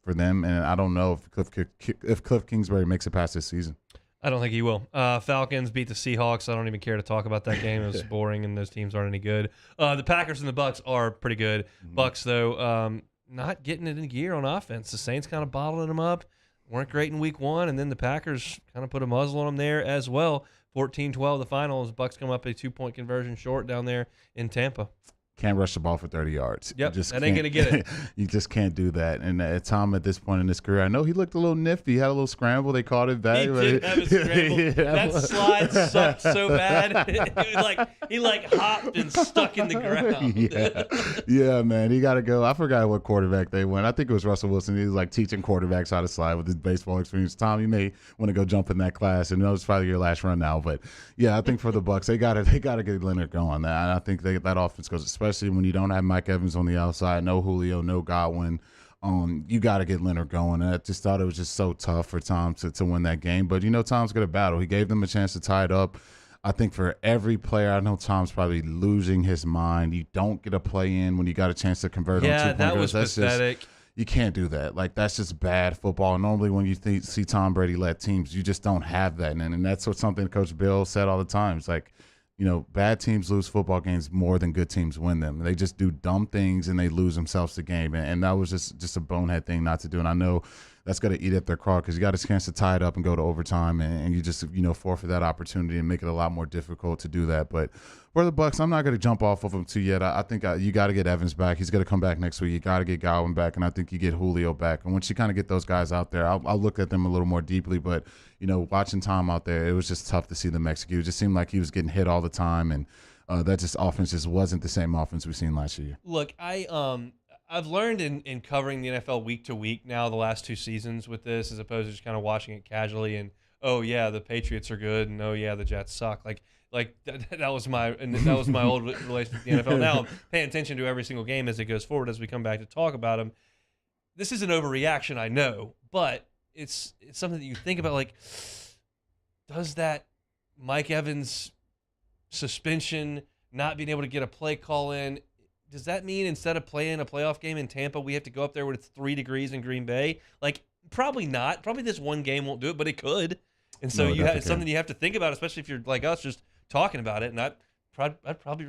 for them, and I don't know if Cliff Kingsbury makes it past this season. I don't think he will. Falcons beat the Seahawks. I don't even care to talk about that game. It was boring, and those teams aren't any good. The Packers and the Bucks are pretty good. Bucks, though, not getting it in gear on offense. The Saints kind of bottling them up. Weren't great in week 1, and then the Packers kind of put a muzzle on them there as well. 14-12 the finals. Bucks come up a 2-point conversion short down there in Tampa. Can't rush the ball for 30 yards. Yep, that ain't going to get it. You just can't do that. And Tom, at this point in his career, I know he looked a little nifty. He had a little scramble. They called it back. He did have a scramble. That slide sucked so bad. He hopped and stuck in the ground. Yeah, man. He got to go. I forgot what quarterback they went. I think it was Russell Wilson. He was teaching quarterbacks how to slide with his baseball experience. Tom, you may want to go jump in that class. And that was probably your last run now. But, yeah, I think for the Bucs, they got to get Leonard going. I think that offense goes, especially when you don't have Mike Evans on the outside, no Julio, no Godwin. You got to get Leonard going. And I just thought it was just so tough for Tom to win that game. But, Tom's going to battle. He gave them a chance to tie it up. I think for every player, I know Tom's probably losing his mind. You don't get a play in when you got a chance to convert on 2-point that was pathetic. You can't do that. That's just bad football. Normally when you see Tom Brady led teams, you just don't have that. And that's something Coach Bill said all the time. It's bad teams lose football games more than good teams win them. They just do dumb things and they lose themselves the game. And that was just a bonehead thing not to do. And I know that's going to eat at their craw because you got a chance to tie it up and go to overtime, and you just forfeit that opportunity and make it a lot more difficult to do that. But for the Bucs, I'm not going to jump off of them too yet. I think you got to get Evans back. He's going to come back next week. You got to get Godwin back, and I think you get Julio back. And once you kind of get those guys out there, I'll look at them a little more deeply. But watching Tom out there, it was just tough to see them execute. It just seemed like he was getting hit all the time, and that offense just wasn't the same offense we've seen last year. Look, I've learned in covering the NFL week to week now the last 2 seasons with this, as opposed to just kind of watching it casually and, oh yeah, the Patriots are good, and oh yeah, the Jets suck. That was my old relation with the NFL. Now I'm paying attention to every single game as it goes forward as we come back to talk about them. This is an overreaction, I know, but it's something that you think about. Does that Mike Evans suspension, not being able to get a play call in, does that mean instead of playing a playoff game in Tampa, we have to go up there when it's 3 degrees in Green Bay? Probably not. Probably this one game won't do it, but it could. And so it's something you have to think about, especially if you're like us, just talking about it. And I'd probably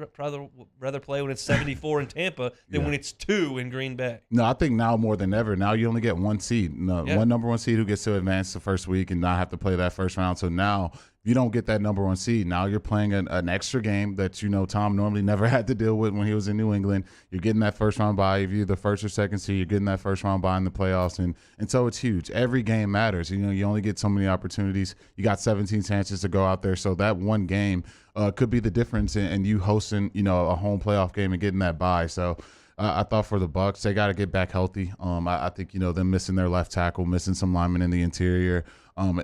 rather play when it's 74 in Tampa than when it's 2 in Green Bay. No, I think now more than ever. Now you only get 1 seed. One number 1 seed who gets to advance the first week and not have to play that first round. So now you don't get that number 1 seed. Now you're playing an extra game that Tom normally never had to deal with when he was in New England. You're getting that first round bye. If you're the first or second seed, you're getting that first round bye in the playoffs. And so it's huge. Every game matters. You only get so many opportunities. You got 17 chances to go out there. So that one game could be the difference in you hosting, a home playoff game and getting that bye. So I thought for the Bucs, they got to get back healthy. I think, them missing their left tackle, missing some linemen in the interior.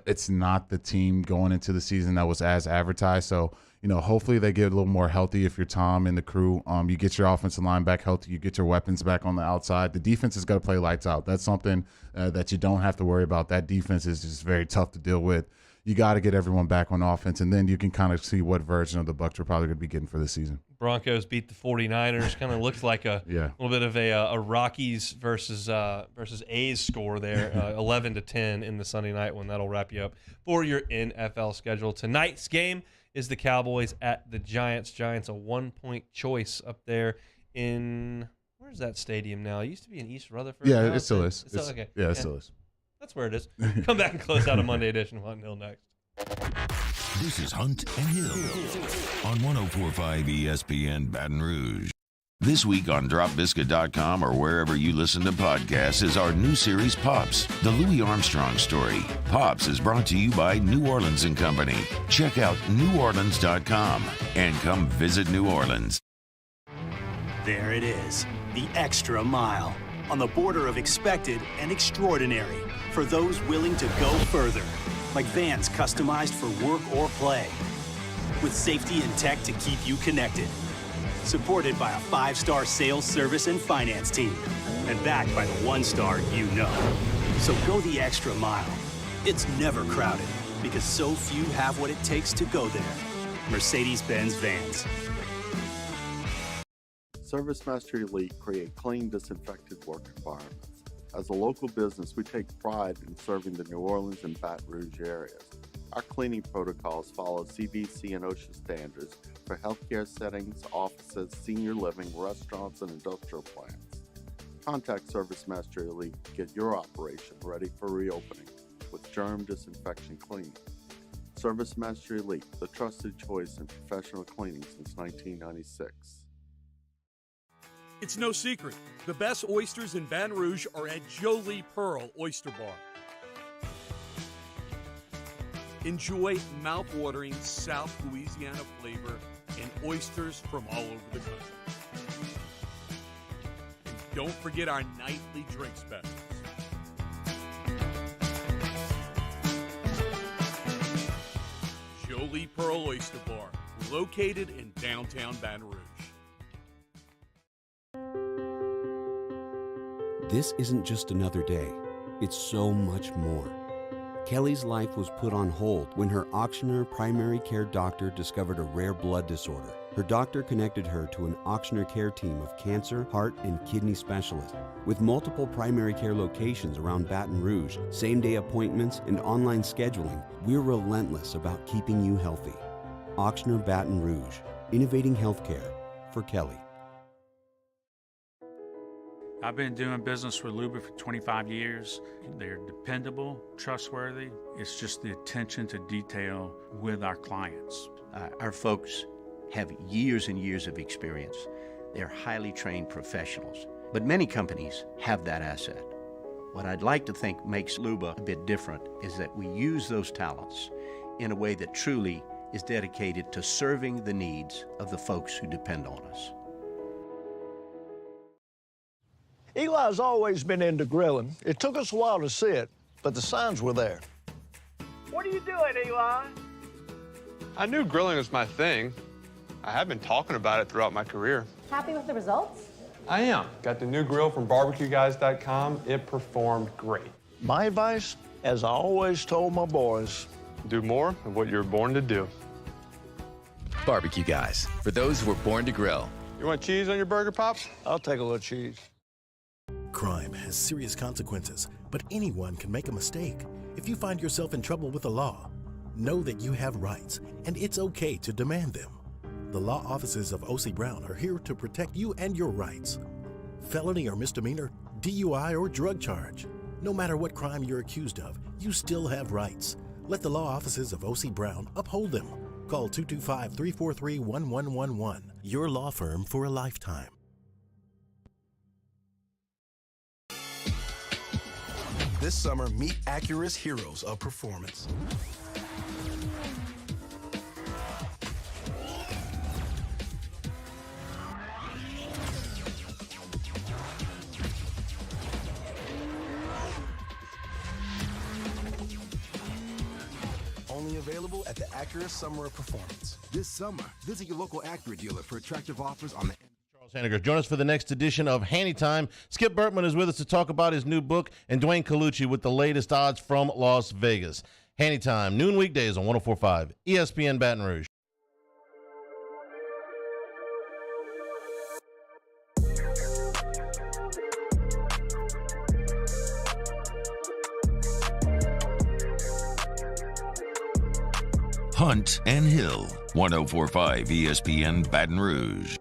It's not the team going into the season that was as advertised. So, hopefully they get a little more healthy if you're Tom and the crew. You get your offensive line back healthy. You get your weapons back on the outside. The defense is going to play lights out. That's something that you don't have to worry about. That defense is just very tough to deal with. You got to get everyone back on offense, and then you can kind of see what version of the Bucs we're probably going to be getting for this season. Broncos beat the 49ers. Kind of looked like a little bit of a Rockies versus A's score there, 11-10 in the Sunday night one. That'll wrap you up for your NFL schedule. Tonight's game is the Cowboys at the Giants. Giants a 1-point choice up there in, where's that stadium now? It used to be in East Rutherford. Yeah, it still is. Okay. Yeah, it still is. That's where it is. Come back and close out a Monday edition of Hunt and Hill next. This is Hunt and Hill on 104.5 ESPN Baton Rouge. This week on DropBiscuit.com or wherever you listen to podcasts is our new series, Pops, the Louis Armstrong story. Pops is brought to you by New Orleans & Company. Check out neworleans.com and come visit New Orleans. There it is, the extra mile, on the border of expected and extraordinary for those willing to go further, like vans customized for work or play, with safety and tech to keep you connected. Supported by a 5-star sales, service, and finance team. And backed by the 1-star you know. So go the extra mile. It's never crowded because so few have what it takes to go there. Mercedes-Benz Vans. ServiceMaster Elite create clean, disinfected work environments. As a local business, we take pride in serving the New Orleans and Baton Rouge areas. Our cleaning protocols follow CDC and OSHA standards for healthcare settings, offices, senior living, restaurants, and industrial plants. Contact ServiceMaster Elite to get your operation ready for reopening with germ disinfection cleaning. ServiceMaster Elite, the trusted choice in professional cleaning since 1996. It's no secret, the best oysters in Baton Rouge are at Jolie Pearl Oyster Bar. Enjoy mouth-watering South Louisiana flavor and oysters from all over the country. And don't forget our nightly drink specials. Jolie Pearl Oyster Bar, located in downtown Baton Rouge. This isn't just another day. It's so much more. Kelly's life was put on hold when her auctioneer primary care doctor discovered a rare blood disorder. Her doctor connected her to an auctioneer care team of cancer, heart, and kidney specialists. With multiple primary care locations around Baton Rouge, same-day appointments, and online scheduling, we're relentless about keeping you healthy. Auctioneer Baton Rouge, innovating healthcare for Kelly. I've been doing business with Luba for 25 years. They're dependable, trustworthy. It's just the attention to detail with our clients. Our folks have years and years of experience. They're highly trained professionals. But many companies have that asset. What I'd like to think makes Luba a bit different is that we use those talents in a way that truly is dedicated to serving the needs of the folks who depend on us. Eli's always been into grilling. It took us a while to see it, but the signs were there. What are you doing, Eli? I knew grilling was my thing. I have been talking about it throughout my career. Happy with the results? I am. Got the new grill from barbecueguys.com. It performed great. My advice, as I always told my boys, do more of what you're born to do. Barbecue Guys, for those who were born to grill. You want cheese on your burger, Pops? I'll take a little cheese. Crime has serious consequences, but anyone can make a mistake. If you find yourself in trouble with the law, know that you have rights, and it's okay to demand them. The law offices of O.C. Brown are here to protect you and your rights. Felony or misdemeanor, DUI or drug charge. No matter what crime you're accused of, you still have rights. Let the law offices of O.C. Brown uphold them. Call 225-343-1111. Your law firm for a lifetime. This summer, meet Acura's heroes of performance. Only available at the Acura Summer of Performance. This summer, visit your local Acura dealer for attractive offers on the Sandiger. Join us for the next edition of Handy Time. Skip Bertman is with us to talk about his new book, and Dwayne Colucci with the latest odds from Las Vegas. Handy Time, noon weekdays on 104.5 ESPN Baton Rouge. Hunt and Hill. 104.5 ESPN Baton Rouge.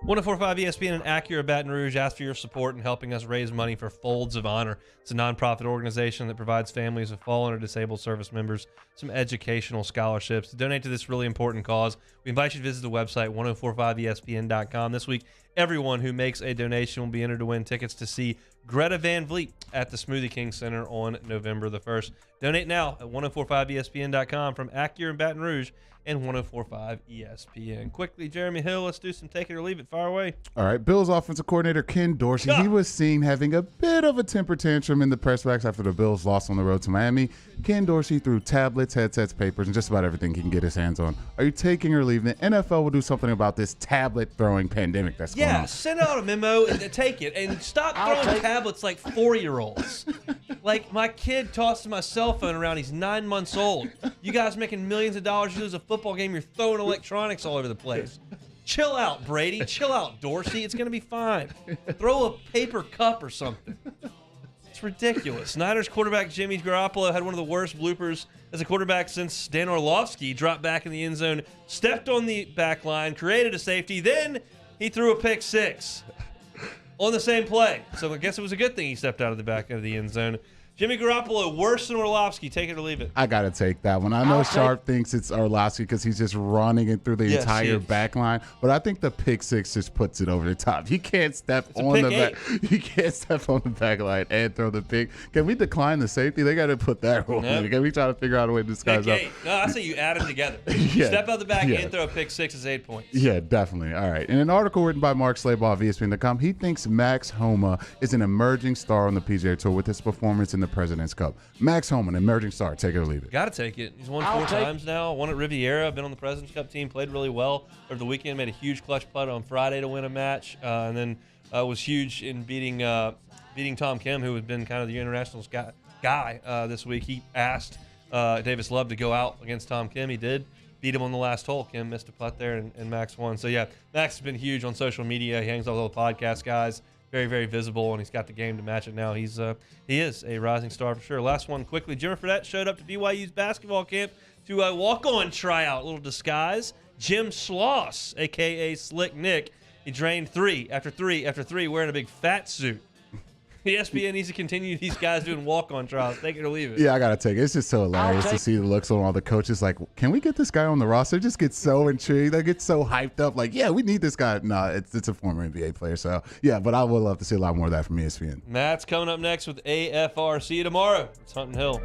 104.5 ESPN and Acura Baton Rouge ask for your support in helping us raise money for Folds of Honor. It's a nonprofit organization that provides families of fallen or disabled service members some educational scholarships. To donate to this really important cause, we invite you to visit the website 1045ESPN.com. This week, everyone who makes a donation will be entered to win tickets to see Greta Van Vliet at the Smoothie King Center on November the 1st. Donate now at 1045ESPN.com from Acura and Baton Rouge and 104.5 ESPN. Quickly, Jeremy Hill, let's do some take it or leave it. Fire away. All right, Bills offensive coordinator Ken Dorsey, he was seen having a bit of a temper tantrum in the press box after the Bills lost on the road to Miami. Ken Dorsey threw tablets, headsets, papers, and just about everything he can get his hands on. Are you taking or leaving it? NFL will do something about this tablet throwing pandemic that's going on. Yeah, send out a memo and take it. And stop throwing tablets like 4-year-olds. Like, my kid tosses my cell phone around. He's 9 months old. You guys making millions of dollars. You lose a football game, you're throwing electronics all over the place. Chill out, Brady. Chill out, Dorsey. It's going to be fine. Throw a paper cup or something. It's ridiculous. Niners quarterback Jimmy Garoppolo had one of the worst bloopers as a quarterback since Dan Orlovsky dropped back in the end zone, stepped on the back line, created a safety, then he threw a pick six on the same play. So I guess it was a good thing he stepped out of the back of the end zone. Jimmy Garoppolo, worse than Orlovsky. Take it or leave it. I got to take that one. I know Sharp thinks it's Orlovsky because he's just running it through the entire back line, but I think the pick six just puts it over the top. You can't step on the back. You can't step on the back line and throw the pick. Can we decline the safety? They got to put that on. Nope. Can we try to figure out a way to disguise up? No, I say you add them together. Step out the back and throw a pick six is 8 points. Yeah, definitely. All right. In an article written by Mark Slabaugh of ESPN.com, he thinks Max Homa is an emerging star on the PGA Tour with his performance in the President's Cup. Max Homa, an emerging star. Take it or leave it. Got to take it. He's won 4 times now. Won at Riviera. Been on the President's Cup team. Played really well over the weekend. Made a huge clutch putt on Friday to win a match. And then was huge in beating Tom Kim, who had been kind of the internationals guy this week. He asked Davis Love to go out against Tom Kim. He did. Beat him on the last hole. Kim missed a putt there, and Max won. So, yeah, Max has been huge on social media. He hangs out with all the podcast guys. Very, very visible, and he's got the game to match it now. He is a rising star for sure. Last one quickly. Jimmer Fredette showed up to BYU's basketball camp to a walk-on tryout, a little disguise. Jim Schloss, a.k.a. Slick Nick, he drained 3 after 3 after 3 wearing a big fat suit. ESPN needs to continue these guys doing walk-on trials. Take it or leave it. Yeah, I got to take it. It's just so hilarious to see the looks on all the coaches. Like, can we get this guy on the roster? Just get so intrigued. They get so hyped up. Like, yeah, we need this guy. No, it's a former NBA player. So, yeah, but I would love to see a lot more of that from ESPN. Matt's coming up next with AFR. See you tomorrow. It's Hunt and Hill.